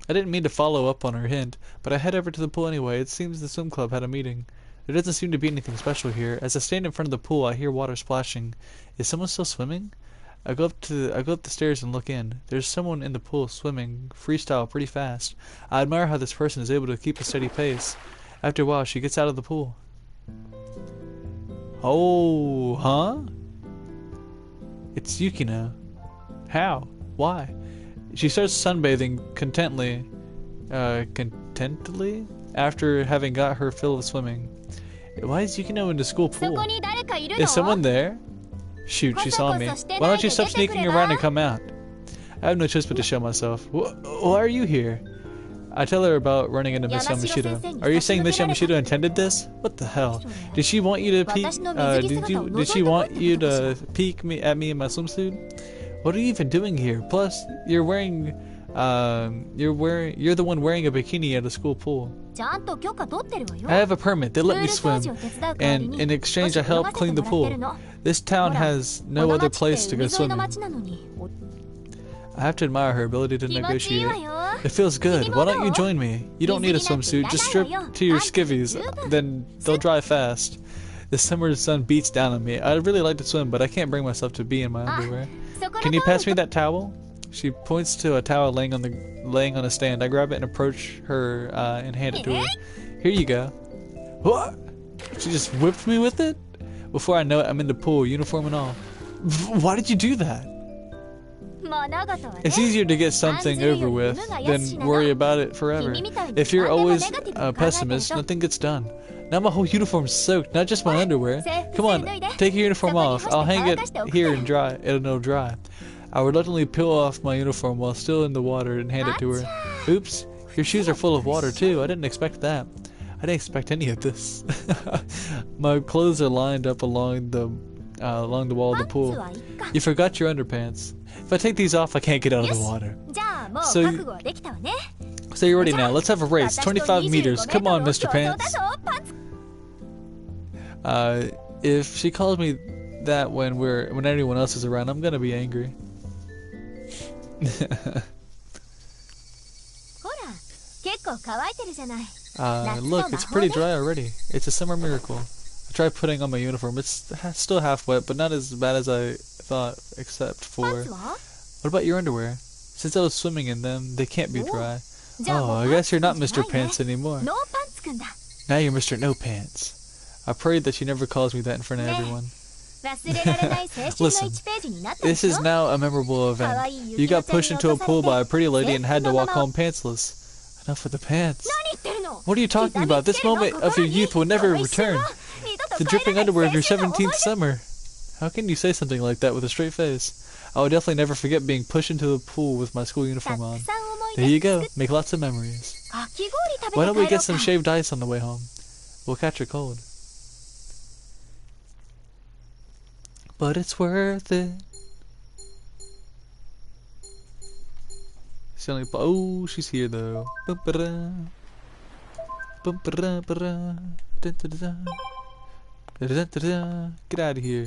I didn't mean to follow up on her hint, but I head over to the pool anyway. It seems the swim club had a meeting. There doesn't seem to be anything special here. As I stand in front of the pool, I hear water splashing. Is someone still swimming? I go up the stairs and look in. There's someone in the pool swimming freestyle pretty fast. I admire how this person is able to keep a steady pace. After a while, she gets out of the pool. Oh, huh? It's Yukino. How? Why? She starts sunbathing contently after having got her fill of swimming. Why is Yukino in the school pool? Is someone there? Shoot, she saw me. Why don't you stop sneaking around and come out? I have no choice but to show myself. Why are you here? I tell her about running into Miss Yamashita. Are you saying Miss Yamashita intended this? What the hell? Did she want you to peek? Did she want you to peek at me in my swimsuit? What are you even doing here? Plus, you're the one wearing a bikini at a school pool. I have a permit. They let me swim, and in exchange, I help clean the pool. This town has no other place to go swimming. I have to admire her ability to negotiate. It feels good. Why don't you join me? You don't need a swimsuit. Just strip to your skivvies, then they'll dry fast. The summer sun beats down on me. I'd really like to swim, but I can't bring myself to be in my underwear. Can you pass me that towel? She points to a towel laying on a stand. I grab it and approach her and hand it to her. Here you go. What? She just whipped me with it? Before I know it, I'm in the pool, uniform and all. Why did you do that? It's easier to get something over with than worry about it forever. If you're always a pessimist, nothing gets done. Now my whole uniform's soaked, not just my underwear. Come on, take your uniform off. I'll hang it here and dry. It'll dry. I reluctantly peel off my uniform while still in the water and hand it to her. Oops, your shoes are full of water too. I didn't expect that. I didn't expect any of this. My clothes are lined up along the wall of the pool. You forgot your underpants. If I take these off, I can't get out of the water. So you're ready now. Let's have a race. 25 meters. Come on, Mr. Pants. If she calls me that when anyone else is around, I'm gonna be angry. Look, it's pretty dry already. It's a summer miracle. I tried putting on my uniform. It's still half wet, but not as bad as I thought, except for... What about your underwear? Since I was swimming in them, they can't be dry. Oh, I guess you're not Mr. Pants anymore. Now you're Mr. No Pants. I prayed that she never calls me that in front of everyone. Listen, this is now a memorable event. You got pushed into a pool by a pretty lady and had to walk home pantsless. Enough with the pants. What are you talking about? This moment of your youth will never return. The dripping underwear of your 17th summer. How can you say something like that with a straight face? I will definitely never forget being pushed into the pool with my school uniform on. There you go. Make lots of memories. Why don't we get some shaved ice on the way home? We'll catch a cold. but it's worth it. It's only, oh, she's here though. Get out of here.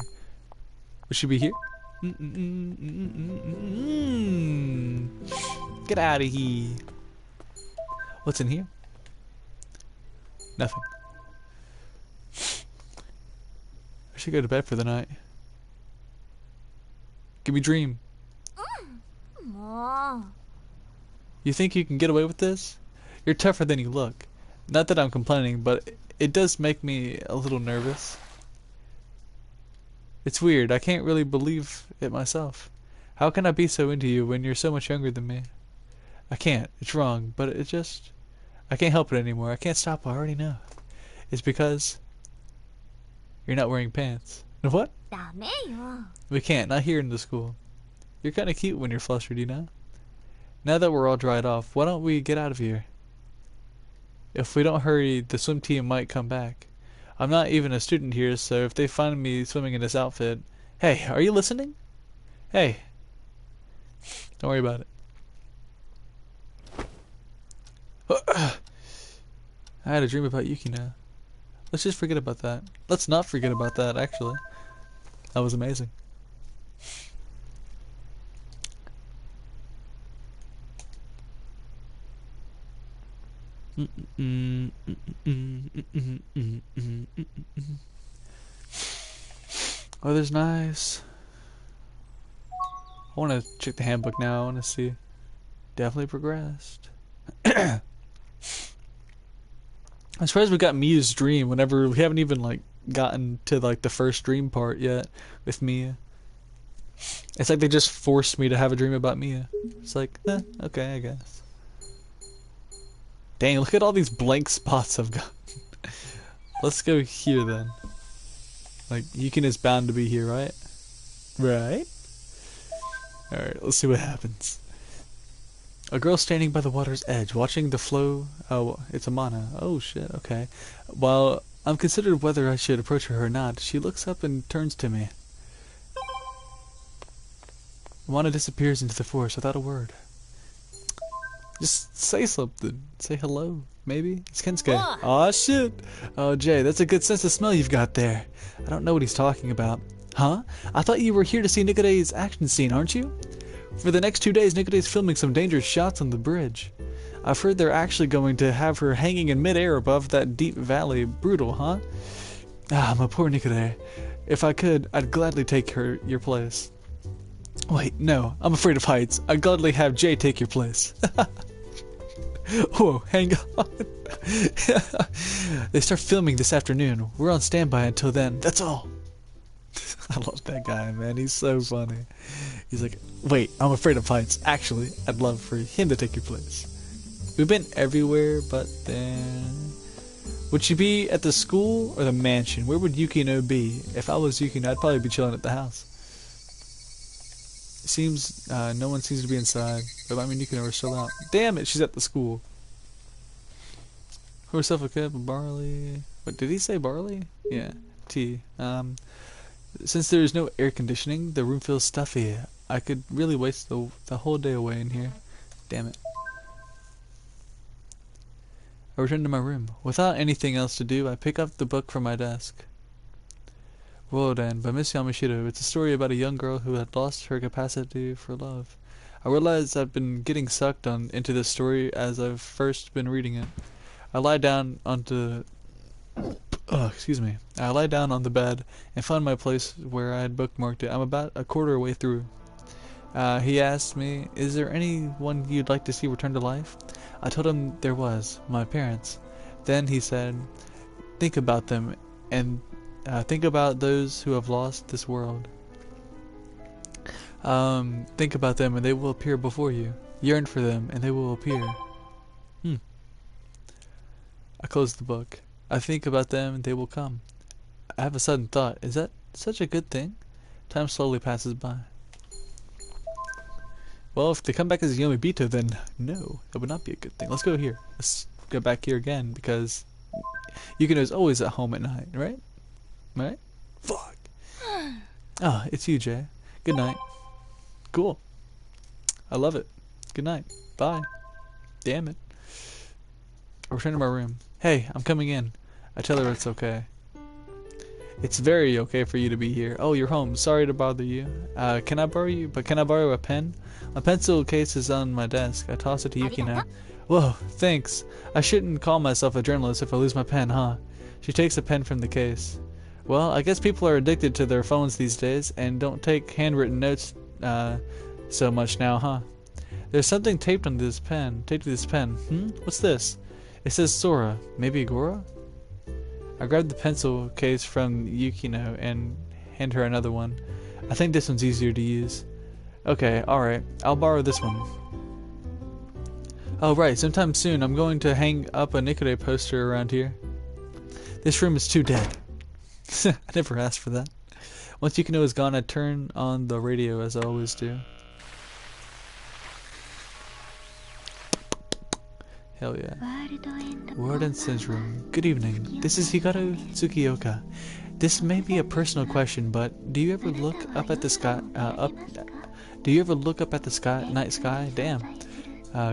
Would she be here? Get out of here. What's in here? Nothing. I should go to bed for the night. Give me a dream. You think you can get away with this? You're tougher than you look. Not that I'm complaining, but it does make me a little nervous. It's weird. I can't really believe it myself. How can I be so into you when you're so much younger than me? I can't. It's wrong, but it just... I can't help it anymore. I can't stop. I already know. It's because you're not wearing pants. What? We can't. Not here in the school. You're kind of cute when you're flustered, you know? Now that we're all dried off, why don't we get out of here? If we don't hurry, the swim team might come back. I'm not even a student here, so if they find me swimming in this outfit... Hey, are you listening? Hey. Don't worry about it. I had a dream about Yuki now. Let's just forget about that. Let's not forget about that, actually. That was amazing. Weather's nice. I want to check the handbook now. I want to see. Definitely progressed. I'm surprised we got Mia's dream whenever we haven't even like gotten to like the first dream part yet with Mia. It's like they just forced me to have a dream about Mia. It's like, okay, I guess. Dang, look at all these blank spots I've got. Let's go here then. Like, Yukin is bound to be here, right? Right? Alright, let's see what happens. A girl standing by the water's edge, watching the flow. Oh, it's a mana. Oh shit, okay. While I'm considered whether I should approach her or not, she looks up and turns to me. Mana disappears into the forest without a word. Just say something. Say hello, maybe? It's Kensuke. Aw, shit. Oh, Jay, that's a good sense of smell you've got there. I don't know what he's talking about. Huh? I thought you were here to see Nikode's action scene, aren't you? For the next 2 days, Nikode's filming some dangerous shots on the bridge. I've heard they're actually going to have her hanging in midair above that deep valley. Brutal, huh? Ah, my poor Nikode. If I could, I'd gladly take your place. Wait, no, I'm afraid of heights. I'd gladly have Jay take your place. Whoa, hang on. They start filming this afternoon. We're on standby until then. That's all. I love that guy, man. He's so funny. He's like, wait, I'm afraid of heights. Actually, I'd love for him to take your place. We've been everywhere, but then... Would she be at the school or the mansion? Where would Yukino be? If I was Yukino, I'd probably be chilling at the house. It seems no one seems to be inside. But I mean, Yukino are still out. Damn it, she's at the school. Pour herself a cup of barley. What, did he say barley? Yeah, tea. Since there is no air conditioning, the room feels stuffy. I could really waste the whole day away in here. Damn it. I return to my room. Without anything else to do, I pick up the book from my desk. WORLDEND by Miss Yamashita. It's a story about a young girl who had lost her capacity for love. I realize I've been getting sucked into this story as I've first been reading it. I lie down on the bed and find my place where I had bookmarked it. I'm about a quarter way through. He asked me, "Is there anyone you'd like to see return to life?" I told him there was, my parents. Then he said, "Think about them, and think about those who have lost this world. Think about them, and they will appear before you. Yearn for them, and they will appear." I close the book. I think about them, and they will come. I have a sudden thought. Is that such a good thing? Time slowly passes by. Well, if they come back as Yomibito, then no, that would not be a good thing. Let's go here. Let's go back here again, because Yukino is always at home at night, right? Right? Fuck. Ah, it's you, Jay. Good night. Cool. I love it. Good night. Bye. Damn it. I return to my room. Hey, I'm coming in. I tell her it's okay. It's very okay for you to be here. Oh, you're home. Sorry to bother you. Can I borrow you? But can I borrow a pen? My pencil case is on my desk. I toss it to Yuki now. Whoa, thanks. I shouldn't call myself a journalist if I lose my pen, huh? She takes a pen from the case. Well, I guess people are addicted to their phones these days and don't take handwritten notes so much now, huh? There's something taped on this pen. Taped to this pen. What's this? It says Sora. Maybe Agora? I grabbed the pencil case from Yukino and hand her another one. I think this one's easier to use. Okay, alright. I'll borrow this one. Oh right, sometime soon I'm going to hang up a Nikode poster around here. This room is too dead. I never asked for that. Once Yukino is gone, I turn on the radio as I always do. Hell yeah. WORLDEND Syndrome. Good evening. This is Hikaru Tsukioka. This may be a personal question, but do you ever look up at the sky? Do you ever look up at the sky, night sky? Damn.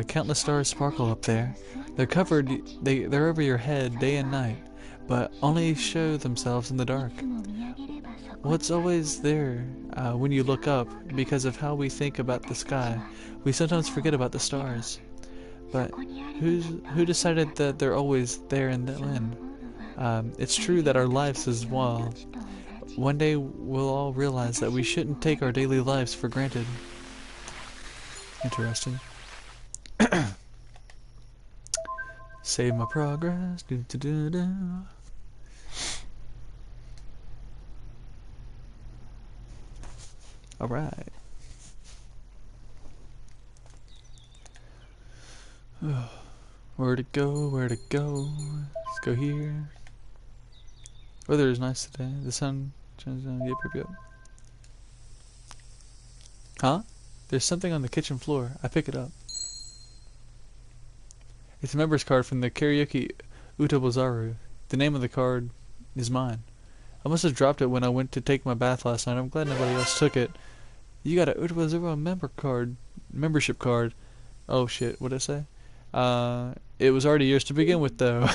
Countless stars sparkle up there. They're covered. They're over your head day and night, but only show themselves in the dark. What's always there when you look up? Because of how we think about the sky, we sometimes forget about the stars. But who decided that they're always there and then? It's true that our lives as well. One day we'll all realize that we shouldn't take our daily lives for granted. Interesting. Save my progress. Alright. Where to go? Where to go? Let's go here. Weather is nice today. The sun shines down. Yep. Huh? There's something on the kitchen floor. I pick it up. It's a member's card from the Karaoke Utabozaru. The name of the card is mine. I must have dropped it when I went to take my bath last night. I'm glad nobody else took it. You got a Utabozaru membership card. Oh shit, what'd I say? It was already yours to begin with, though.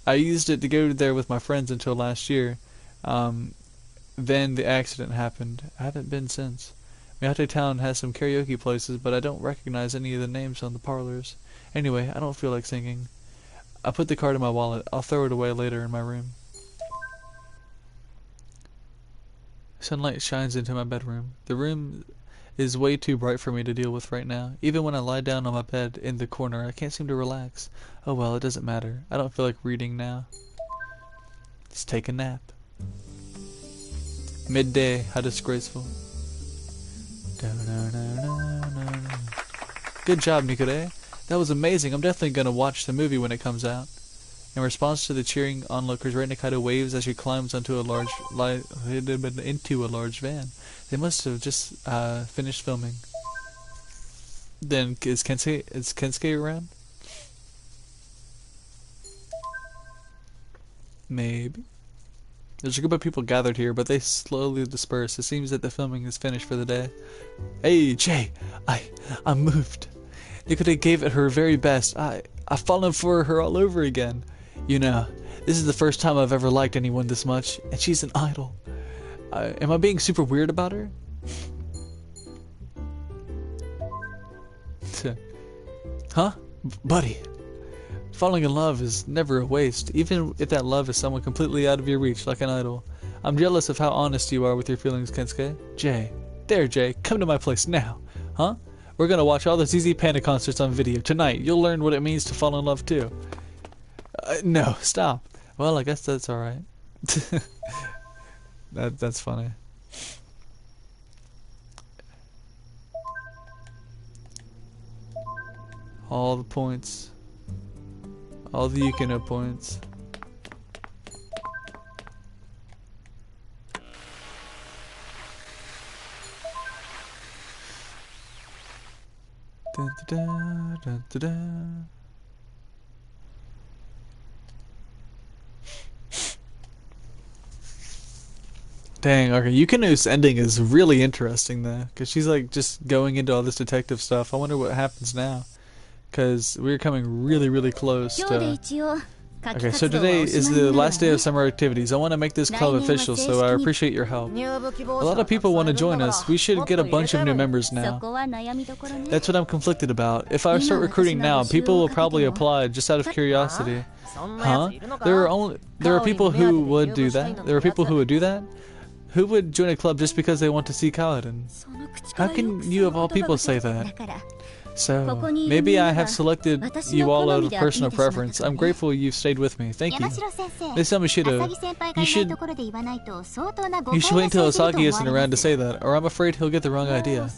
I used it to go there with my friends until last year. Then the accident happened. I haven't been since. Miyate Town has some karaoke places, but I don't recognize any of the names on the parlors. Anyway, I don't feel like singing. I put the card in my wallet. I'll throw it away later in my room. Sunlight shines into my bedroom. The room is way too bright for me to deal with right now. Even when I lie down on my bed in the corner, I can't seem to relax. Oh well, it doesn't matter. I don't feel like reading now. Let's take a nap. Midday, how disgraceful. Good job, Nikode. That was amazing. I'm definitely gonna watch the movie when it comes out. In response to the cheering onlookers, Ray Nikaido waves as she climbs onto a large van. They must have just finished filming. Then is Kensuke around? Maybe. There's a group of people gathered here, but they slowly disperse. It seems that the filming is finished for the day. Hey, Jay, I'm moved. Nikode gave it her very best. I've fallen for her all over again. You know, this is the first time I've ever liked anyone this much, and she's an idol. Am I being super weird about her? Huh? Buddy. Falling in love is never a waste, even if that love is someone completely out of your reach, like an idol. I'm jealous of how honest you are with your feelings, Kensuke. Jay. There, Jay. Come to my place now. Huh? We're gonna watch all the ZZ Panda concerts on video. Tonight, you'll learn what it means to fall in love, too. No, stop. Well, I guess that's alright. That's funny. All the points. All the Yukino points. Dun, da, da, dun, da, da. Dang, okay. Yukino's ending is really interesting, though. Because she's, like, just going into all this detective stuff. I wonder what happens now. Because we're coming really, really close to... Okay, so today is the last day of summer activities. I want to make this club official, so I appreciate your help. A lot of people want to join us. We should get a bunch of new members now. That's what I'm conflicted about. If I start recruiting now, people will probably apply just out of curiosity. Huh? There are people who would do that? There are people who would do that? Who would join a club just because they want to see Kaladin? How can you of all people say that? So, maybe I have selected you all out of personal preference. I'm grateful you've stayed with me. Thank you. Miss Yamashita, you should wait until Asagi isn't around to say that, or I'm afraid he'll get the wrong idea.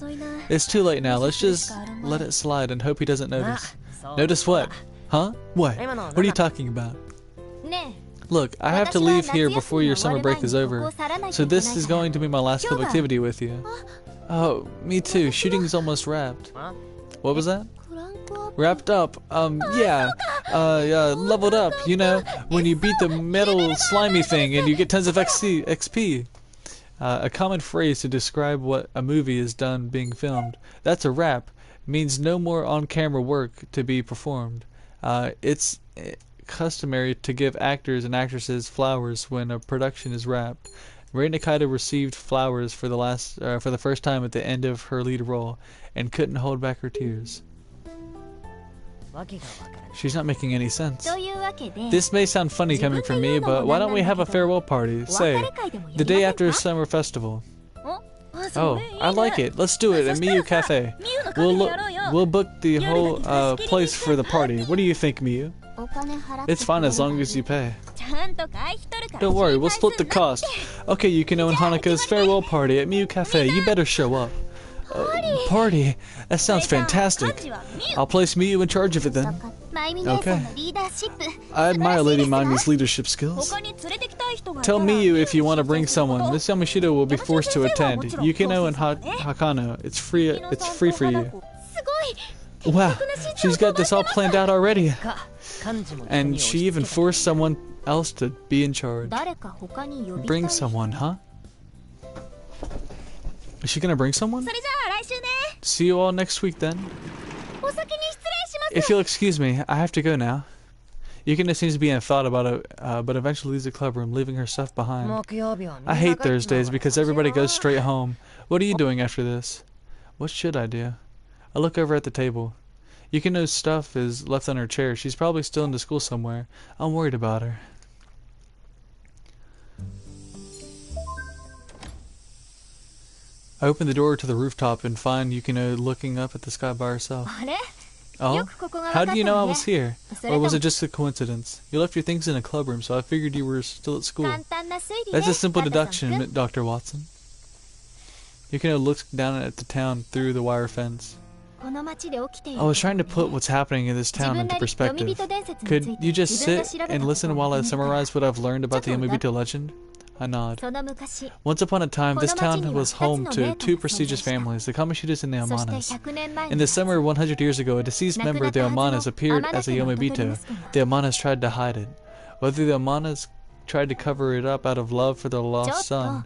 It's too late now. Let's just let it slide and hope he doesn't notice. Notice what? Huh? What? What are you talking about? Look, I have to leave here before your summer break is over, so this is going to be my last club activity with you. Oh, me too. Shooting's almost wrapped. What was that? Wrapped up. Yeah. Leveled up, you know, when you beat the metal slimy thing and you get tons of XP. A common phrase to describe what a movie is done being filmed. That's a wrap. Means no more on-camera work to be performed. It's customary to give actors and actresses flowers when a production is wrapped. Rei Nakata received flowers for the first time at the end of her lead role, and couldn't hold back her tears. She's not making any sense. This may sound funny coming from me, but why don't we have a farewell party? Say, the day after a summer festival. Oh, I like it. Let's do it at Miyu Cafe. We'll book the whole place for the party. What do you think, Miyu? It's fine as long as you pay. Don't worry, we'll split the cost. Okay, Yukino and Hanaka's farewell party at Miyu Cafe. You better show up. Party? That sounds fantastic. I'll place Miyu in charge of it then. Okay. I admire Lady Mami's leadership skills. Tell Miyu if you want to bring someone. Miss Yamashita will be forced to attend. Yukino and Hakano, it's free for you. Wow, she's got this all planned out already. And she even forced someone else to be in charge. Bring someone, huh? Is she gonna bring someone? See you all next week then. If you'll excuse me, I have to go now. Yukino seems to be in thought about it, but eventually leaves the club room, leaving her stuff behind. I hate Thursdays because everybody goes straight home. What are you doing after this? What should I do? I look over at the table. Yukino's stuff is left on her chair. She's probably still in the school somewhere. I'm worried about her. I open the door to the rooftop and find Yukino looking up at the sky by herself. Oh? How do you know I was here? Or was it just a coincidence? You left your things in a club room, so I figured you were still at school. That's a simple deduction, Dr. Watson. Yukino looks down at the town through the wire fence. I was trying to put what's happening in this town into perspective. Could you just sit and listen while I summarize what I've learned about the Yomibito legend? I nod. Once upon a time, this town was home to two prestigious families, the Kamoshitas and the Amanas. In the summer 100 years ago, a deceased member of the Amanas appeared as a Yomibito. The Amanas tried to hide it. Whether the Amanas tried to cover it up out of love for their lost son.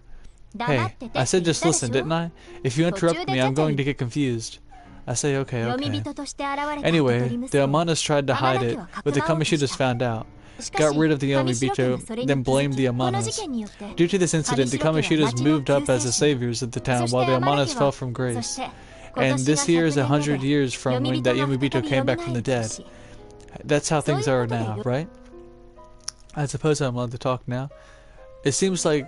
Hey, I said just listen, didn't I? If you interrupt me, I'm going to get confused. I say okay. Anyway, the Amanas tried to hide it, but the Kamoshitas found out. Got rid of the Yomibito, then blamed the Amanas. Due to this incident, the Kamoshitas moved up as the saviors of the town, while the Amanas fell from grace. And this year is 100 years from when that Yomibito came back from the dead. That's how things are now, right? I suppose I'm allowed to talk now. It seems that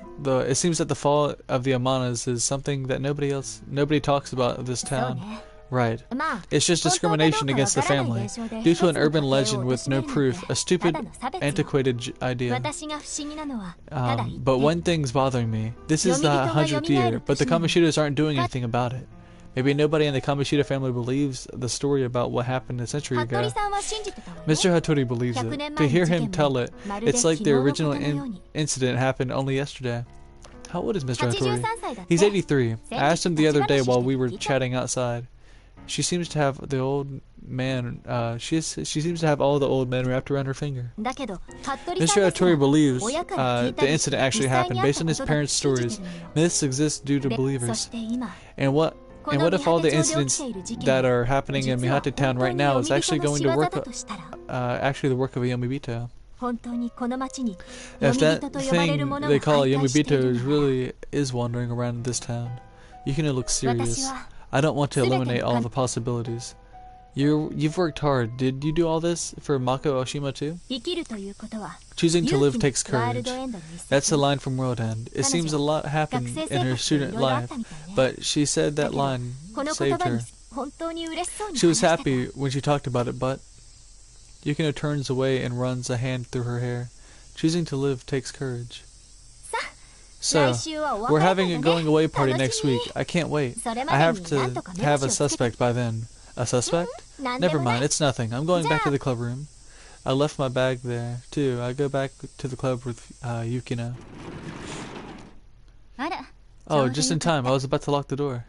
the fall of the Amanas is something that nobody talks about in this town. Right. It's just discrimination against the family, due to an urban legend with no proof, a stupid, antiquated idea. But one thing's bothering me. This is the 100th year, but the Kamoshitas aren't doing anything about it. Maybe nobody in the Kamoshida family believes the story about what happened a century ago. Mr. Hattori believes it. To hear him tell it, it's like the original incident happened only yesterday. How old is Mr. Hattori? He's 83. I asked him the other day while we were chatting outside. She seems to have the old man. She seems to have all the old men wrapped around her finger. Mr. Hattori believes the incident actually happened based on his parents' stories. Myths exist due to believers. And what if all the incidents that are happening in Mihate Town right now is actually going to work? Actually, the work of a Yomibito. If that thing they call a Yomibito really is wandering around this town, Yukino looks serious. I don't want to eliminate all the possibilities. You've worked hard. Did you do all this for Mako Oshima too? Choosing to live takes courage. That's a line from World End. It seems a lot happened in her student life, but she said that line saved her. She was happy when she talked about it, but Yukino turns away and runs a hand through her hair. Choosing to live takes courage. So, we're having a going away party next week. I can't wait. I have to have a suspect by then. A suspect? Never mind, it's nothing. I'm going back to the club room. I left my bag there, too. I go back to the club with Yukino. Oh, just in time. I was about to lock the door.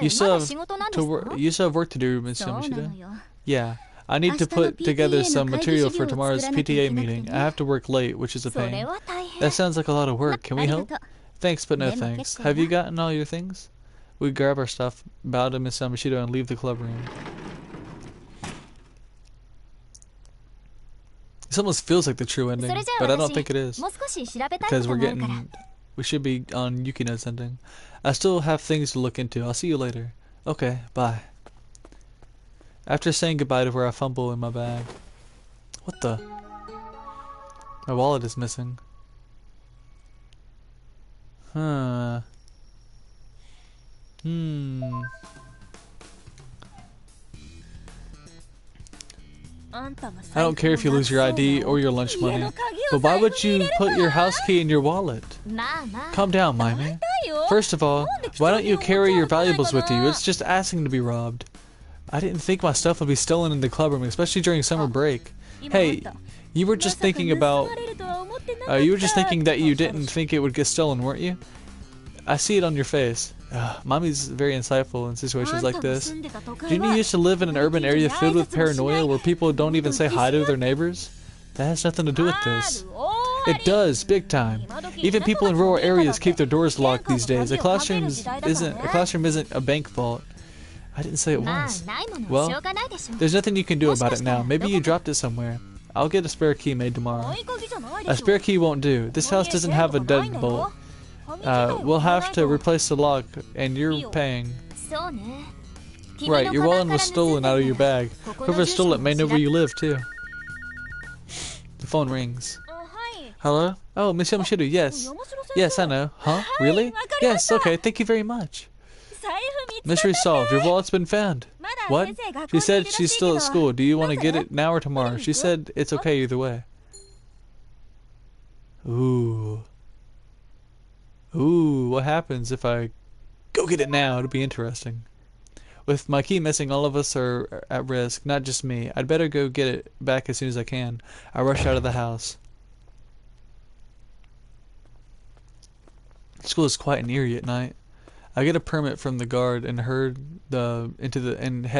You still have work to do, Miss Yamashita? Yeah. I need to put together some material for tomorrow's PTA meeting. I have to work late, which is a pain. That sounds like a lot of work. Can we help? Thanks, but no thanks. Have you gotten all your things? We grab our stuff, bow to Miss Yamashita, and leave the club room. This almost feels like the true ending, but I don't think it is. Because we should be on Yukino's ending. I still have things to look into. I'll see you later. Okay, bye. After saying goodbye to her, I fumble in my bag. What the? My wallet is missing. Huh. I don't care if you lose your ID or your lunch money, but why would you put your house key in your wallet? Calm down, Maime. First of all, why don't you carry your valuables with you? It's just asking to be robbed. I didn't think my stuff would be stolen in the club room, especially during summer break. Hey, you were just thinking that you didn't think it would get stolen, weren't you? I see it on your face. Mommy's very insightful in situations like this. Didn't you used to live in an urban area filled with paranoia where people don't even say hi to their neighbors? That has nothing to do with this. It does, big time. Even people in rural areas keep their doors locked these days. A classroom isn't a bank vault. I didn't say it was. Well, there's nothing you can do about it now. Maybe you dropped it somewhere. I'll get a spare key made tomorrow. A spare key won't do. This house doesn't have a deadbolt. We'll have to replace the lock, and you're paying. Right, your wallet was stolen out of your bag. Whoever stole it may know where you live, too. The phone rings. Hello? Oh, Miss Yamashita, yes. Yes, I know. Huh? Really? Yes, okay, thank you very much. Mystery solved. Your wallet's been found. What? She said she's still at school. Do you want to get it now or tomorrow? She said it's okay either way. Ooh. Ooh, what happens if I go get it now? It'll be interesting. With my key missing, all of us are at risk, not just me. I'd better go get it back as soon as I can. I rush out of the house. School is quiet and eerie at night. I get a permit from the guard and head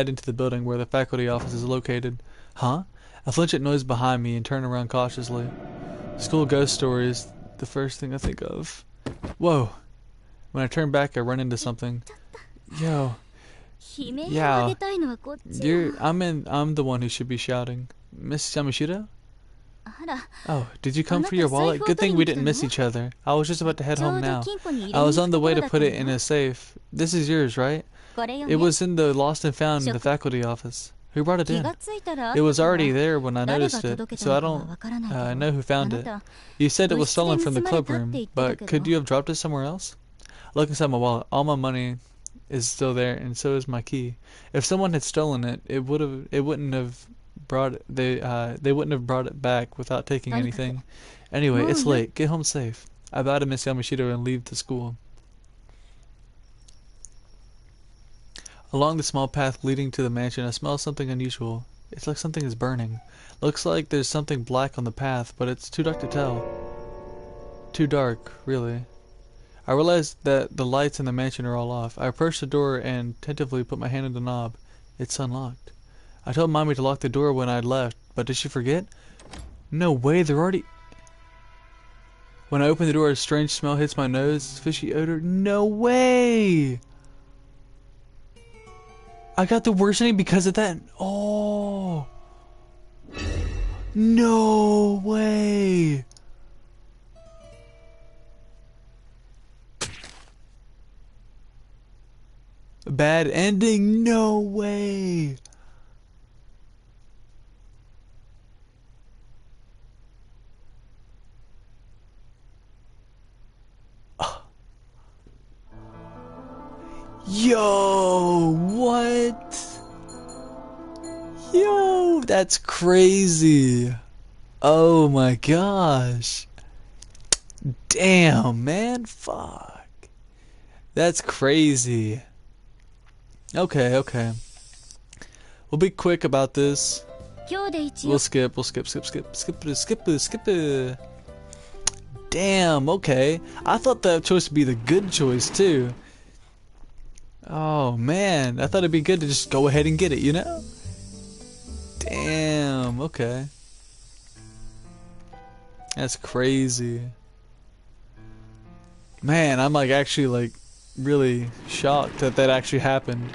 into the building where the faculty office is located. Huh? I flinch at noise behind me and turn around cautiously. School ghost story is the first thing I think of. Whoa! When I turn back, I run into something. Yo. Yeah. I'm the one who should be shouting. Miss Yamashita? Oh, did you come for your wallet? Good thing we didn't miss each other. I was just about to head home now. I was on the way to put it in a safe. This is yours, right? It was in the lost and found in the faculty office. Who brought it in? It was already there when I noticed it, so I don't know who found it. You said it was stolen from the club room, but could you have dropped it somewhere else? Look inside my wallet. All my money is still there, and so is my key. If someone had stolen it, they wouldn't have brought it back without taking anything. Anyway, it's late. Get home safe. I bow to Miss Yamashita and leave the school. Along the small path leading to the mansion, I smell something unusual. It's like something is burning. Looks like there's something black on the path, but it's too dark to tell. Too dark, really. I realize that the lights in the mansion are all off. I approach the door and tentatively put my hand on the knob. It's unlocked. I told Mommy to lock the door when I left, but did she forget? No way, they're already... When I open the door, a strange smell hits my nose. Fishy odor. No way! I got the worsening because of that. Oh! No way! Bad ending? No way! Yo, what? Yo, that's crazy. Oh my gosh. Damn, man. Fuck. That's crazy. Okay, okay. We'll be quick about this. We'll skip it. Damn, okay. I thought that choice would be the good choice too. Oh man, I thought it'd be good to just go ahead and get it, you know? Damn, okay. That's crazy. Man, I'm like actually like really shocked that that actually happened.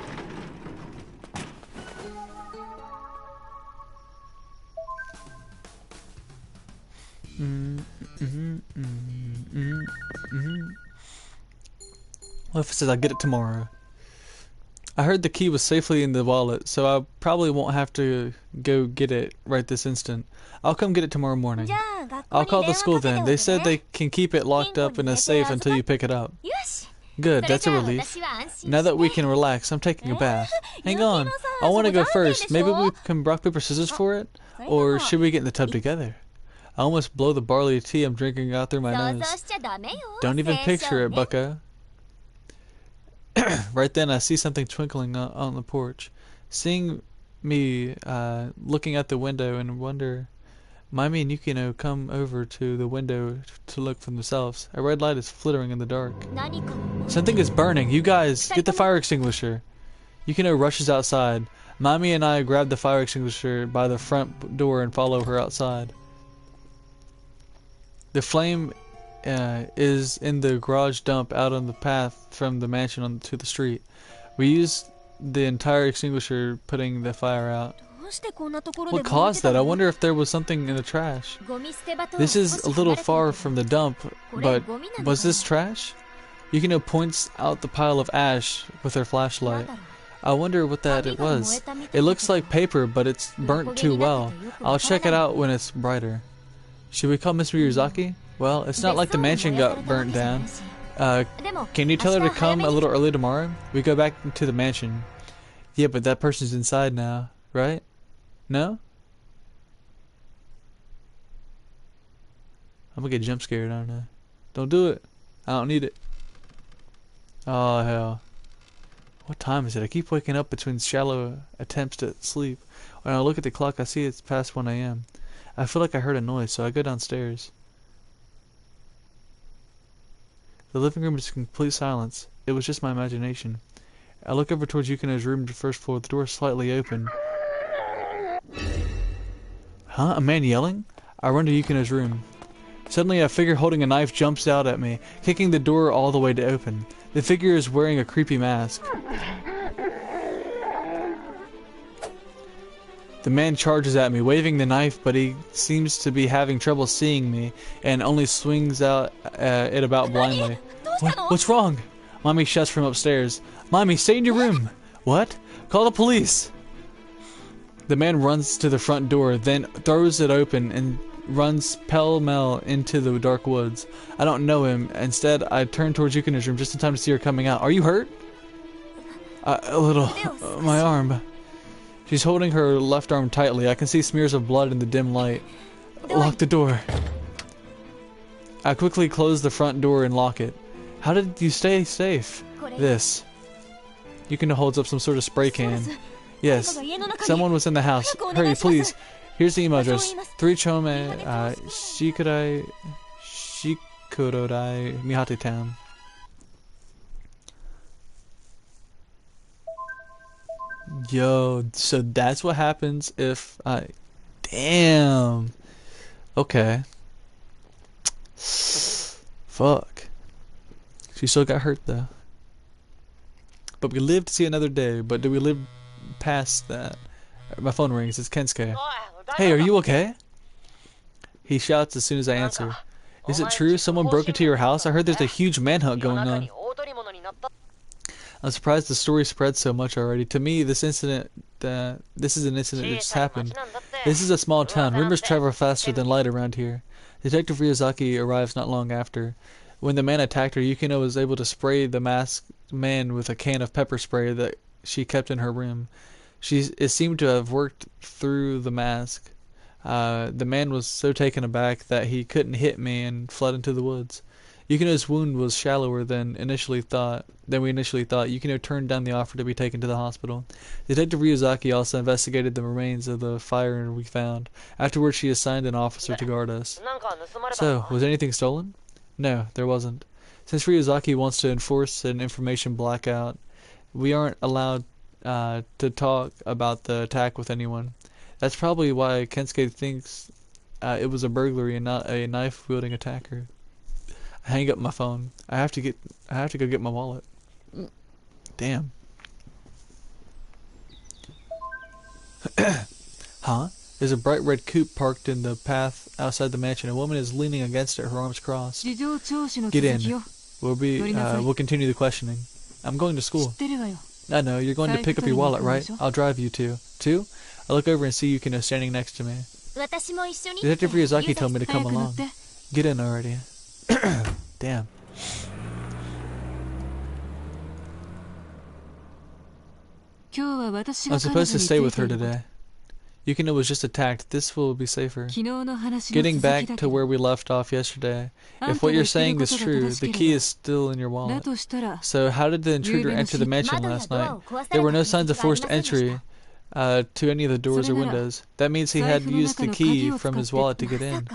What if it says I'll get it tomorrow? I heard the key was safely in the wallet, so I probably won't have to go get it right this instant. I'll come get it tomorrow morning. I'll call the school then. They said they can keep it locked up in a safe until you pick it up. Good, that's a relief. Now that we can relax, I'm taking a bath. Hang on, I want to go first. Maybe we can rock, paper, scissors for it? Or should we get in the tub together? I almost blow the barley tea I'm drinking out through my nose. Don't even picture it, bucko. Right then, I see something twinkling on the porch. Seeing me looking out the window and wonder, Mami and Yukino come over to the window to look for themselves. A red light is flittering in the dark. Something is burning. You guys, get the fire extinguisher. Yukino rushes outside. Mami and I grab the fire extinguisher by the front door and follow her outside. The flame is in the garage dump out on the path from the mansion to the street. We used the entire extinguisher putting the fire out. What caused that? I wonder if there was something in the trash. This is a little far from the dump, but was this trash? Yukino points out the pile of ash with her flashlight. I wonder what that it was. It looks like paper, but it's burnt too well. I'll check it out when it's brighter. Should we call Miss Miyazaki? Well, it's not like the mansion got burnt down. Can you tell her to come a little early tomorrow? We go back to the mansion. Yeah, but that person's inside now, right? No? I'm gonna get jump scared, aren't I? Don't do it. I don't need it. Oh, hell. What time is it? I keep waking up between shallow attempts to sleep. When I look at the clock, I see it's past 1 a.m. I feel like I heard a noise, so I go downstairs. The living room is complete silence. It was just my imagination. I look over towards Yukino's room to the first floor. The door is slightly open. Huh? A man yelling? I run to Yukino's room. Suddenly, a figure holding a knife jumps out at me, kicking the door all the way to open. The figure is wearing a creepy mask. The man charges at me, waving the knife, but he seems to be having trouble seeing me, and only swings out it about blindly. What's wrong? Mommy shouts from upstairs. Mommy, stay in your room. What? Call the police. The man runs to the front door, then throws it open and runs pell-mell into the dark woods. I don't know him. Instead, I turn towards Yukino's room just in time to see her coming out. Are you hurt? A little. My arm. She's holding her left arm tightly. I can see smears of blood in the dim light. Lock the door. I quickly close the front door and lock it. How did you stay safe? This. Yukino holds up some sort of spray can. Yes. Someone was in the house. Hurry, please. Here's the email address. 3 Chome, Shikurai Mihate Town. Yo, so that's what happens if I... Damn. Okay. Fuck. She still got hurt though. But we lived to see another day. But do we live past that? My phone rings. It's Kensuke. Hey, are you okay? He shouts as soon as I answer. Is it true? Someone broke into your house? I heard there's a huge manhunt going on. I'm surprised the story spread so much already. To me, this is an incident that just happened. This is a small town. Rumors travel faster than light around here. Detective Ryuzaki arrives not long after. When the man attacked her, Yukino was able to spray the masked man with a can of pepper spray that she kept in her room. It seemed to have worked through the mask. The man was so taken aback that he couldn't hit me and fled into the woods. Yukino's wound was shallower than we initially thought. Yukino turned down the offer to be taken to the hospital. Detective Ryuzaki also investigated the remains of the fire we found. Afterwards, she assigned an officer to guard us. So, was anything stolen? No, there wasn't. Since Ryuzaki wants to enforce an information blackout, we aren't allowed to talk about the attack with anyone. That's probably why Kensuke thinks it was a burglary and not a knife-wielding attacker. I hang up my phone. I have to go get my wallet. Damn. Huh? There's a bright red coupe parked in the path outside the mansion. A woman is leaning against it, her arms crossed. Get in. We'll continue the questioning. I'm going to school. I know, you're going to pick up your wallet, right? I'll drive you to. Two? I look over and see Yukino standing next to me. Detective Ryuzaki told me to come along. Get in already. Damn. I'm supposed to stay with her today. Yukino was just attacked. This will be safer. Getting back to where we left off yesterday, if what you're saying is true, the key is still in your wallet. So how did the intruder enter the mansion last night? There were no signs of forced entry to any of the doors or windows. That means he had used the key from his wallet to get in.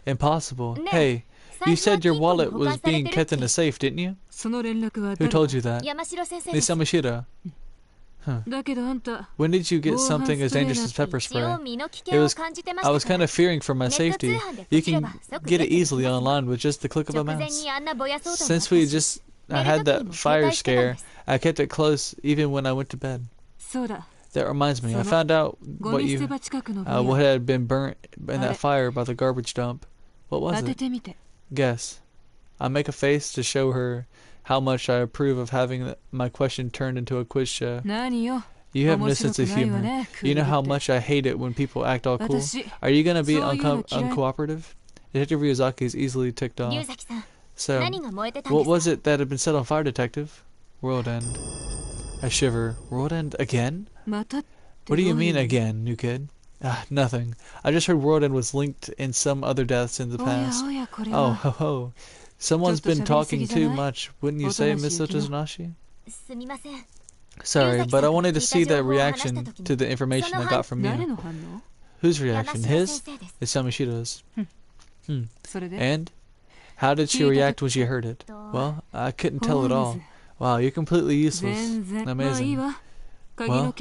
Impossible. Hey, you said your wallet was being kept in a safe, didn't you? Who told you that? Miss Yamashiro. Huh. When did you get something as dangerous as pepper spray? I was kind of fearing for my safety. You can get it easily online with just the click of a mouse. Since we just had that fire scare, I kept it close even when I went to bed. That reminds me, I found out what had been burnt in that fire by the garbage dump. What was it? Guess. I make a face to show her how much I approve of having my question turned into a quiz show. You have no sense of humor. You know how much I hate it when people act all cool. Are you going to be uncooperative? Detective Ryuzaki is easily ticked off. So, what was it that had been set on fire, Detective? World End. I shiver. World End again? What do you mean again, new kid? Nothing. I just heard World End was linked in some other deaths in the past. Oh, ho ho. Someone's been talking too much, wouldn't you say, Miss Otozunashi? Sorry, but I wanted to see the reaction to the information I got from you. Whose reaction? His? It's Yamashiro's. And? How did she react when she heard it? Well, I couldn't tell at all. Wow, you're completely useless. Amazing. Well,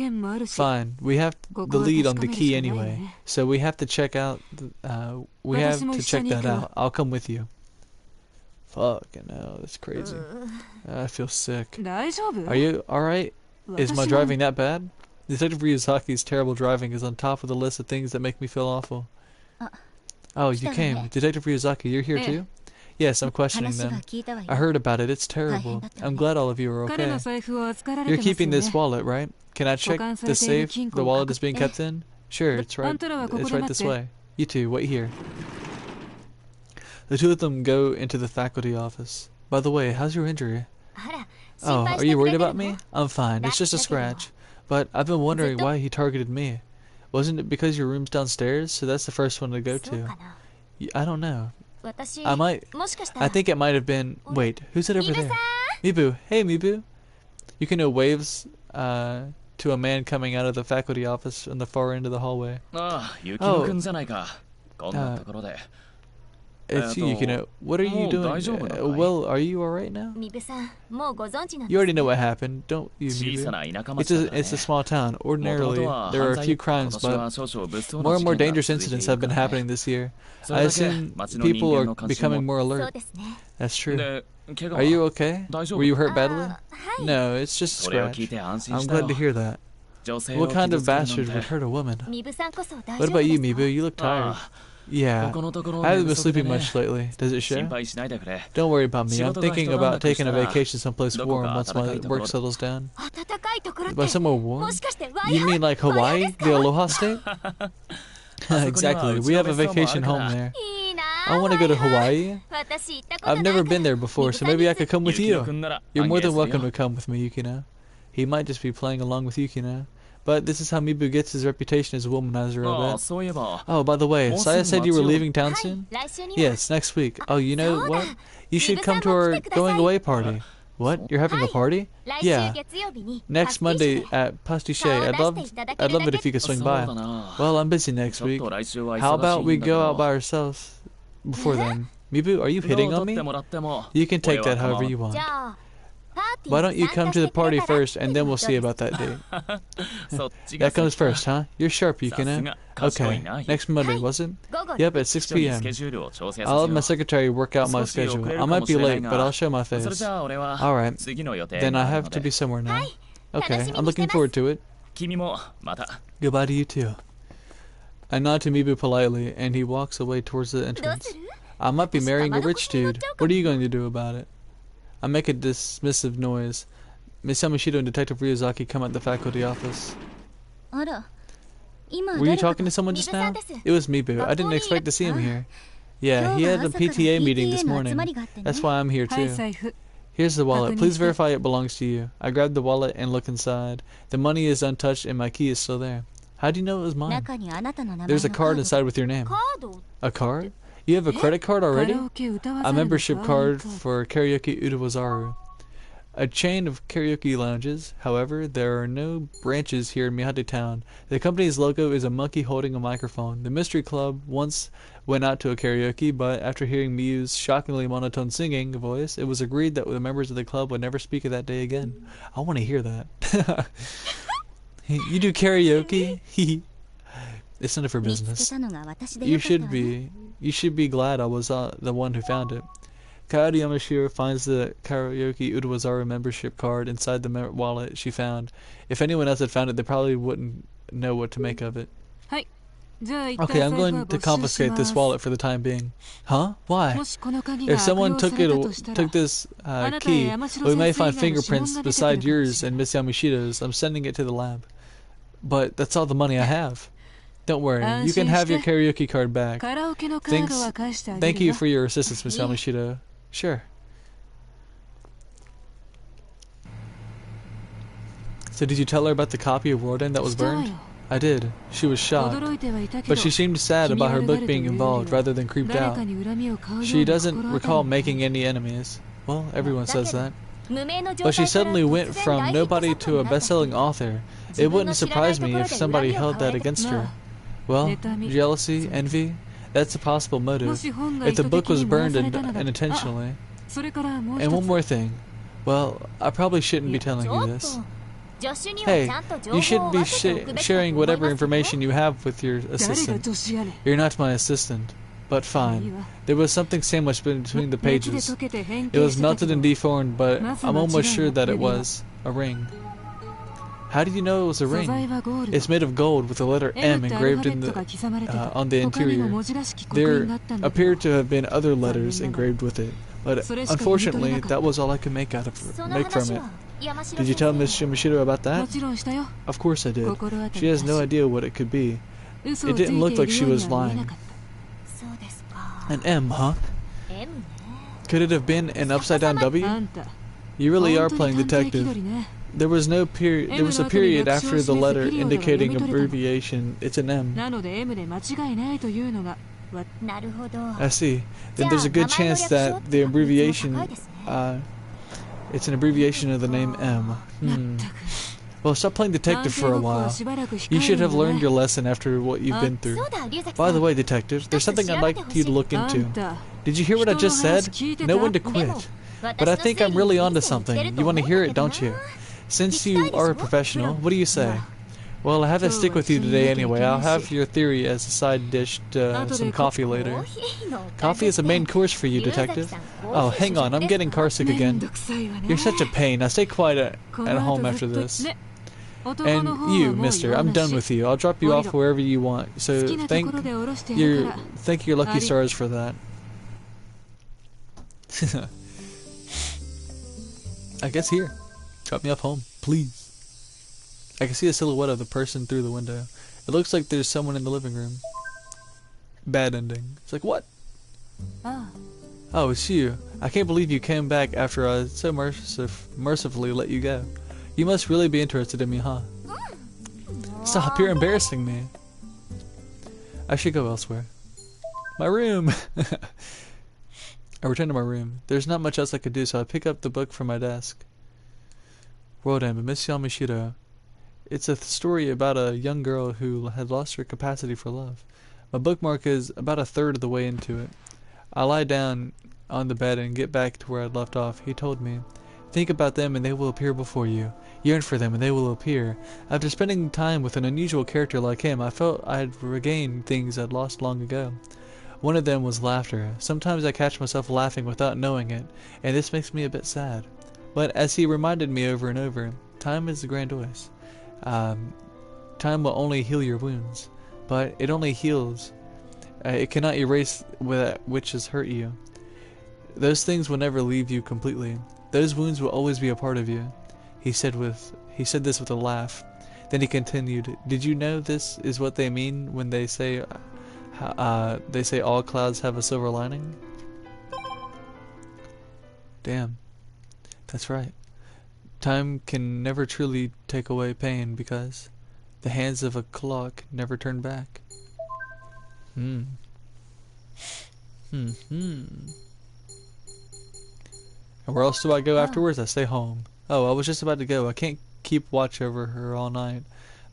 fine. We have the lead on the key anyway, so we have to check out. That out. I'll come with you. Fucking hell, that's crazy. I feel sick. Are you alright? Is my driving that bad? Detective Ryuzaki's terrible driving is on top of the list of things that make me feel awful. Oh, you came. Detective Ryuzaki, you're here too? Yes, I'm questioning them. I heard about it. It's terrible. I'm glad all of you are okay. You're keeping this wallet, right? Can I check the safe the wallet is being kept in? Sure, it's right this way. You two, wait here. The two of them go into the faculty office. By the way, how's your injury? Oh, are you worried about me? I'm fine. It's just a scratch. But I've been wondering why he targeted me. Wasn't it because your room's downstairs? So that's the first one to go to. I don't know. I think it might have been... Wait, who's it over there? Mibu. Hey, Mibu. Yukino waves to a man coming out of the faculty office in the far end of the hallway. It's you, Yukino. What are you doing? Well, are you alright now? You already know what happened, don't you, Mibu? It's a small town. Ordinarily, there are a few crimes, but more and more dangerous incidents have been happening this year. I assume people are becoming more alert. That's true. Are you okay? Were you hurt badly? No, it's just a scratch. I'm glad to hear that. What kind of bastard would hurt a woman? What about you, Mibu? You look tired. Yeah, I haven't been sleeping much lately. Does it show? Don't worry about me. I'm thinking about taking a vacation someplace warm once my work settles down. By somewhere warm? You mean like Hawaii? The Aloha State? Exactly. We have a vacation home there. I want to go to Hawaii. I've never been there before, so maybe I could come with you. You're more than welcome to come with me, Yukino. He might just be playing along with Yukino. But this is how Mibu gets his reputation as a womanizer, I bet. Oh, by the way, Saya said you were leaving town soon? Yes, next week. Oh, you know what? You should come to our going away party. What? You're having a party? Yeah. Next Monday at Pastiche. I'd love it if you could swing by. Well, I'm busy next week. How about we go out by ourselves before then? Mibu, are you hitting on me? You can take that however you want. Why don't you come to the party first, and then we'll see about that date. That comes first, huh? You're sharp, Yukino. Okay, next Monday, was it? Yep, at 6 p.m. I'll have my secretary work out my schedule. I might be late, but I'll show my face. Alright, then I have to be somewhere now. Okay, I'm looking forward to it. Goodbye to you too. I nod to Mibu politely, and he walks away towards the entrance. I might be marrying a rich dude. What are you going to do about it? I make a dismissive noise. Miss Yamashita and Detective Ryuzaki come at the faculty office. Were you talking to someone just now? It was Mibu. I didn't expect to see him here. Yeah, he had a PTA meeting this morning. That's why I'm here too. Here's the wallet. Please verify it belongs to you. I grab the wallet and look inside. The money is untouched and my key is still there. How do you know it was mine? There's a card inside with your name. A card? You have a credit card already? A membership card for Karaoke Utawazaru. A chain of karaoke lounges. However, there are no branches here in Miyate Town. The company's logo is a monkey holding a microphone. The Mystery Club once went out to a karaoke, but after hearing Miyu's shockingly monotone singing voice, it was agreed that the members of the club would never speak of that day again. I want to hear that. You do karaoke? It's none of her business. You should be glad I was the one who found it. Kaori Yamashiro finds the Karaoke Utawazaru membership card inside the wallet she found. If anyone else had found it, they probably wouldn't know what to make of it. Okay, I'm going to confiscate this wallet for the time being. Huh? Why? If someone took this key, we may find fingerprints beside yours and Miss Yamashita's. I'm sending it to the lab. But that's all the money I have. Don't worry, you can have your karaoke card back. Thank you for your assistance, Miss Yamashita. Sure. So did you tell her about the copy of World End that was burned? I did. She was shocked. But she seemed sad about her book being involved rather than creeped out. She doesn't recall making any enemies. Well, everyone says that. But she suddenly went from nobody to a best-selling author. It wouldn't surprise me if somebody held that against her. Well, jealousy, envy, that's a possible motive. If the book was burned unintentionally. And one more thing. Well, I probably shouldn't be telling you this. Hey, you shouldn't be sharing whatever information you have with your assistant. You're not my assistant. But fine. There was something sandwiched between the pages. It was melted and deformed, but I'm almost sure that it was a ring. How do you know it was a ring? It's made of gold with the letter M engraved on the interior. There appeared to have been other letters engraved with it, but unfortunately, that was all I could make from it. Did you tell Miss Yamashita about that? Of course I did. She has no idea what it could be. It didn't look like she was lying. An M, huh? Could it have been an upside-down W? You really are playing detective. There was a period after the letter indicating abbreviation. It's an M. I see. Then there's a good chance that the abbreviation, it's an abbreviation of the name M. Well, stop playing detective for a while. You should have learned your lesson after what you've been through. By the way, detective, there's something I'd like you to look into. Did you hear what I just said? Know when to quit. But I think I'm really onto something. You want to hear it, don't you? Since you are a professional, what do you say? Well, I have to stick with you today anyway. I'll have your theory as a side dish to some coffee later. Coffee is a main course for you, detective. Oh, hang on, I'm getting carsick again. You're such a pain. Now stay quiet at home after this. And you, mister, I'm done with you. I'll drop you off wherever you want. So thank your lucky stars for that. I guess here. Drop me off home, please. I can see a silhouette of the person through the window. It looks like there's someone in the living room. Bad ending. It's like, what? Oh, it's you. I can't believe you came back after I so mercifully let you go. You must really be interested in me, huh? Stop, you're embarrassing me. I should go elsewhere. My room! I return to my room. There's not much else I could do, so I pick up the book from my desk. World End by Miss Yamashiro. It's a story about a young girl who had lost her capacity for love. My bookmark is about a third of the way into it. I lie down on the bed and get back to where I'd left off. He told me, think about them and they will appear before you. Yearn for them and they will appear. After spending time with an unusual character like him, I felt I had regained things I'd lost long ago. One of them was laughter. Sometimes I catch myself laughing without knowing it, and this makes me a bit sad. But as he reminded me over and over, time is grandiose. Time will only heal your wounds, but it only heals. It cannot erase which has hurt you. Those things will never leave you completely. Those wounds will always be a part of you. He said this with a laugh. Then he continued, did you know this is what they mean when they say all clouds have a silver lining? Damn. That's right. Time can never truly take away pain because the hands of a clock never turn back. And where else do I go afterwards? I stay home. Oh, I was just about to go. I can't keep watch over her all night.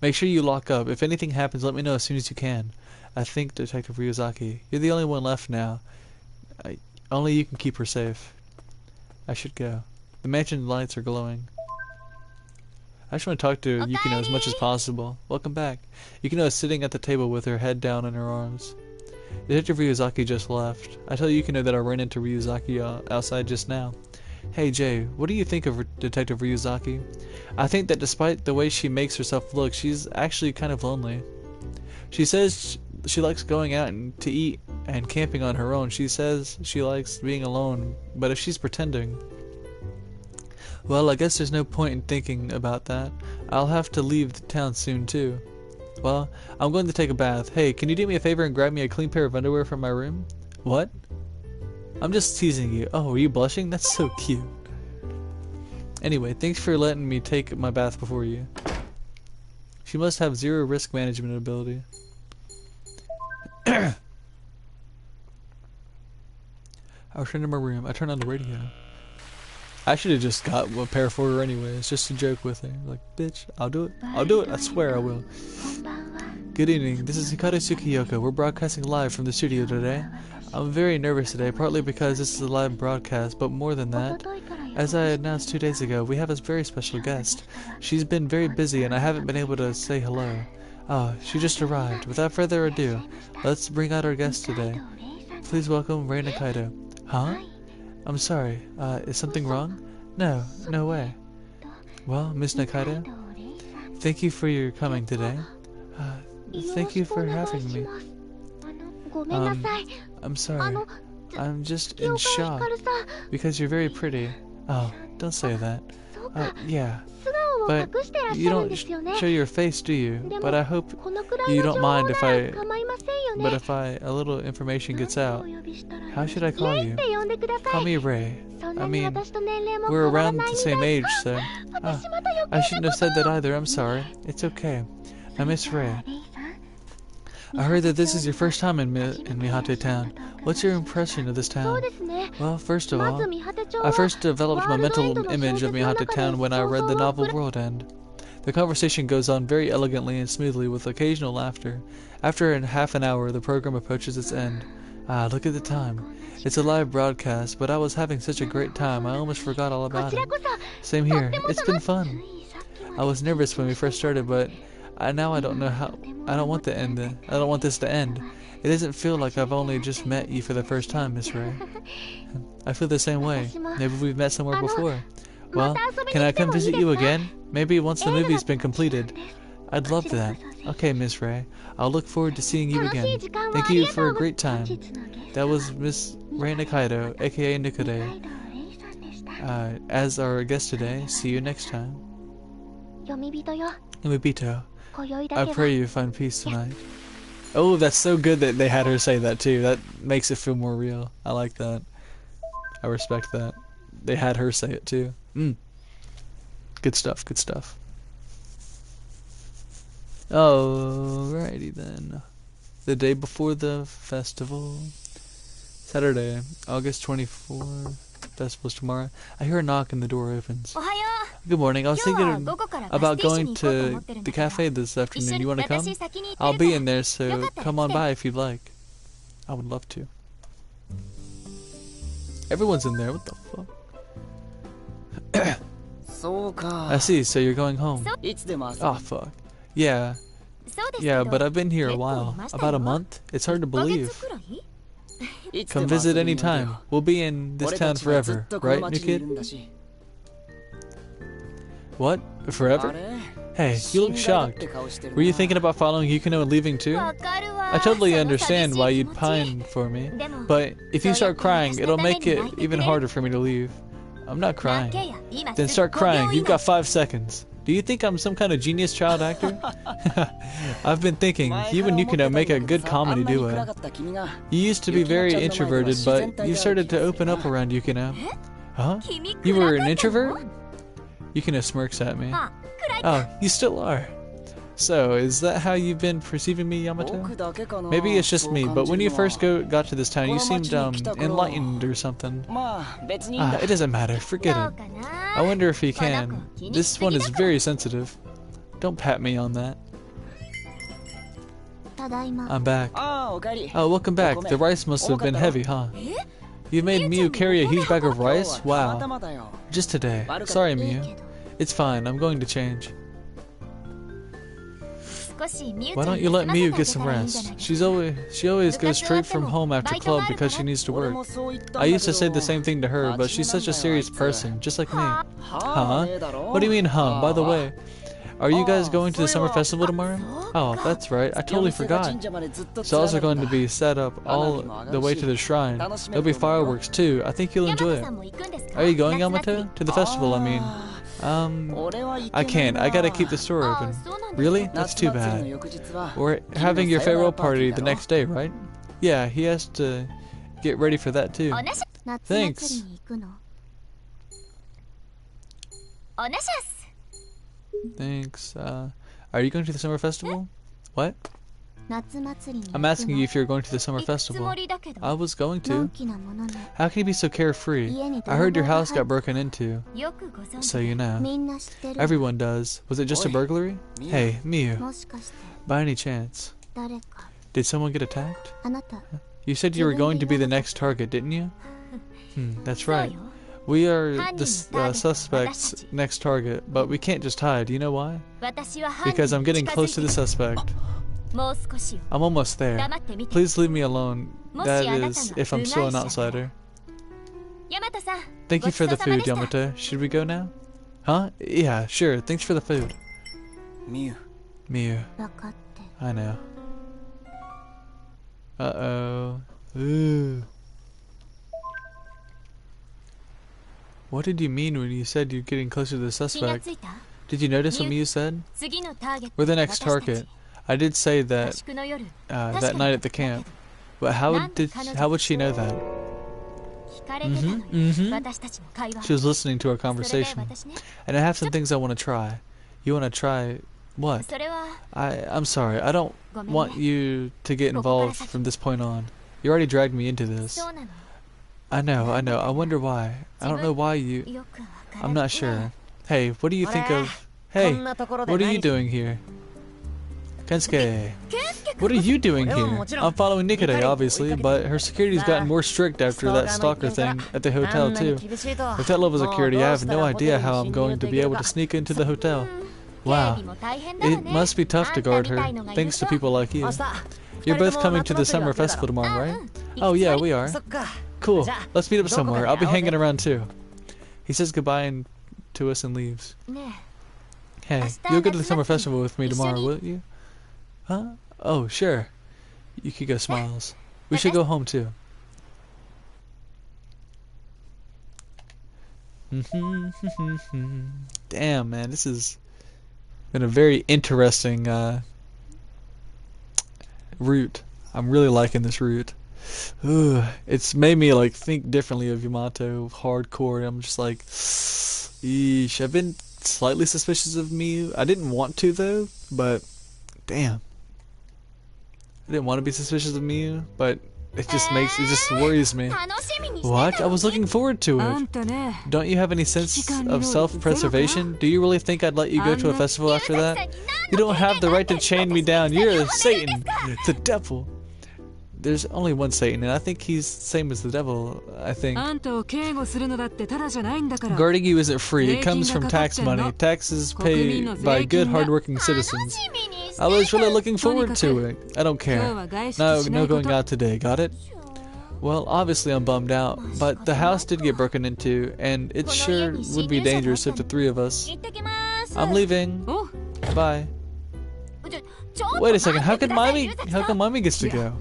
Make sure you lock up. If anything happens, let me know as soon as you can. I think Detective Ryuzaki. You're the only one left now. Only you can keep her safe. I should go. The mansion lights are glowing. I just want to talk to Yukino as much as possible. Welcome back. Yukino is sitting at the table with her head down in her arms. Detective Ryuzaki just left. I tell Yukino that I ran into Ryuzaki outside just now. Hey Jay, what do you think of Detective Ryuzaki? I think that despite the way she makes herself look, she's actually kind of lonely. She says she likes going out to eat and camping on her own. She says she likes being alone, but if she's pretending... Well, I guess there's no point in thinking about that. I'll have to leave the town soon too. Well, I'm going to take a bath. Hey, can you do me a favor and grab me a clean pair of underwear from my room? What? I'm just teasing you. Oh, are you blushing? That's so cute. Anyway, thanks for letting me take my bath before you. She must have zero risk management ability. I returned to my room. I turned on the radio. I should have just got a pair for her anyways, just to joke with her. Like, bitch, I'll do it. I'll do it. I swear I will. Good evening. This is Hikaru Tsukioka. We're broadcasting live from the studio today. I'm very nervous today, partly because this is a live broadcast, but more than that. As I announced 2 days ago, we have a very special guest. She's been very busy and I haven't been able to say hello. Oh, she just arrived. Without further ado, let's bring out our guest today. Please welcome Rei Nakaido. Huh? I'm sorry, is something wrong? No, no way. Well, Miss Nakaido, thank you for your coming today. Thank you for having me. I'm sorry. I'm just in shock because you're very pretty. Oh, don't say that. Yeah. But you don't show your face, do you? But I hope you don't mind if a little information gets out. How should I call you? Call me Ray. I mean, we're around the same age, so... I shouldn't have said that either, I'm sorry. It's okay. I miss Ray. I heard that this is your first time in Mihate Town. What's your impression of this town? Well, first of all, I first developed my mental image of Mihate Town when I read the novel World End. The conversation goes on very elegantly and smoothly with occasional laughter. After half an hour, the program approaches its end. Ah, look at the time. It's a live broadcast, but I was having such a great time, I almost forgot all about it. Same here. It's been fun. I was nervous when we first started, but now I don't know how. I don't want this to end. It doesn't feel like I've only just met you for the first time, Miss Ray. I feel the same way. Maybe we've met somewhere before. Well, can I come visit you again? Maybe once the movie's been completed. I'd love that. Okay, Miss Ray. I'll look forward to seeing you again. Thank you for a great time. That was Miss Ray Nakaido, aka Nikode, as our guest today. See you next time. Yomibito. I pray you find peace tonight. Oh, that's so good that they had her say that too. That makes it feel more real. I like that. I respect that. They had her say it too. Good stuff, good stuff. Alrighty then. The day before the festival. Saturday, August 24th. Festival's tomorrow. I hear a knock and the door opens. Good morning. I was thinking about going to the cafe this afternoon. You want to come? I'll be in there, so come on by if you'd like. I would love to. Everyone's in there. What the fuck? I see. So you're going home. Oh, fuck. Yeah. Yeah, but I've been here a while. About a month. It's hard to believe. Come visit any time. We'll be in this town forever, right, new kid? What? Forever? Hey, you look shocked. Were you thinking about following Yukino and leaving too? I totally understand why you'd pine for me, but if you start crying, it'll make it even harder for me to leave. I'm not crying. Then start crying. You've got 5 seconds. Do you think I'm some kind of genius child actor? I've been thinking, you and Yukino make a good comedy duo. You used to be very introverted, but you started to open up around Yukino. Huh? You were an introvert? Yukino smirks at me. Oh, you still are. So, is that how you've been perceiving me, Yamato? Maybe it's just me, but when you first got to this town, you seemed enlightened or something. It doesn't matter. Forget it. I wonder if he can. This one is very sensitive. Don't pat me on that. I'm back. Oh, welcome back. The rice must have been heavy, huh? You made Miu carry a huge bag of rice? Wow. Just today. Sorry, Miu. It's fine. I'm going to change. Why don't you let Miu get some rest? She always goes straight from home after club because she needs to work. I used to say the same thing to her, but she's such a serious person, just like me. Huh? What do you mean, huh? By the way, are you guys going to the summer festival tomorrow? Oh, that's right. I totally forgot. Stalls are going to be set up all the way to the shrine. There'll be fireworks too. I think you'll enjoy it. Are you going, Yamato? To the festival, I mean. I can't. I gotta keep the store open. Really? That's too bad. We're having your farewell party the next day, right? Yeah, he has to get ready for that too. Thanks. Thanks. Are you going to the summer festival? What? I'm asking you if you're going to the summer festival. I was going to. How can you be so carefree? I heard your house got broken into. So you know. Everyone does. Was it just a burglary? Hey, Miu. By any chance, did someone get attacked? You said you were going to be the next target, didn't you? That's right. We are the suspect's next target, but we can't just hide. You know why? Because I'm getting close to the suspect. I'm almost there. Please leave me alone. That is, if I'm still an outsider. Thank you for the food, Yamato. Should we go now? Huh? Yeah, sure. Thanks for the food. Miu. I know. Uh-oh. Ooh. What did you mean when you said you're getting closer to the suspect? Did you notice what Miu said? We're the next target. I did say that that night at the camp, but how would she know that? She was listening to our conversation, and I have some things I want to try. You want to try what? I'm sorry. I don't want you to get involved from this point on. You already dragged me into this. I know. I wonder why. I don't know why you. I'm not sure. Hey, what do you think of? Hey, what are you doing here? Kensuke, what are you doing here? I'm following Nikita, obviously, but her security's gotten more strict after that stalker thing at the hotel, too. With that level of security, I have no idea how I'm going to be able to sneak into the hotel. Wow, it must be tough to guard her, thanks to people like you. You're both coming to the summer festival tomorrow, right? Oh yeah, we are. Cool, let's meet up somewhere. I'll be hanging around too. He says goodbye to us and leaves. Hey, you'll go to the summer festival with me tomorrow, will you? Huh? Oh, sure. Yukiko smiles. We should go home too. Damn, man, this has been a very interesting route. I'm really liking this route. Ooh, it's made me like think differently of Yamato hardcore. I'm just like, eesh. I've been slightly suspicious of Miyu. I didn't want to though, but damn. I didn't want to be suspicious of Miyu, but it just worries me. What? I was looking forward to it. Don't you have any sense of self-preservation? Do you really think I'd let you go to a festival after that? You don't have the right to chain me down. You're a Satan. The devil. There's only one Satan, and I think he's the same as the devil, I think. Guarding you isn't free. It comes from tax money. Taxes paid by good, hardworking citizens. I was really looking forward to it. I don't care. No going out today, got it? Well, obviously I'm bummed out, but the house did get broken into, and it sure would be dangerous if the three of us. I'm leaving. Bye. Wait a second, how come Mommy gets to go?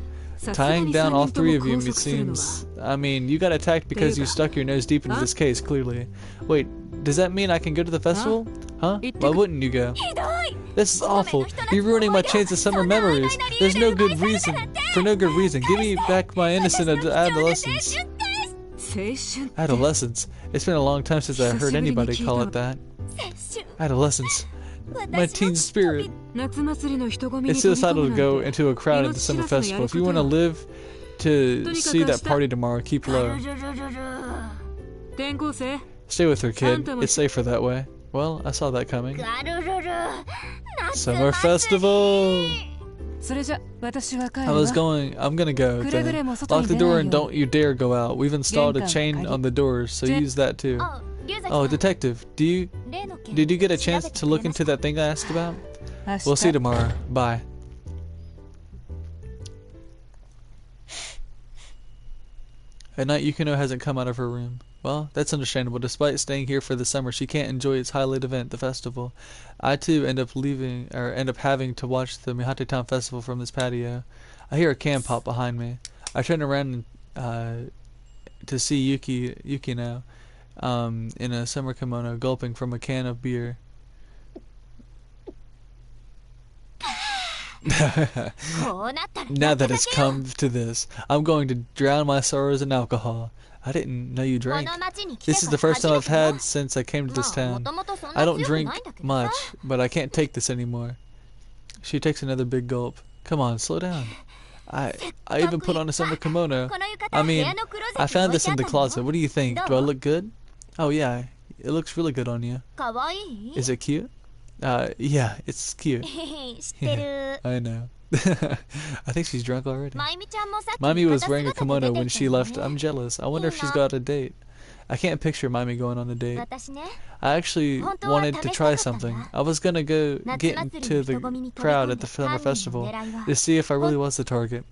Tying down all three of you, it seems. I mean, you got attacked because you stuck your nose deep into this case, clearly. Wait, does that mean I can go to the festival? Huh? Why wouldn't you go? This is awful. You're ruining my chance of summer memories. There's no good reason. For no good reason. Give me back my innocent adolescence. Adolescence? It's been a long time since I heard anybody call it that. Adolescence. My teen spirit. It's suicidal to go into a crowd at the summer festival. If you want to live to see that party tomorrow, keep low. Stay with her, kid. It's safer that way. Well, I saw that coming. Summer festival! I'm gonna go then. Lock the door and don't you dare go out. We've installed a chain on the doors, so use that too. Oh, detective, did you get a chance to look into that thing I asked about? We'll see tomorrow. Bye. At night, Yukino hasn't come out of her room. Well, that's understandable. Despite staying here for the summer, she can't enjoy its highlight event, the festival. I too end up having to watch the Mihate Town Festival from this patio. I hear a can pop behind me. I turn around to see Yukino in a summer kimono gulping from a can of beer. Now that it's come to this, I'm going to drown my sorrows in alcohol. I didn't know you drank. This is the first time I've had since I came to this town. I don't drink much, but I can't take this anymore. She takes another big gulp. Come on, slow down. I even put on a summer kimono. I mean, I found this in the closet. What do you think? Do I look good? Oh yeah, it looks really good on you. Is it cute? Yeah, it's cute. I know. I think she's drunk already. Mami was wearing a kimono when she left. I'm jealous. I wonder if she's got a date. I can't picture Mami going on a date. I actually wanted to try something. I was gonna go get into the crowd at the summer festival to see if I really was the target.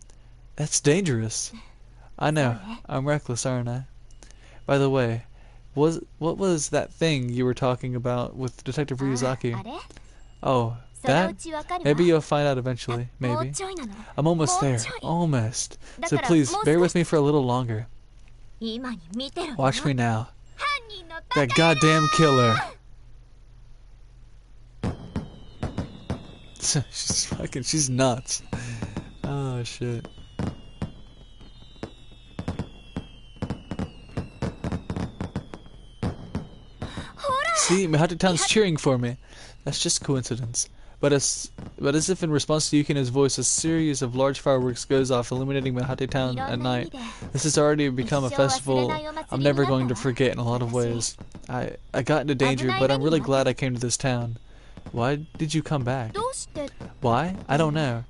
That's dangerous. I know. I'm reckless, aren't I? By the way, what was that thing you were talking about with Detective Ryuzaki? Oh, that? Maybe you'll find out eventually. Maybe. I'm almost there. Almost. So please, bear with me for a little longer. Watch me now. That goddamn killer. She's nuts. Oh, shit. See, Mihate Town's cheering for me. That's just coincidence. But as if in response to Yukino's voice, a series of large fireworks goes off, illuminating Mihate Town at night. This has already become a festival I'm never going to forget in a lot of ways. I got into danger, but I'm really glad I came to this town. Why did you come back? Why? I don't know.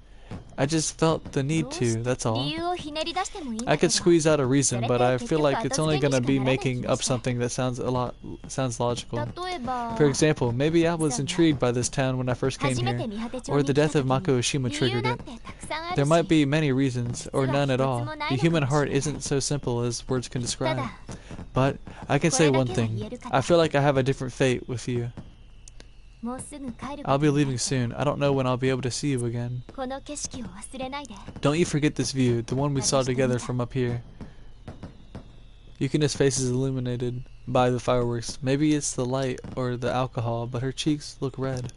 I just felt the need to, that's all. I could squeeze out a reason, but I feel like it's only gonna be making up something that sounds logical. For example, maybe I was intrigued by this town when I first came here, or the death of Mako Oshima triggered it. There might be many reasons, or none at all. The human heart isn't so simple as words can describe. But I can say one thing. I feel like I have a different fate with you. I'll be leaving soon. I don't know when I'll be able to see you again. Don't you forget this view, the one we saw together from up here. Yukina's face is illuminated by the fireworks. Maybe it's the light or the alcohol, but her cheeks look red.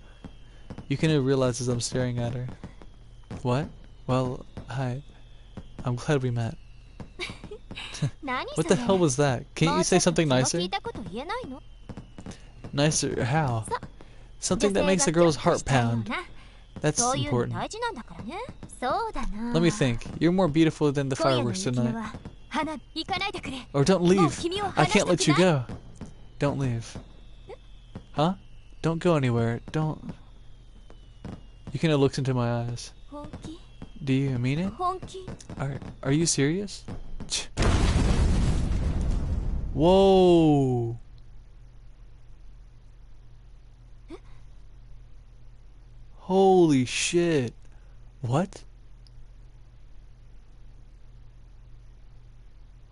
Yukina realizes I'm staring at her. What? Well, hi. I'm glad we met. What the hell was that? Can't you say something nicer? Nicer? How? Something that makes a girl's heart pound. That's important. Let me think. You're more beautiful than the fireworks tonight. Or don't leave. I can't let you go. Don't leave. Huh? Don't go anywhere. Don't. Yukina looks into my eyes. Do you mean it? Are you serious? Whoa. Holy shit. What?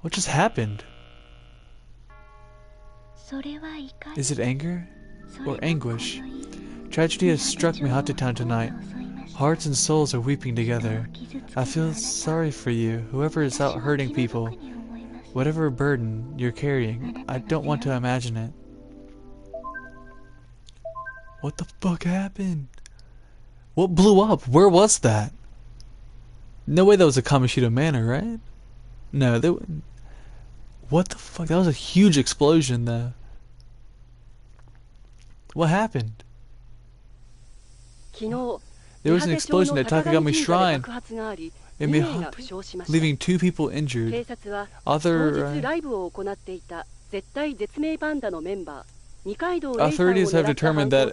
What just happened? Is it anger? Or anguish? Tragedy has struck Mihata-town tonight. Hearts and souls are weeping together. I feel sorry for you, whoever is out hurting people. Whatever burden you're carrying, I don't want to imagine it. What the fuck happened? What blew up? Where was that? No way that was a Kamoshida Manor, right? No, what the fuck? That was a huge explosion, though. What happened? There was an explosion at Takagami Shrine, leaving 2 people injured. Authorities have determined that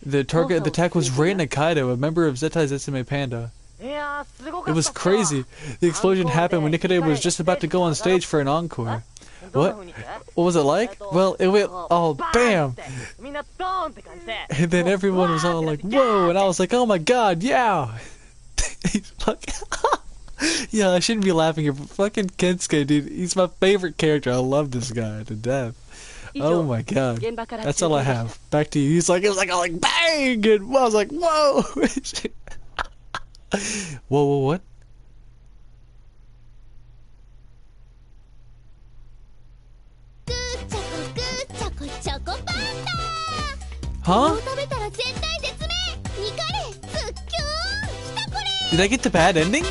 the target of the attack was Rei Nakaido, a member of Zettai Zetsume Panda. It was crazy. The explosion happened when Nikaido was just about to go on stage for an encore. What? What was it like? Well, it went all bam! And then everyone was all like, whoa! And I was like, oh my god, yeah! Yeah, I shouldn't be laughing here, but fucking Kensuke, dude, he's my favorite character. I love this guy to death. Oh my god. That's all I have. Back to you. It was like bang! And I was like, whoa! Whoa, what? Huh? Did I get the bad ending?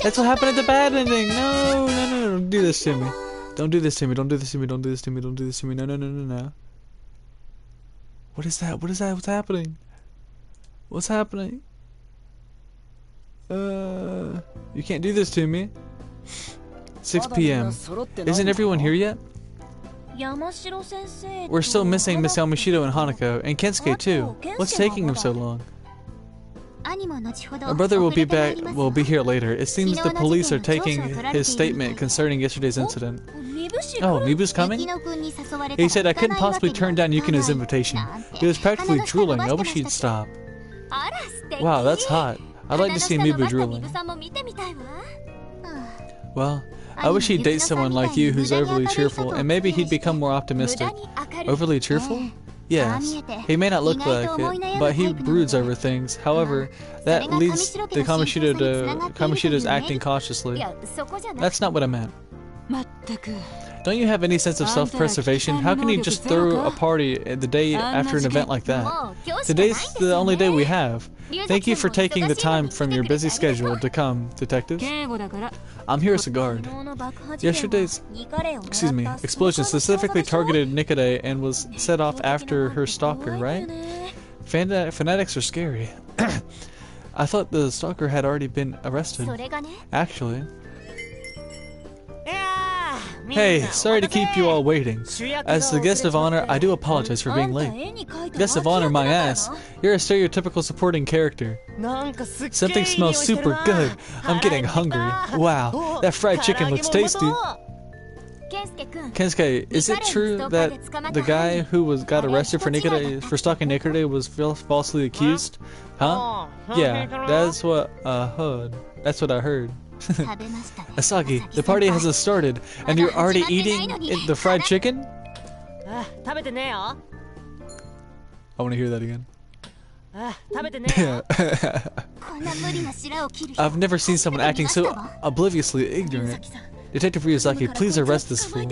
That's what happened at the bad ending. No, don't do this to me. Don't do this to me, don't do this to me, don't do this to me, don't do this to me. No. What is that? What's happening? What's happening? You can't do this to me. 6 p.m. Isn't everyone here yet? We're still missing Miss Yamashita and Hanako, and Kensuke too. What's taking him so long? Our brother will be here later. It seems the police are taking his statement concerning yesterday's incident. Oh, Mibu's coming? He said I couldn't possibly turn down Yukina's invitation. He was practically drooling. I wish he'd stop. Wow, that's hot. I'd like to see Mibu drooling. Well, I wish he'd date someone like you who's overly cheerful, and maybe he'd become more optimistic. Overly cheerful? Yes. He may not look like it, but he broods over things. However, that leads the Kamoshida's acting cautiously. That's not what I meant. Don't you have any sense of self-preservation? How can you just throw a party the day after an event like that? Today's the only day we have. Thank you for taking the time from your busy schedule to come, detectives. I'm here as a guard. Yesterday's explosion specifically targeted Nikade and was set off after her stalker, right? Fanatics are scary. I thought the stalker had already been arrested. Actually. Hey, sorry to keep you all waiting. As the guest of honor, I do apologize for being late. Guest of honor, my ass. You're a stereotypical supporting character. Something smells super good. I'm getting hungry. Wow, that fried chicken looks tasty. Kensuke, is it true that the guy who got arrested for stalking Nikode was falsely accused? Huh? Yeah, that's what I heard. That's what I heard. Asagi, the party hasn't started, and you're already eating the fried chicken? I want to hear that again. I've never seen someone acting so obliviously ignorant. Detective Ryuzaki, please arrest this fool.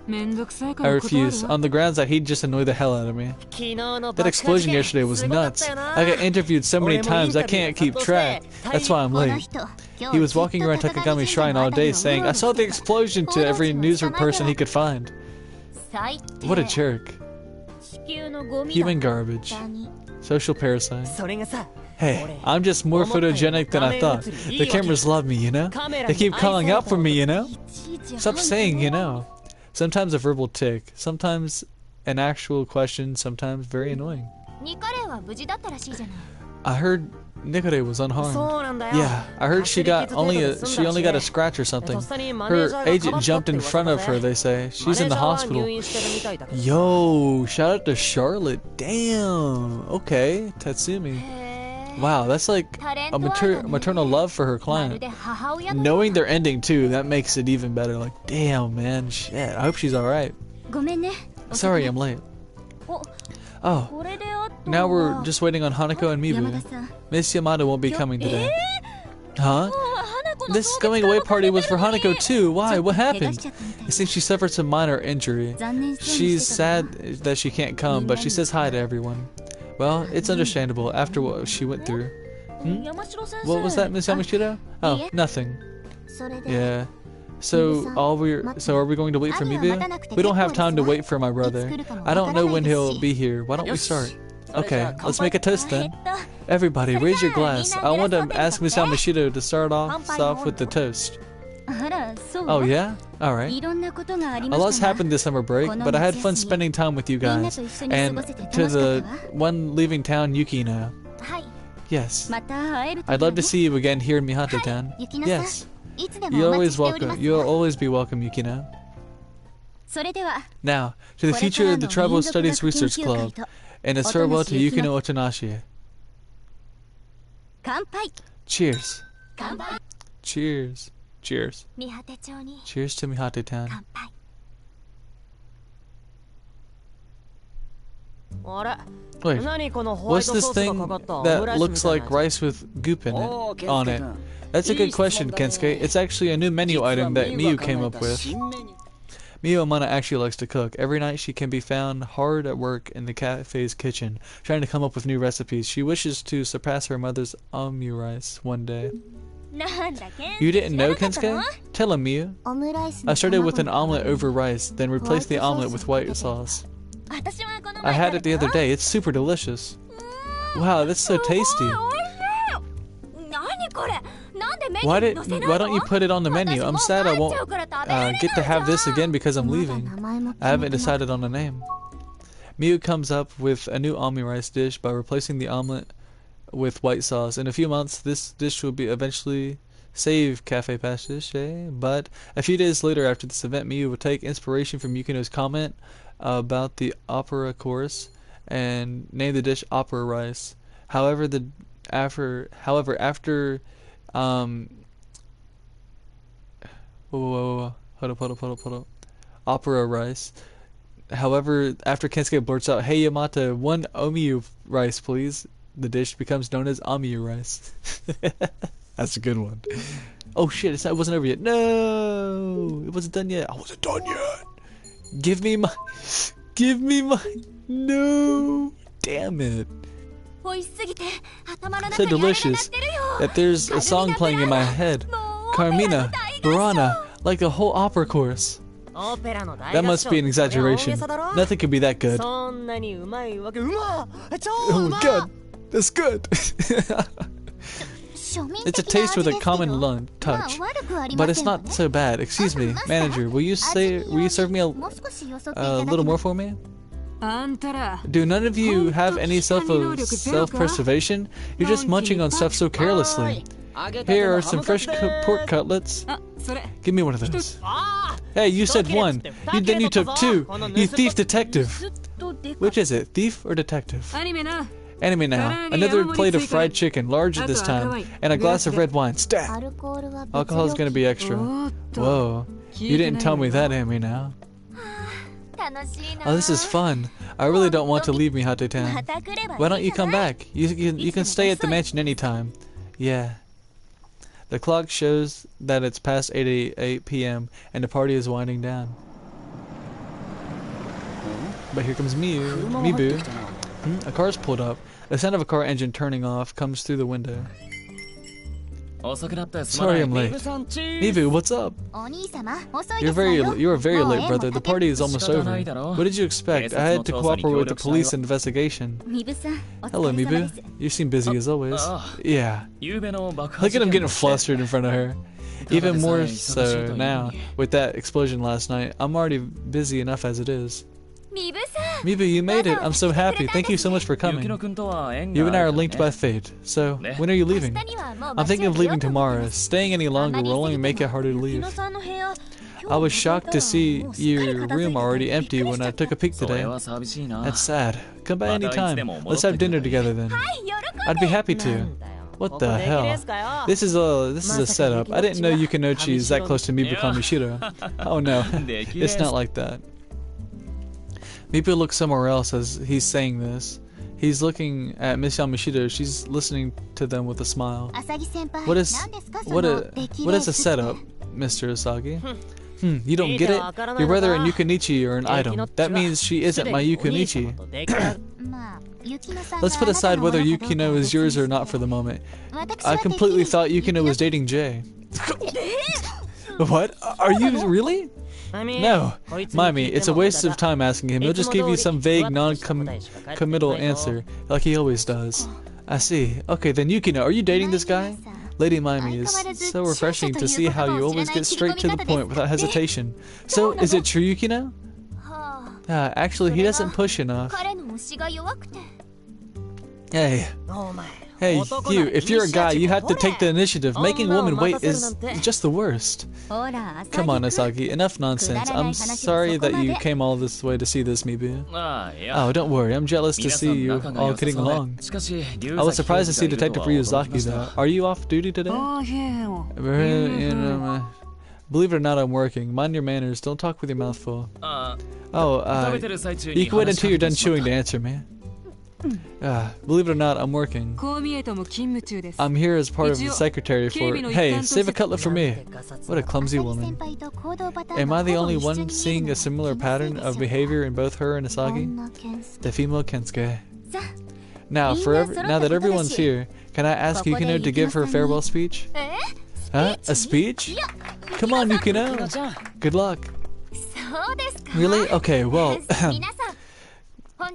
I refuse, on the grounds that he'd just annoy the hell out of me. That explosion yesterday was nuts. I got interviewed so many times I can't keep track. That's why I'm late. He was walking around Takagami's shrine all day saying, I saw the explosion to every news person he could find. What a jerk. Human garbage. Social parasite. Hey, I'm just more photogenic than I thought. The cameras love me, you know? They keep calling out for me, you know? Stop saying, you know. Sometimes a verbal tick, sometimes an actual question, sometimes very annoying. I heard Nikode was unharmed. Yeah, I heard she only got a scratch or something. Her agent jumped in front of her, they say. She's in the hospital. Yo, shout out to Charlotte. Damn. Okay, Tatsumi. Wow, that's like a maternal love for her client. Knowing their ending too, that makes it even better. Like, damn, man, shit. I hope she's alright. Sorry, I'm late. Oh, now we're just waiting on Hanako and Mibu. Miss Yamada won't be coming today. Huh? This going away party was for Hanako too. Why? What happened? It seems she suffered some minor injury. She's sad that she can't come, but she says hi to everyone. Well, it's understandable after what she went through. What was that, Miss Yamashita? Oh, nothing. Yeah. So are we going to wait for Mibu? We don't have time to wait for my brother. I don't know when he'll be here. Why don't we start? Okay, let's make a toast then. Everybody, raise your glass. I want to ask Miss Yamashita to start off with the toast. Oh yeah? Alright. A lot's happened this summer break, but I had fun spending time with you guys. And to the one leaving town, Yukino. Yes. I'd love to see you again here in Mihate Town. Yes. You're always welcome. You'll always be welcome, Yukino. Now, to the future of the Tribal Studies Research Club, and its farewell to Yukino Otanashi. Cheers. Cheers. Cheers. Cheers to Mihate Town. Wait, what's this thing that looks like rice with goop in it, on it? That's a good question, Kensuke. It's actually a new menu item that Miyu came up with. Miyu Amana actually likes to cook. Every night she can be found hard at work in the cafe's kitchen, trying to come up with new recipes. She wishes to surpass her mother's omu rice one day. You didn't know, Kensuke? Tell him, Miyu. I started with an omelet over rice, then replaced the omelet with white sauce. I had it the other day. It's super delicious. Wow, that's so tasty. Why don't you put it on the menu? I'm sad I won't get to have this again because I'm leaving. I haven't decided on a name. Miyu comes up with a new omu rice dish by replacing the omelet with white sauce. In a few months, this dish will be eventually save Cafe Pastiche, but a few days later after this event, Miyu will take inspiration from Yukino's comment about the opera chorus and name the dish opera rice. However, after hold up. Opera rice. However, after Kensuke blurts out, "Hey Yamata, one omu rice, please," the dish becomes known as omu rice. That's a good one. Oh shit! It wasn't over yet. No, it wasn't done yet. I wasn't done yet. Give me my. No, damn it. So delicious that there's a song playing in my head. Carmina, Burana, like a whole opera chorus. That must be an exaggeration. Nothing could be that good. Oh my god, that's good. It's a taste with a common touch, but it's not so bad. Excuse me, manager, will you serve me a little more for me? Do none of you have any self-preservation? You're just munching on stuff so carelessly. Here are some fresh pork cutlets. Give me one of those. Hey, you said one. Then you took two. You thief detective. Which is it, thief or detective? Anime now. Another plate of fried chicken, large this time, and a glass of red wine. Stat! Alcohol's gonna be extra. Whoa. You didn't tell me that, anime now. Oh, this is fun. I really don't want to leave Mihate-tan. Why don't you come back? You can stay at the mansion anytime. Yeah. The clock shows that it's past 8 p.m. and the party is winding down. But here comes Mibu. A car's pulled up. The sound of a car engine turning off comes through the window. Sorry I'm late. Mibu, what's up? You are very late, brother. The party is almost over. What did you expect? I had to cooperate with the police investigation. Hello, Mibu. You seem busy as always. Yeah. Look at him getting flustered in front of her. Even more so now, with that explosion last night. I'm already busy enough as it is. Mibu, you made it. I'm so happy. Thank you so much for coming. You and I are linked by fate. So, when are you leaving? I'm thinking of leaving tomorrow. Staying any longer will only make it harder to leave. I was shocked to see your room already empty when I took a peek today. That's sad. Come by any time. Let's have dinner together then. I'd be happy to. What the hell? This is a setup. I didn't know Yukinochi is that close to Mibu Kamishiro. Oh no, it's not like that. Mibu looks somewhere else as he's saying this. He's looking at Miss Yamashita. She's listening to them with a smile. What is a setup, Mr. Asagi? You don't get it? Your brother and Yukinichi are an item. That means she isn't my Yukinichi. Let's put aside whether Yukino is yours or not for the moment. I completely thought Yukino was dating Jay. What? Are you really? No, Mimi, it's a waste of time asking him. He'll just give you some vague, non-committal answer, like he always does. I see. Okay, then Yukino, are you dating this guy? Lady Mimi, is so refreshing to see how you always get straight to the point without hesitation. So, is it true, Yukino? Actually, he doesn't push enough. Hey. Hey, you, if you're a guy, you have to take the initiative. Making a woman wait is just the worst. Come on, Asagi, enough nonsense. I'm sorry that you came all this way to see this, Mibu. Oh, don't worry, I'm jealous to see you all getting along. I was surprised to see Detective Ryuzaki, though. Are you off duty today? Believe it or not, I'm working. Mind your manners, don't talk with your mouth full. You can wait until you're done chewing to answer me. Believe it or not, I'm working. I'm here as part of the secretary for... Hey, save a cutlet for me. What a clumsy woman. Am I the only one seeing a similar pattern of behavior in both her and Asagi? Defimo Kensuke. Now that everyone's here, can I ask Yukino to give her farewell speech? Huh? A speech? Come on, Yukino. Good luck. Really? Okay, well...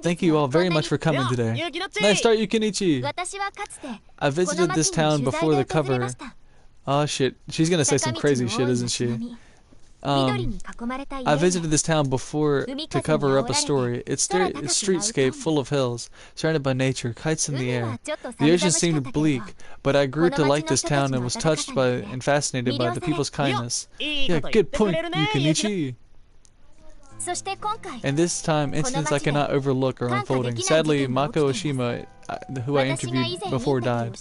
Thank you all very much for coming today. Nice start, Yukinichi! I visited this town before the cover. Oh shit, she's gonna say some crazy shit, isn't she? I visited this town before to cover up a story. It's streetscape full of hills, surrounded by nature, kites in the air. The ocean seemed bleak, but I grew to like this town and was touched by and fascinated by the people's kindness. Yeah, good point, Yukinichi! And this time, incidents I cannot overlook are unfolding. Sadly, Mako Oshima, who I interviewed before, died.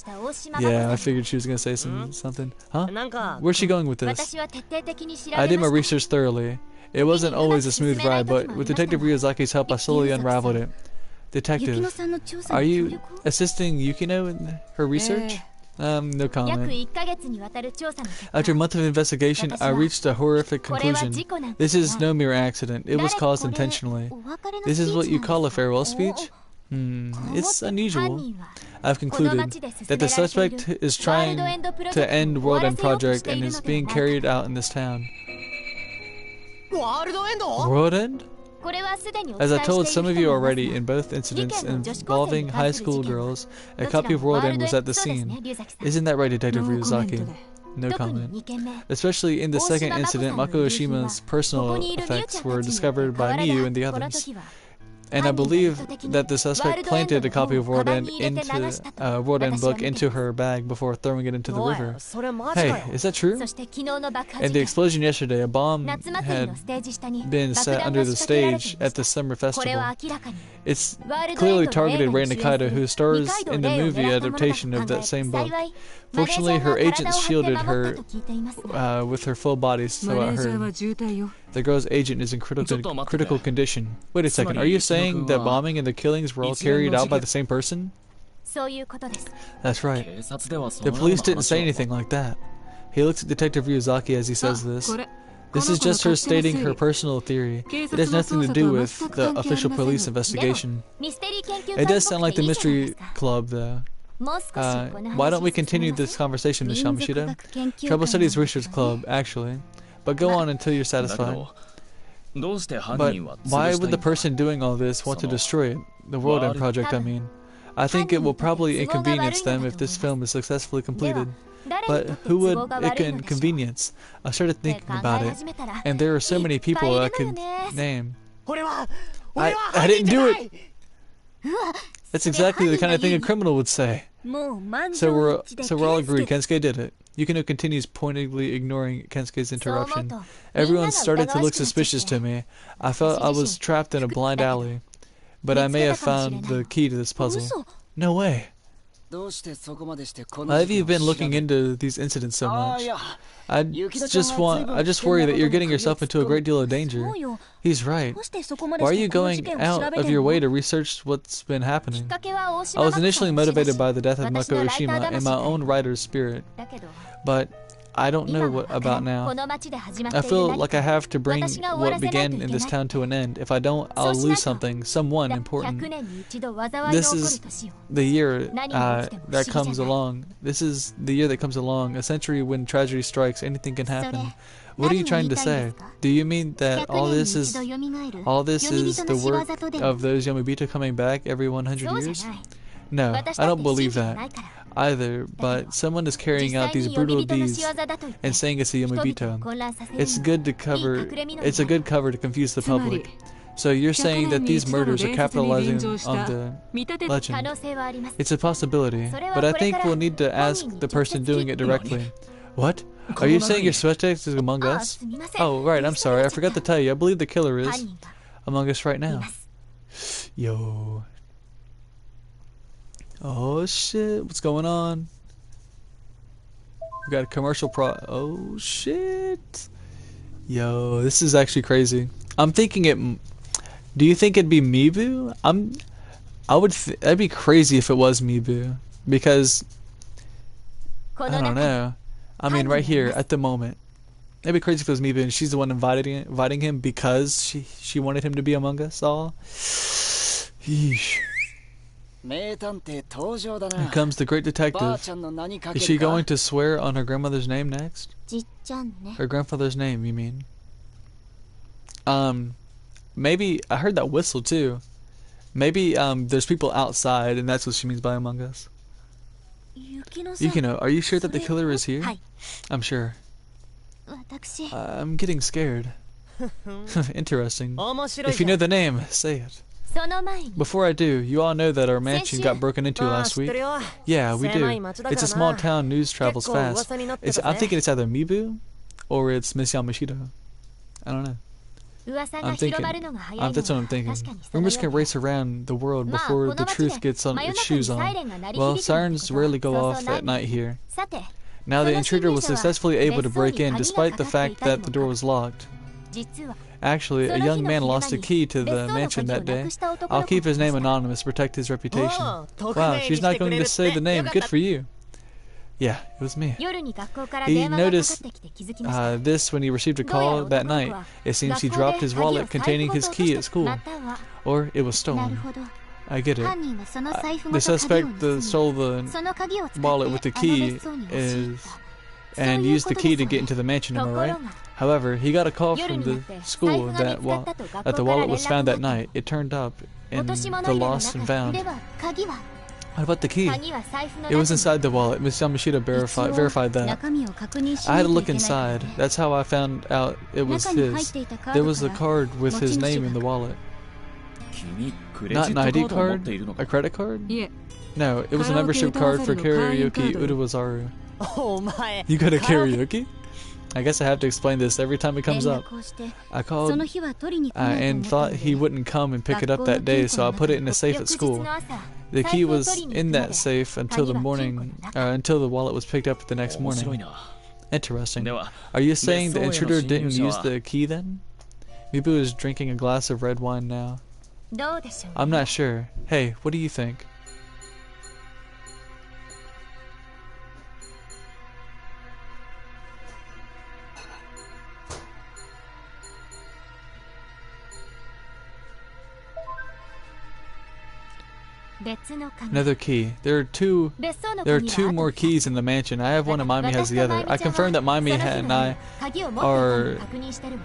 Yeah, I figured she was going to say something. Huh? Where's she going with this? I did my research thoroughly. It wasn't always a smooth ride, but with Detective Ryozaki's help, I slowly unraveled it. Detective, are you assisting Yukino in her research? No comment. After a month of investigation, I reached a horrific conclusion. This is no mere accident. It was caused intentionally. This is what you call a farewell speech? It's unusual. I've concluded that the suspect is trying to end World End Project and is being carried out in this town. World End? As I told some of you already, in both incidents involving high school girls, a copy of World End was at the scene. Isn't that right, Detective Ryuzaki? No comment. Especially in the second incident, Mako Oshima's personal effects were discovered by Miyu and the others. And I believe that the suspect planted a copy of World End book into her bag before throwing it into the river. Hey, is that true? In the explosion yesterday, a bomb had been set under the stage at the summer festival. It's clearly targeted Rei Nakata, who stars in the movie adaptation of that same book. Fortunately, her agents shielded her with her full body, so I heard. The girl's agent is in critical condition. Wait a second, are you saying that bombing and the killings were all carried out by the same person? That's right. The police didn't say anything like that. He looks at Detective Ryuzaki as he says this. This is just her stating her personal theory. It has nothing to do with the official police investigation. It does sound like the mystery club, though. Why don't we continue this conversation, Ms. Yamashita? Trouble Studies Research Club, actually. But go on until you're satisfied. But why would the person doing all this want to destroy it? The World End project, I mean. I think it will probably inconvenience them if this film is successfully completed. But who would it inconvenience? I started thinking about it, and there are so many people I could name. I didn't do it! That's exactly the kind of thing a criminal would say. So we're all agreed Kensuke did it. Yukino continues pointedly ignoring Kensuke's interruption. Everyone started to look suspicious to me. I felt I was trapped in a blind alley. But I may have found the key to this puzzle. No way. Why have you been looking into these incidents so much? I just worry that you're getting yourself into a great deal of danger. He's right. Why are you going out of your way to research what's been happening? I was initially motivated by the death of Mako Oshima and my own writer's spirit. But I don't know what about now. I feel like I have to bring what began in this town to an end. If I don't, I'll lose someone important. This is the year that comes along. This is the year that comes along. A century when tragedy strikes, anything can happen. What are you trying to say? Do you mean that all this is the work of those Yomibito coming back every 100 years? No, I don't believe that either, but someone is carrying out these brutal deeds and saying it's a Yomibito. It's a good cover to confuse the public. So you're saying that these murders are capitalizing on the legend. It's a possibility, but I think we'll need to ask the person doing it directly. What? Are you saying your suspect is among us? Oh, right, I'm sorry, I forgot to tell you. I believe the killer is among us right now. Yo. Oh shit, what's going on? We got a commercial oh shit. Yo, this is actually crazy. I'm thinking do you think it'd be Mibu? That'd be crazy if it was Mibu. Because I don't know. I mean right here at the moment. It'd be crazy if it was Mibu and she's the one inviting him because she wanted him to be among us all. Yeesh. Here comes the great detective. Is she going to swear on her grandmother's name next? Her grandfather's name, you mean? Maybe, I heard that whistle too. Maybe there's people outside and that's what she means by among us. Yukino, are you sure that the killer is here? I'm sure. I'm getting scared. Interesting. If you know the name, say it. Before I do, you all know that our mansion got broken into last week? Yeah, we do. It's a small town, news travels fast. I'm thinking it's either Mibu or it's Miss Yamashita. I don't know. That's what I'm thinking. Rumors can race around the world before the truth gets on its shoes on. Well, sirens rarely go off at night here. Now the intruder was successfully able to break in despite the fact that the door was locked. Actually, a young man lost a key to the mansion that day. I'll keep his name anonymous to protect his reputation. Wow, she's not going to say the name. Good for you. Yeah, it was me. He noticed this when he received a call that night. It seems he dropped his wallet containing his key at school. Or it was stolen. I get it. The suspect that stole the wallet with the key is and used the key to get into the mansion, am I right? However, he got a call from the school that the wallet was found that night. It turned up in the lost and found. What about the key? It was inside the wallet. Miss Yamashita verified that. I had to look inside. That's how I found out it was his. There was a card with his name in the wallet. Not an ID card? A credit card? No, it was a membership card for karaoke Urawazaru. You go to karaoke? I guess I have to explain this every time it comes up. I called and thought he wouldn't come and pick it up that day, so I put it in a safe at school. The key was in that safe until the wallet was picked up the next morning. Interesting. Are you saying the intruder didn't use the key then? Mibu is drinking a glass of red wine now. I'm not sure. Hey, what do you think? Another key. There are two more keys in the mansion. I have one and Mami has the other. I confirmed that Mami and I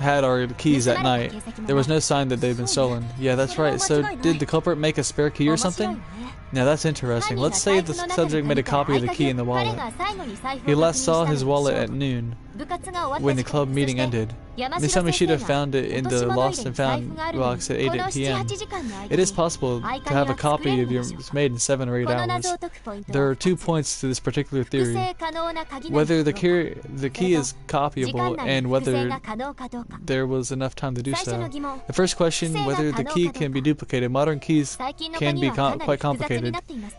had our keys at night. There was no sign that they'd been stolen. Yeah, that's right. So did the culprit make a spare key or something? Now that's interesting. Let's say the subject made a copy of the key in the wallet. He last saw his wallet at noon when the club meeting ended. Miss Yamashita found it in the lost and found box at 8 p.m. It is possible to have a copy of yours made in 7 or 8 hours. There are 2 points to this particular theory: whether the key is copyable and whether there was enough time to do so. The first question, whether the key can be duplicated. Modern keys can be quite complicated.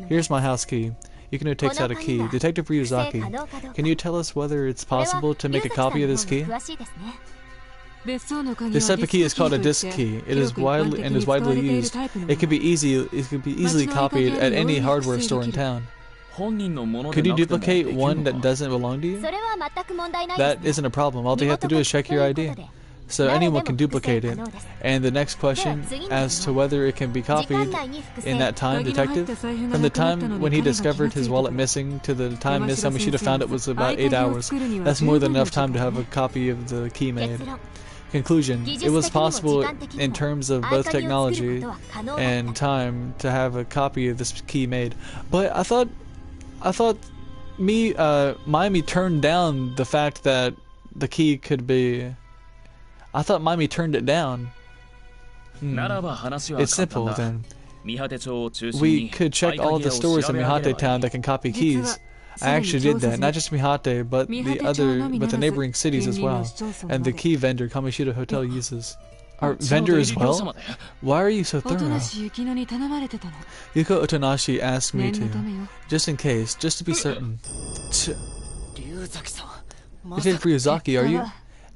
Here's my house key. Yukino takes out a key. Detective Ryuzaki, can you tell us whether it's possible to make a copy of this key? This type of key is called a disk key. It is widely used. It can be easily copied at any hardware store in town. Could you duplicate one that doesn't belong to you? That isn't a problem. All they have to do is check your ID. So anyone can duplicate it. And the next question, as to whether it can be copied in that time, detective? From the time when he discovered his wallet missing to the time Miss Yamashita found it was about 8 hours. That's more than enough time to have a copy of the key made. Conclusion, it was possible in terms of both technology and time to have a copy of this key made. But I thought Miami turned down the fact that the key could be... I thought Miami turned it down. It's simple then. We could check all the stores in Mihate town that can copy keys. I actually did that, not just Mihate, but the neighboring cities as well. And the key vendor Kamishita Hotel uses. Our vendor as well? Why are you so thorough? Yuko Otonashi asked me to, just in case, just to be certain. Detective Ryuzaki, are you?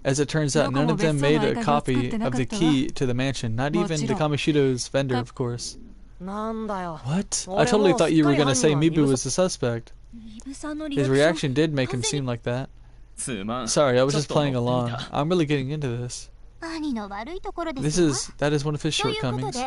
As it turns out, none of them made a copy of the key to the mansion, not even the Kamishito's vendor, of course. What? I totally thought you were going to say Mibu was the suspect. His reaction did make him seem like that. Sorry, I was just playing along. I'm really getting into this. That is one of his shortcomings.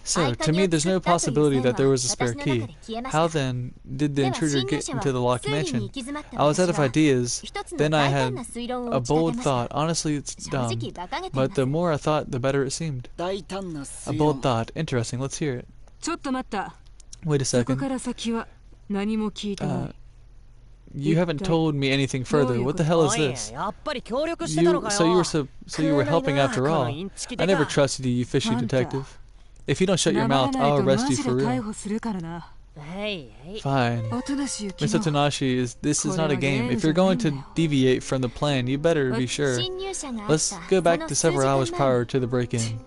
So, to me, there's no possibility that there was a spare key. How then did the intruder get into the locked mansion? I was out of ideas. Then I had a bold thought. Honestly, it's dumb. But the more I thought, the better it seemed. A bold thought. Interesting. Let's hear it. Wait a second. You haven't told me anything further. What the hell is this? So you were helping after all. I never trusted you, you fishy detective. If you don't shut your mouth, I'll arrest you for real. Fine. Mr. Tanashi, this is not a game. If you're going to deviate from the plan, you better be sure. Let's go back to several hours prior to the break-in.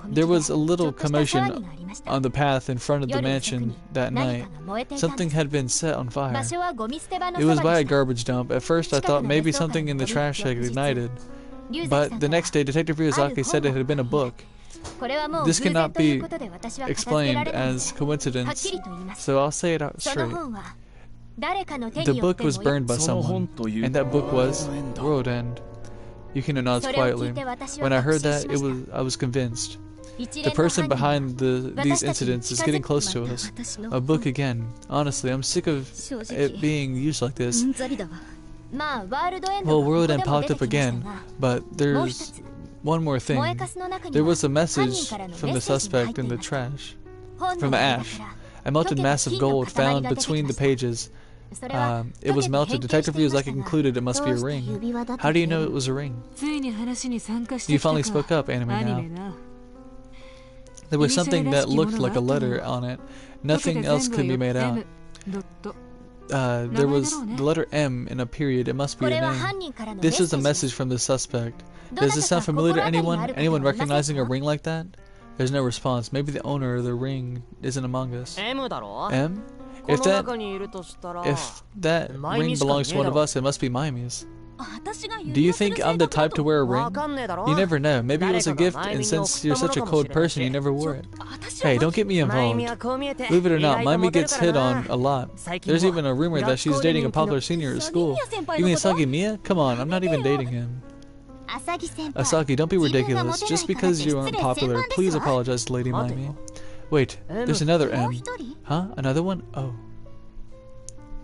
There was a little commotion on the path in front of the mansion that night. Something had been set on fire. It was by a garbage dump. At first I thought maybe something in the trash had ignited. But the next day, Detective Ryuzaki said it had been a book. This cannot be explained as coincidence, so I'll say it out straight. The book was burned by someone, and that book was World End. Yukino nods quietly. When I heard that, I was convinced. The person behind these incidents is getting close to us. A book again. Honestly, I'm sick of it being used like this. Well, World End popped up again, but there's one more thing. There was a message from the suspect in the trash. From the ash. A melted mass of gold found between the pages. It was melted. Detective Ryuzaki concluded it must be a ring. How do you know it was a ring? You finally spoke up, Anime Now. There was something that looked like a letter on it. Nothing else could be made out. There was the letter M in a period. It must be a name. This is a message from the suspect. Does this sound familiar to anyone? Anyone recognizing a ring like that? There's no response. Maybe the owner of the ring isn't among us. M? If that ring belongs to one of us, it must be Mayumi's. Do you think I'm the type to wear a ring? You never know. Maybe it was a gift, and since you're such a cold person, you never wore it. Hey, don't get me involved. Believe it or not, Mayumi gets hit on a lot. There's even a rumor that she's dating a popular senior at school. You mean Asagi Miya? Come on, I'm not even dating him. Asagi, don't be ridiculous. Just because you aren't popular, please apologize to Lady Mayumi. Wait, there's another M. Huh? Another one? Oh.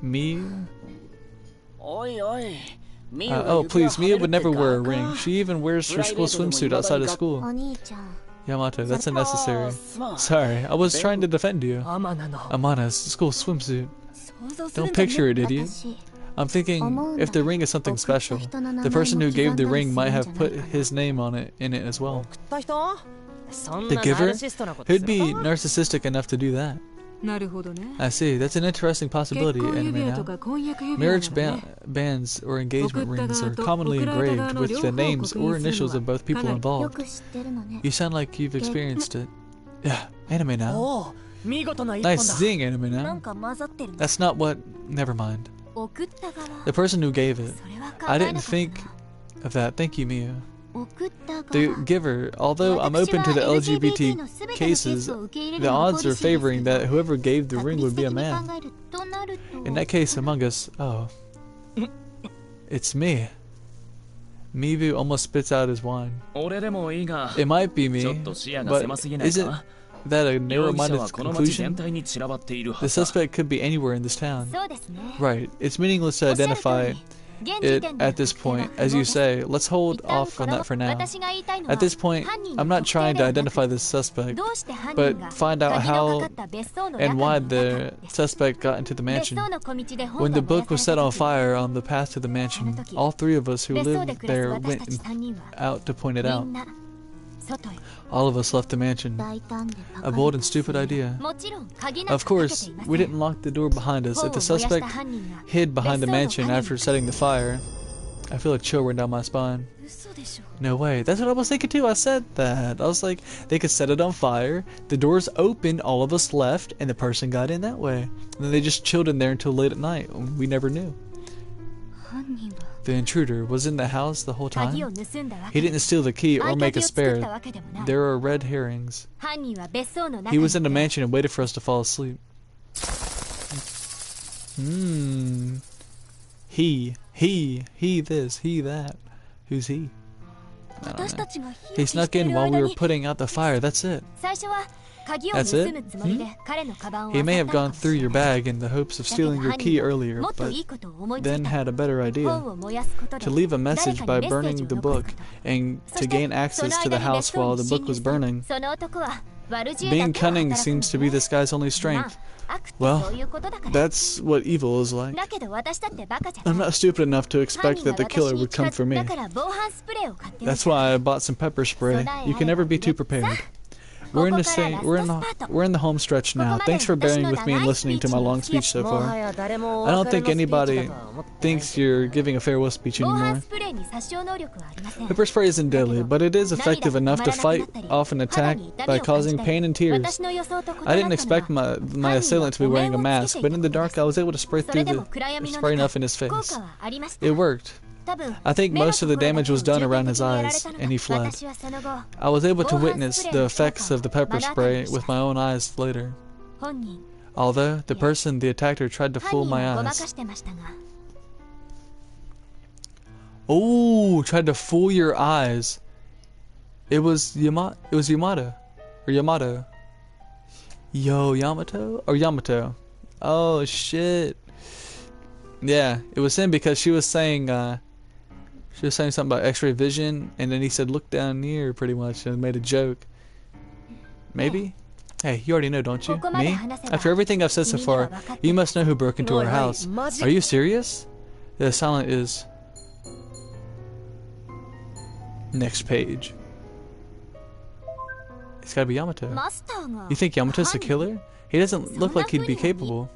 Miyu? Oh, please, Miya would never wear a ring. She even wears her school swimsuit outside of school. Yamato, that's unnecessary. Sorry, I was trying to defend you. Amana's school swimsuit. Don't picture it, idiot. I'm thinking, if the ring is something special, the person who gave the ring might have put his name on it in it as well. The giver? Who'd be narcissistic enough to do that? I see, that's an interesting possibility, Anime Now. Marriage bands or engagement rings are commonly engraved with the names or initials of both people involved. You sound like you've experienced it. Yeah, Anime Now. Nice seeing Anime Now. That's not what... Never mind. The person who gave it. I didn't think of that. Thank you, Miyu. The giver. Although I'm open to the LGBT cases, the odds are favoring that whoever gave the ring would be a man. In that case, among us, oh. It's me. Miyu almost spits out his wine. It might be me, but isn't that a narrow-minded conclusion? The suspect could be anywhere in this town. Right. It's meaningless to identify it at this point. As you say, let's hold off on that for now. At this point, I'm not trying to identify the suspect, but find out how and why the suspect got into the mansion. When the book was set on fire on the path to the mansion, all three of us who lived there went out to point it out. All of us left the mansion. A bold and stupid idea. Of course, we didn't lock the door behind us. If the suspect hid behind the mansion after setting the fire, I feel a chill run down my spine. No way. That's what I was thinking too. I said that. I was like, they could set it on fire, the doors opened, all of us left, and the person got in that way. And then they just chilled in there until late at night. We never knew. The intruder was in the house the whole time? He didn't steal the key or make a spare. There are red herrings. He was in the mansion and waited for us to fall asleep. He this, he that. Who's he? I don't know. He snuck in while we were putting out the fire, that's it. That's it? He may have gone through your bag in the hopes of stealing your key earlier, but then had a better idea. To leave a message by burning the book, and to gain access to the house while the book was burning. Being cunning seems to be this guy's only strength. Well, that's what evil is like. I'm not stupid enough to expect that the killer would come for me. That's why I bought some pepper spray. You can never be too prepared. We're in the home stretch now. Thanks for bearing with me and listening to my long speech so far. I don't think anybody thinks you're giving a farewell speech anymore. Pepper spray isn't deadly, but it is effective enough to fight off an attack by causing pain and tears. I didn't expect my assailant to be wearing a mask, but in the dark I was able to spray enough in his face. It worked. I think most of the damage was done around his eyes, and he fled. I was able to witness the effects of the pepper spray with my own eyes later. Although, the person, the attacker, tried to fool my eyes. Oh, tried to fool your eyes. It was Yamato. Or Yamato? Yo, Yamato? Or Yamato? Oh, shit. Yeah, it was him because she was saying something about x-ray vision, and then he said, look down here, pretty much, and made a joke. Maybe? Hey, you already know, don't you? Me? After everything I've said so far, you must know who broke into our house. Are you serious? The silent is... Next page. It's gotta be Yamato. You think Yamato's the killer? He doesn't look like he'd be capable.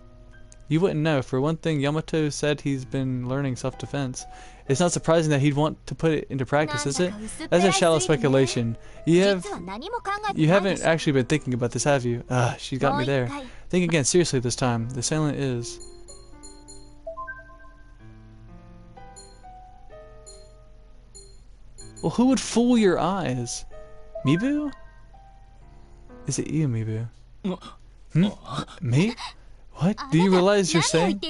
You wouldn't know. For one thing, Yamato said he's been learning self-defense. It's not surprising that he'd want to put it into practice, is it? That's a shallow speculation. You haven't actually been thinking about this, have you? She got me there. Think again, seriously this time. The silent is... Well, who would fool your eyes? Mibu? Is it you, Mibu? Me? What? Do you realize you're saying?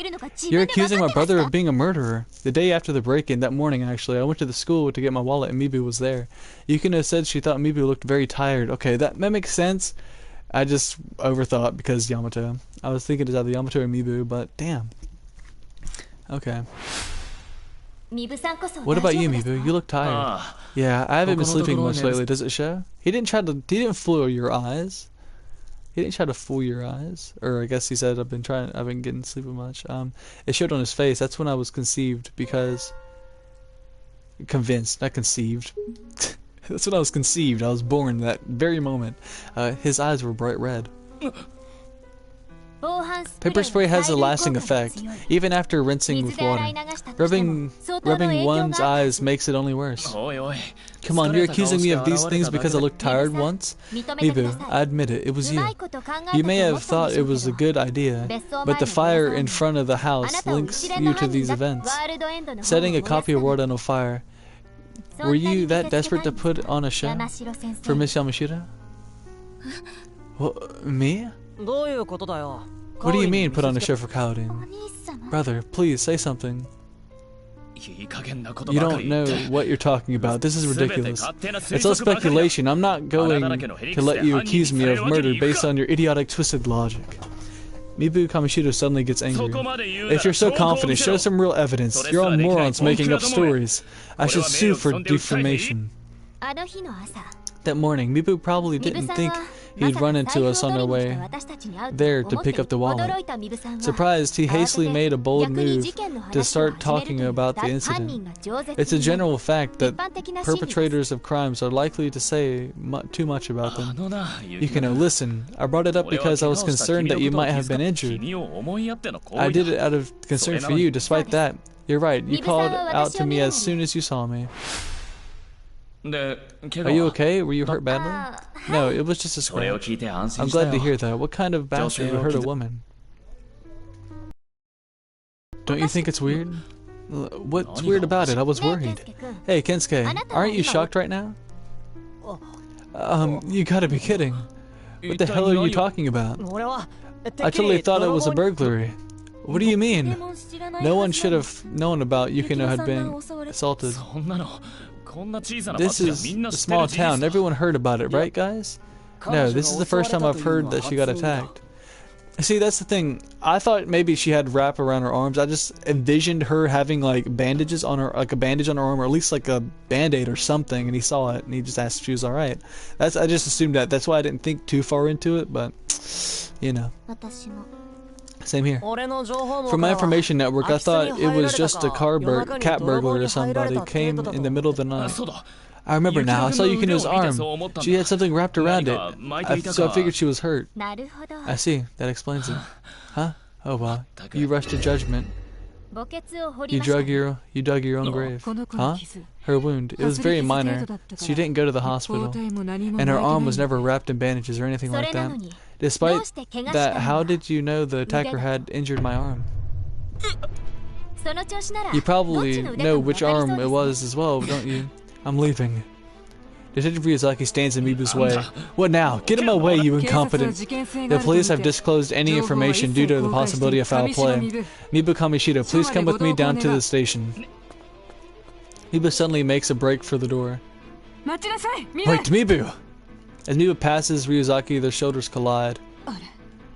You're accusing my brother of being a murderer. The day after the break-in, that morning actually, I went to the school to get my wallet and Mibu was there. Yukino have said she thought Mibu looked very tired. Okay, that makes sense. I just overthought because Yamato. I was thinking it's either Yamato or Mibu, but damn. Okay. What about you, Mibu? You look tired. Yeah, I haven't been sleeping much lately. Does it show? He didn't fool your eyes. He didn't try to fool your eyes. Or I guess he said I've been getting sleeping much. It showed on his face. That's when I was conceived because convinced, not conceived. That's when I was conceived. I was born that very moment. His eyes were bright red. Pepper spray has a lasting effect, even after rinsing with water. Rubbing one's eyes makes it only worse. Come on, you're accusing me of these things because I looked tired once? Mibu, I admit it, it was you. You may have thought it was a good idea, but the fire in front of the house links you to these events. Setting a copy of World on fire. Were you that desperate to put on a show for Miss Yamashita? Me? What do you mean, put on a show for Kaorin? Brother, please, say something. You don't know what you're talking about. This is ridiculous. It's all speculation. I'm not going to let you accuse me of murder based on your idiotic, twisted logic. Mibu Kamishito suddenly gets angry. If you're so confident, show some real evidence. You're all morons making up stories. I should sue for defamation. That morning, Mibu probably didn't think he'd run into us on our way there to pick up the wallet. Surprised, he hastily made a bold move to start talking about the incident. It's a general fact that perpetrators of crimes are likely to say too much about them. Yukino, listen, I brought it up because I was concerned that you might have been injured. I did it out of concern for you. Despite that, you're right, you called out to me as soon as you saw me. Are you okay? Were you hurt badly? No, it was just a scratch. I'm glad to hear that. What kind of bastard would hurt a woman? Don't you think it's weird? What's weird about it? I was worried. Hey, Kensuke, aren't you shocked right now? You gotta be kidding. What the hell are you talking about? I totally thought it was a burglary. What do you mean? No one should have known about Yukino had been assaulted. This is a small town. Everyone heard about it, right, guys? No, this is the first time I've heard that she got attacked. See, that's the thing. I thought maybe she had wrap around her arms. I just envisioned her having like bandages on her, like a bandage on her arm, or at least like a band-aid or something. And he saw it, and he just asked if she was all right. I just assumed that. That's why I didn't think too far into it. But you know. Same here. From my information network, I thought it was just a cat burglar or somebody came in the middle of the night. I remember now. I saw Yukino's arm. She had something wrapped around it. So I figured she was hurt. I see. That explains it. Huh? Oh well. You rushed to judgment. You dug your own grave. Huh? Her wound. It was very minor. She didn't go to the hospital. And her arm was never wrapped in bandages or anything like that. Despite that, how did you know the attacker had injured my arm? You probably know which arm it was as well, don't you? I'm leaving. Detective Ryuzaki stands in Mibu's way. What now? Get in my way, you incompetent! The police have disclosed any information due to the possibility of foul play. Mibu Kamishito, please come with me down to the station. Mibu suddenly makes a break for the door. Wait, Mibu! As Miba passes Ryuzaki, their shoulders collide.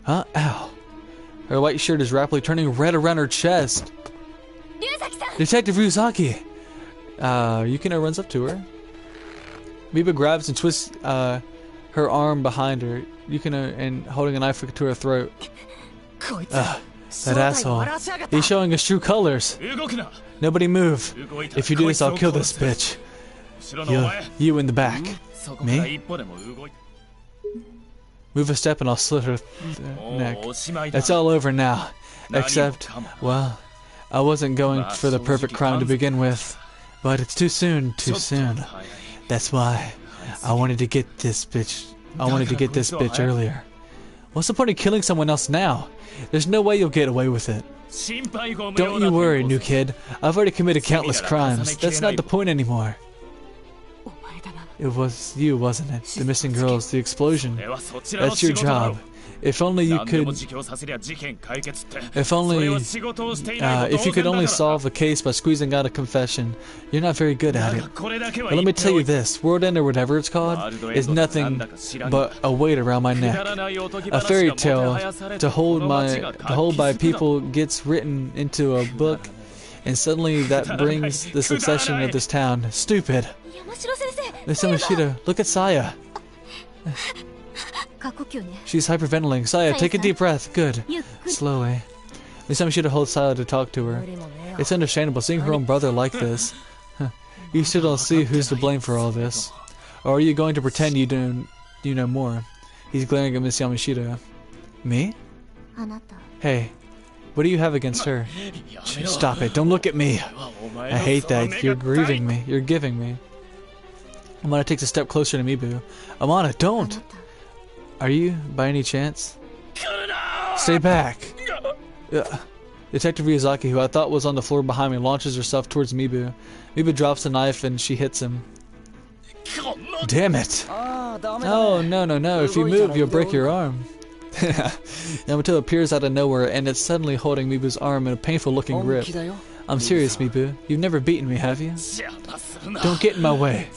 Huh? Ow. Her white shirt is rapidly turning red around her chest. Detective Ryuzaki! Yukino runs up to her. Miba grabs and twists her arm behind her, Yukino, and holding a knife to her throat. That asshole. He's showing us true colors. Nobody move. If you do this, I'll kill this bitch. You in the back. Me? Move a step and I'll slit her neck. It's all over now. Except, well, I wasn't going for the perfect crime to begin with. But it's too soon. That's why I wanted to get this bitch. Earlier. What's the point of killing someone else now? There's no way you'll get away with it. Don't you worry, new kid. I've already committed countless crimes. That's not the point anymore. It was you, wasn't it? The missing girls, the explosion. That's your job. If only you could... If you could only solve a case by squeezing out a confession. You're not very good at it. But let me tell you this, World End or whatever it's called, is nothing but a weight around my neck. A fairy tale to hold by people gets written into a book, and suddenly that brings the succession of this town. Stupid. Miss Yamashita, look at Saya. She's hyperventilating. Saya, take a deep breath. Good. Slowly. Miss Yamashita holds Saya to talk to her. It's understandable seeing her own brother like this. You still don't see who's to blame for all this. Or are you going to pretend you know more? He's glaring at Miss Yamashita. Me? Hey, what do you have against her? Stop it. Don't look at me. I hate that. You're grieving me. You're giving me. Amana takes a step closer to Mibu. Amana, don't! Are you, by any chance? Stay back! Detective Ryuzaki, who I thought was on the floor behind me, launches herself towards Mibu. Mibu drops the knife and she hits him. Damn it! Oh, no. If you move, you'll break your arm. Yamato appears out of nowhere and it's suddenly holding Mibu's arm in a painful-looking grip. I'm serious, Mibu. You've never beaten me, have you? Don't get in my way.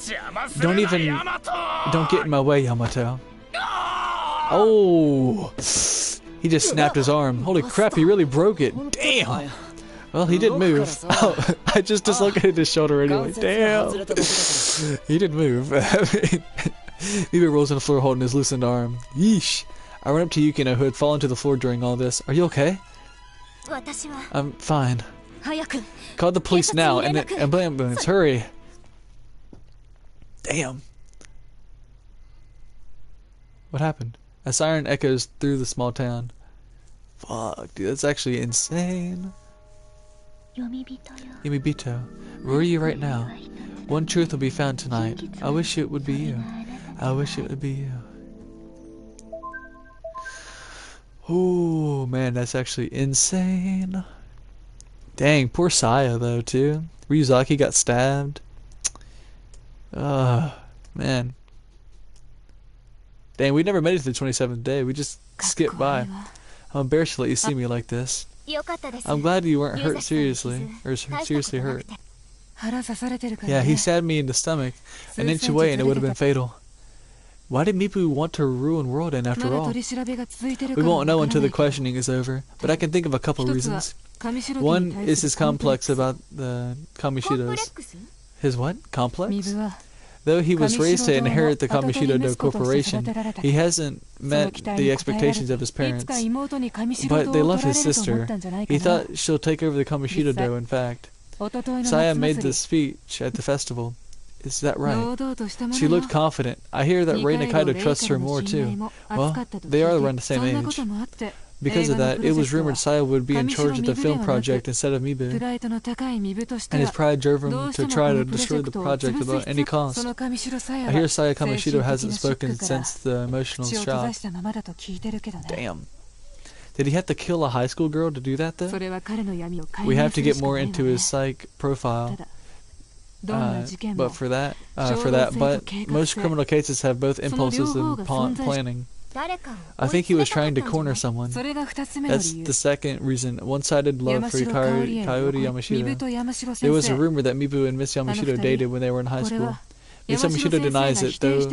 Don't get in my way, Yamato. Oh! He just snapped his arm. Holy crap, he really broke it. Damn! Well, he didn't move. Oh, I just dislocated his shoulder anyway. Damn! He didn't move. Mibu rolls on the floor holding his loosened arm. Yeesh! I run up to Yukino, who had fallen to the floor during all this. Are you okay? I'm fine. Call the police now and an ambulance. Hurry! Damn. What happened? A siren echoes through the small town. Fuck, dude, that's actually insane. Yumibito, where are you right now? One truth will be found tonight. I wish it would be you. I wish it would be you. Oh man, that's actually insane. Dang, poor Saya though too. Ryuzaki got stabbed. Man. Dang, we never made it to the 27th day. We just skipped by. I'm embarrassed to let you see me like this. I'm glad you weren't hurt seriously, or seriously hurt. Yeah, he stabbed me in the stomach, an inch away, and it would have been fatal. Why did Mibu want to ruin World End after all? We won't know until the questioning is over, but I can think of a couple reasons. One is his complex about the Kamoshidos. His what? Complex? Though he was raised to inherit the Kamoshido Corporation, he hasn't met the expectations of his parents. But they love his sister. He thought she'll take over the Kamoshido, in fact. Saya made this speech at the festival. Is that right? She looked confident. I hear that Rei Nikaido trusts her more too. Well, they are around the same age. Because of that, it was rumored Saya would be in charge of the film project instead of Mibu. And his pride drove him to try to destroy the project at any cost. I hear Saya Kamoshido hasn't spoken since the emotional shock. Damn. Did he have to kill a high school girl to do that though? We have to get more into his psych profile. But most criminal cases have both impulses and planning. I think he was trying to corner someone. That's the second reason. One-sided love for Coyote Yamashita. There was a rumor that Mibu and Miss Yamashita dated when they were in high school. Mishido denies it though,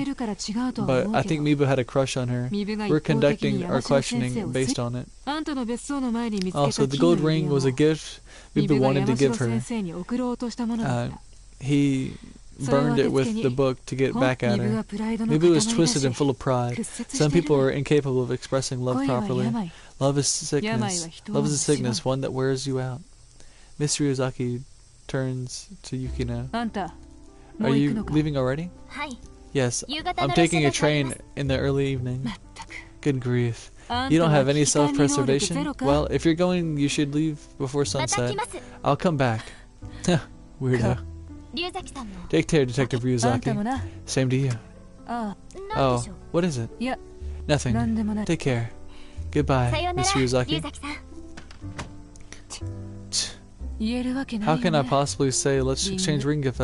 but I think Mibu had a crush on her. We're conducting our questioning based on it. Also, the gold ring was a gift Mibu wanted to give her. He burned it with the book to get back at her. Mibu is twisted and full of pride. Some people are incapable of expressing love properly. Love is sickness. Love is a sickness, one that wears you out. Miss Ryuzaki turns to Yukino. Are you leaving already? Yes, I'm taking a train in the early evening. Good grief. You don't have any self-preservation? Well, if you're going, you should leave before sunset. I'll come back. Weirdo. Take care, Detective Ryuzaki. Same to you. Oh, what is it? Nothing. Take care. Goodbye, Miss Ryuzaki. How can I possibly say let's exchange ring gift?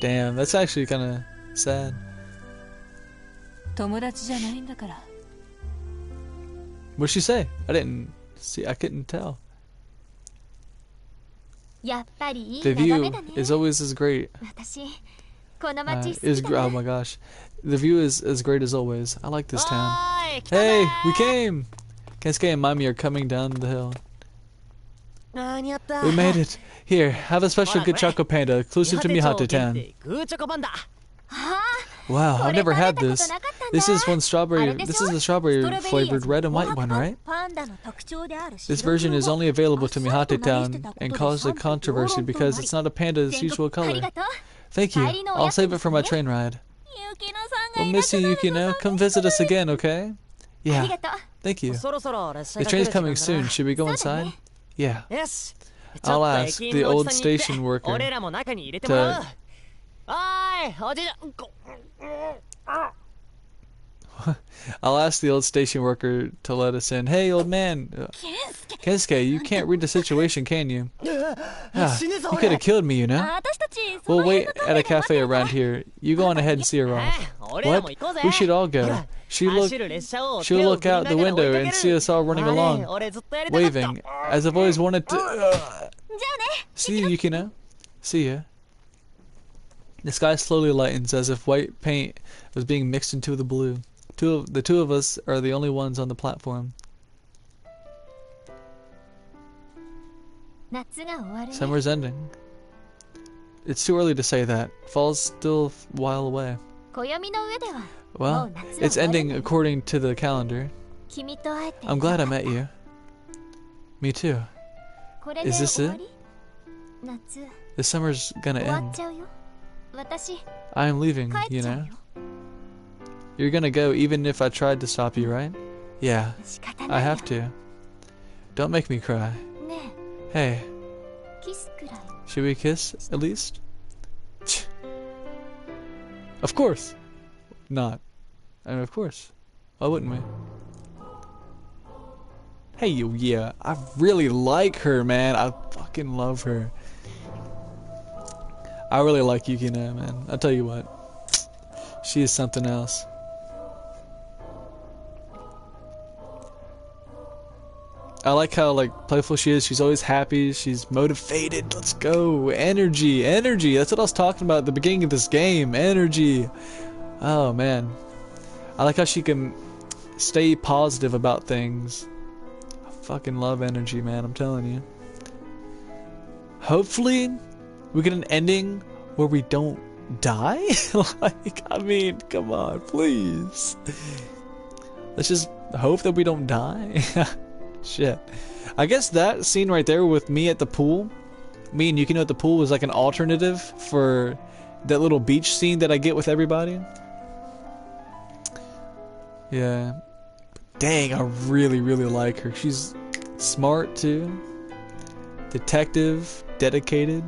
Damn, that's actually kind of sad. What'd she say? I didn't see. I couldn't tell. The view is always as great. Oh my gosh, the view is as great as always. I like this town. Hey, we came. Kensuke and Mami are coming down the hill. We made it. Here, have a special good Choco Panda exclusive to Mihate Town. Wow, I've never had this. This is the strawberry flavored red and white one, right? This version is only available to Mihate Town and caused a controversy because it's not a panda's usual color. Thank you. I'll save it for my train ride. We'll miss you, Yukino. Come visit us again, okay? Yeah. Thank you. The train's coming soon. Should we go inside? Yeah. I'll ask the old station worker to... I'll ask the old station worker to let us in. Hey, old man. Kensuke, you can't read the situation, can you? You could have killed me, you know? We'll wait at a cafe around here. You go on ahead and see her off. What? We should all go. She'll look out the window and see us all running along, waving, as I've always wanted to... See you, Yukino. See ya. The sky slowly lightens as if white paint was being mixed into the blue. The two of us are the only ones on the platform. Summer's ending. It's too early to say that. Fall's still a while away. Well, it's ending according to the calendar. I'm glad I met you. Me too. Is this it? The summer's gonna end. I am leaving, you know. You're gonna go even if I tried to stop you, right? Yeah, I have to. Don't make me cry. Hey, should we kiss at least? Of course not. I mean, of course. Why wouldn't we? Hey, yeah, I really like her, man. I fucking love her. I really like Yukino, man. I'll tell you what. She is something else. I like how playful she is. She's always happy. She's motivated. Let's go. Energy. Energy. That's what I was talking about at the beginning of this game. Energy. Oh, man. I like how she can stay positive about things. I fucking love energy, man. I'm telling you. Hopefully, we get an ending where we don't die. I mean, come on, please. Let's just hope that we don't die. Shit. I guess that scene right there with me at the pool, me and Yukino at the pool, was like an alternative for that little beach scene that I get with everybody. Yeah. Dang, I really, really like her. She's smart too. Detective, dedicated.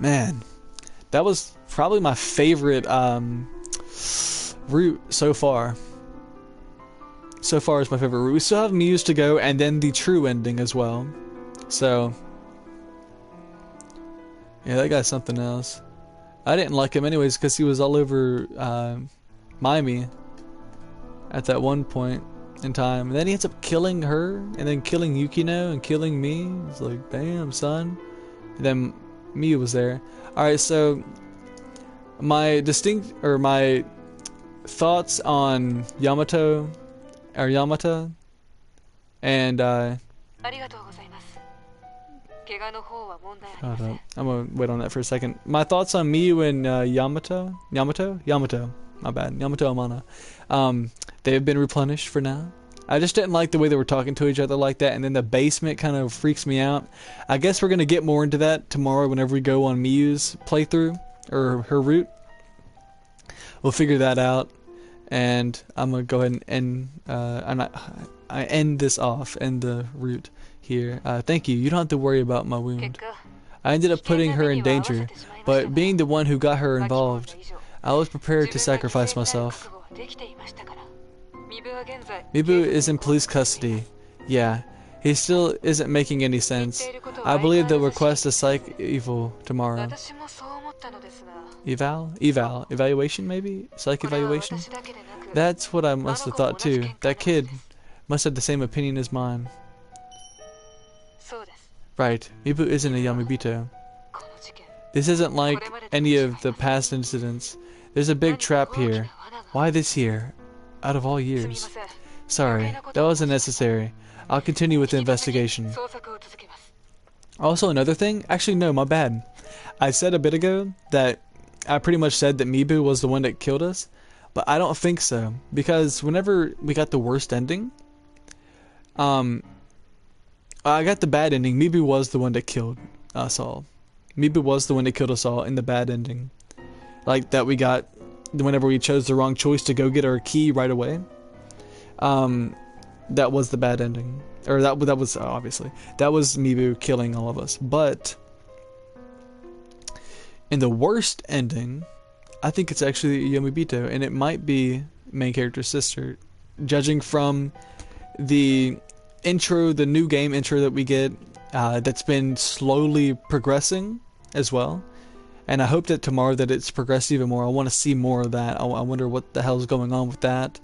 Man, that was probably my favorite route so far. So far is my favorite route. We still have Muse to go, and then the true ending as well. So, yeah, that guy's something else. I didn't like him anyways because he was all over Maimi at that one point in time. And then he ends up killing her and then killing Yukino and killing me. It's like, damn, son. And then Miyu was there. Alright, so my thoughts on Yamato or Yamata and hold up. I'm gonna wait on that for a second. My thoughts on Miyu and Yamato, my bad, Yamato Amana. They have been replenished for now. I just didn't like the way they were talking to each other like that, and then the basement kind of freaks me out. I guess we're gonna get more into that tomorrow whenever we go on Miyu's playthrough or her route. We'll figure that out, and I'm gonna go ahead and end I end this off, end the route here. Thank you. You don't have to worry about my wound. I ended up putting her in danger, but being the one who got her involved, I was prepared to sacrifice myself. Mibu is in police custody. Yeah, he still isn't making any sense. I believe they'll request a psych eval tomorrow. Evaluation maybe? Psych evaluation? That's what I must have thought too. That kid must have the same opinion as mine. Right, Mibu isn't a Yamabito. This isn't like any of the past incidents. There's a big trap here. Why this year? Out of all years. Sorry, that wasn't necessary. I'll continue with the investigation. Also, another thing, actually no, my bad. I said a bit ago that I pretty much said that Mibu was the one that killed us, but I don't think so, because whenever we got the worst ending, I got the bad ending. Mibu was the one that killed us all. Mibu was the one that killed us all in the bad ending. Like that we got whenever we chose the wrong choice to go get our key right away. That was the bad ending. Or that was obviously. That was Mibu killing all of us. But in the worst ending, I think it's actually Yomibito, and it might be main character's sister. Judging from the intro, the new game intro that we get, that's been slowly progressing as well. And I hope that tomorrow that it's progressed even more. I want to see more of that. I wonder what the hell's going on with that.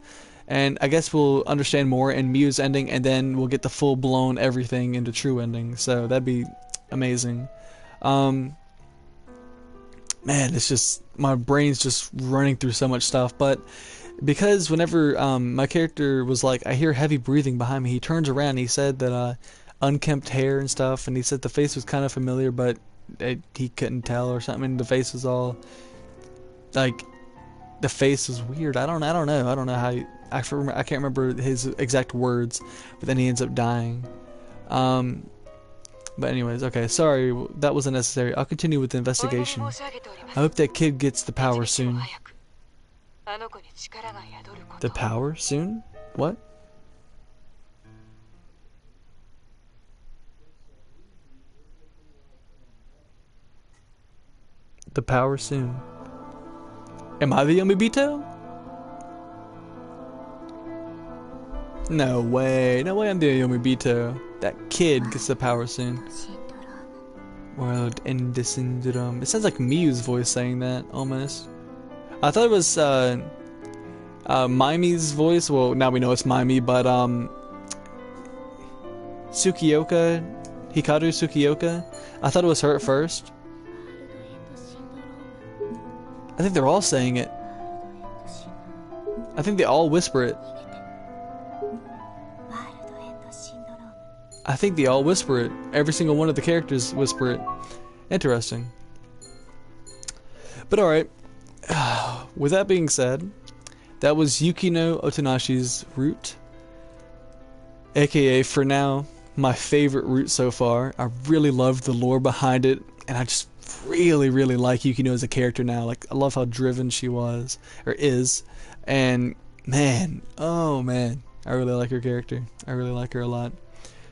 And I guess we'll understand more in Miyu's ending, and then we'll get the full-blown everything into true ending. So that'd be amazing. Man, it's just, my brain's just running through so much stuff. But because whenever my character was like, I hear heavy breathing behind me, he turns around and he said that unkempt hair and stuff, and he said the face was kind of familiar, but he couldn't tell or something. And the face was all like, the face was weird. I don't know how I can't remember his exact words, but then he ends up dying. But anyways, okay, sorry, that wasn't necessary. I'll continue with the investigation. I hope that kid gets the power soon. The power soon? What? The power soon. Am I the Yomibito? No way. No way I'm the Yomibito. That kid gets the power soon. WORLDEND SYNDROME. It sounds like Miyu's voice saying that, almost. I thought it was Maimi's voice. Well, now we know it's Maimi, but Tsukioka, Hikaru Tsukioka. I thought it was her at first. I think they're all saying it. I think they all whisper it. I think they all whisper it. Every single one of the characters whisper it. Interesting. But alright. With that being said, that was Yukino Otonashi's route. AKA, for now, my favorite route so far. I really love the lore behind it, and I just really like Yukino as a character now. Like, I love how driven she was, or is, and man, oh man, I really like her character. I really like her a lot.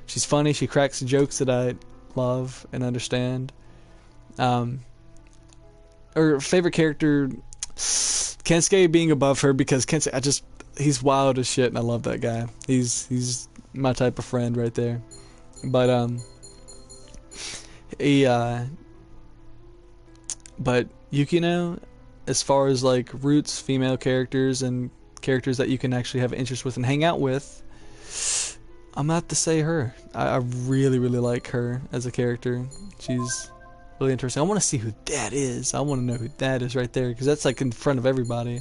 She's funny, she cracks jokes that I love and understand. Her favorite character, Kensuke being above her, because Kensuke, he's wild as shit, and I love that guy. He's my type of friend right there. But But Yukino, as far as like roots, female characters, and characters that you can actually have interest with and hang out with, I'm gonna have to say her. I really, really like her as a character. She's really interesting. I want to see who that is. I want to know who that is right there, because that's like in front of everybody.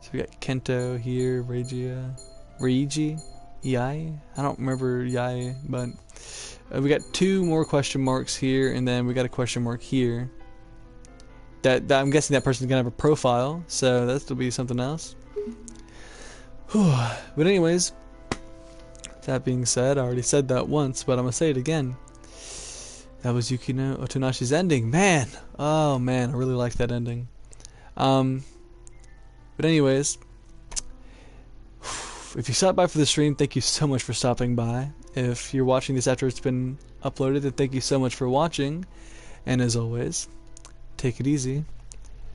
So we got Kento here, Reiji, Yai. I don't remember Yai, but we got 2 more question marks here, and then we got a question mark here. That I'm guessing that person's gonna have a profile, so that'll be something else. But anyways, that being said, I already said that once, but I'm gonna say it again. That was Yukino Otonashi's ending. Man, oh man, I really like that ending. But anyways, if you stopped by for the stream, thank you so much for stopping by. If you're watching this after it's been uploaded, then thank you so much for watching. And as always, take it easy.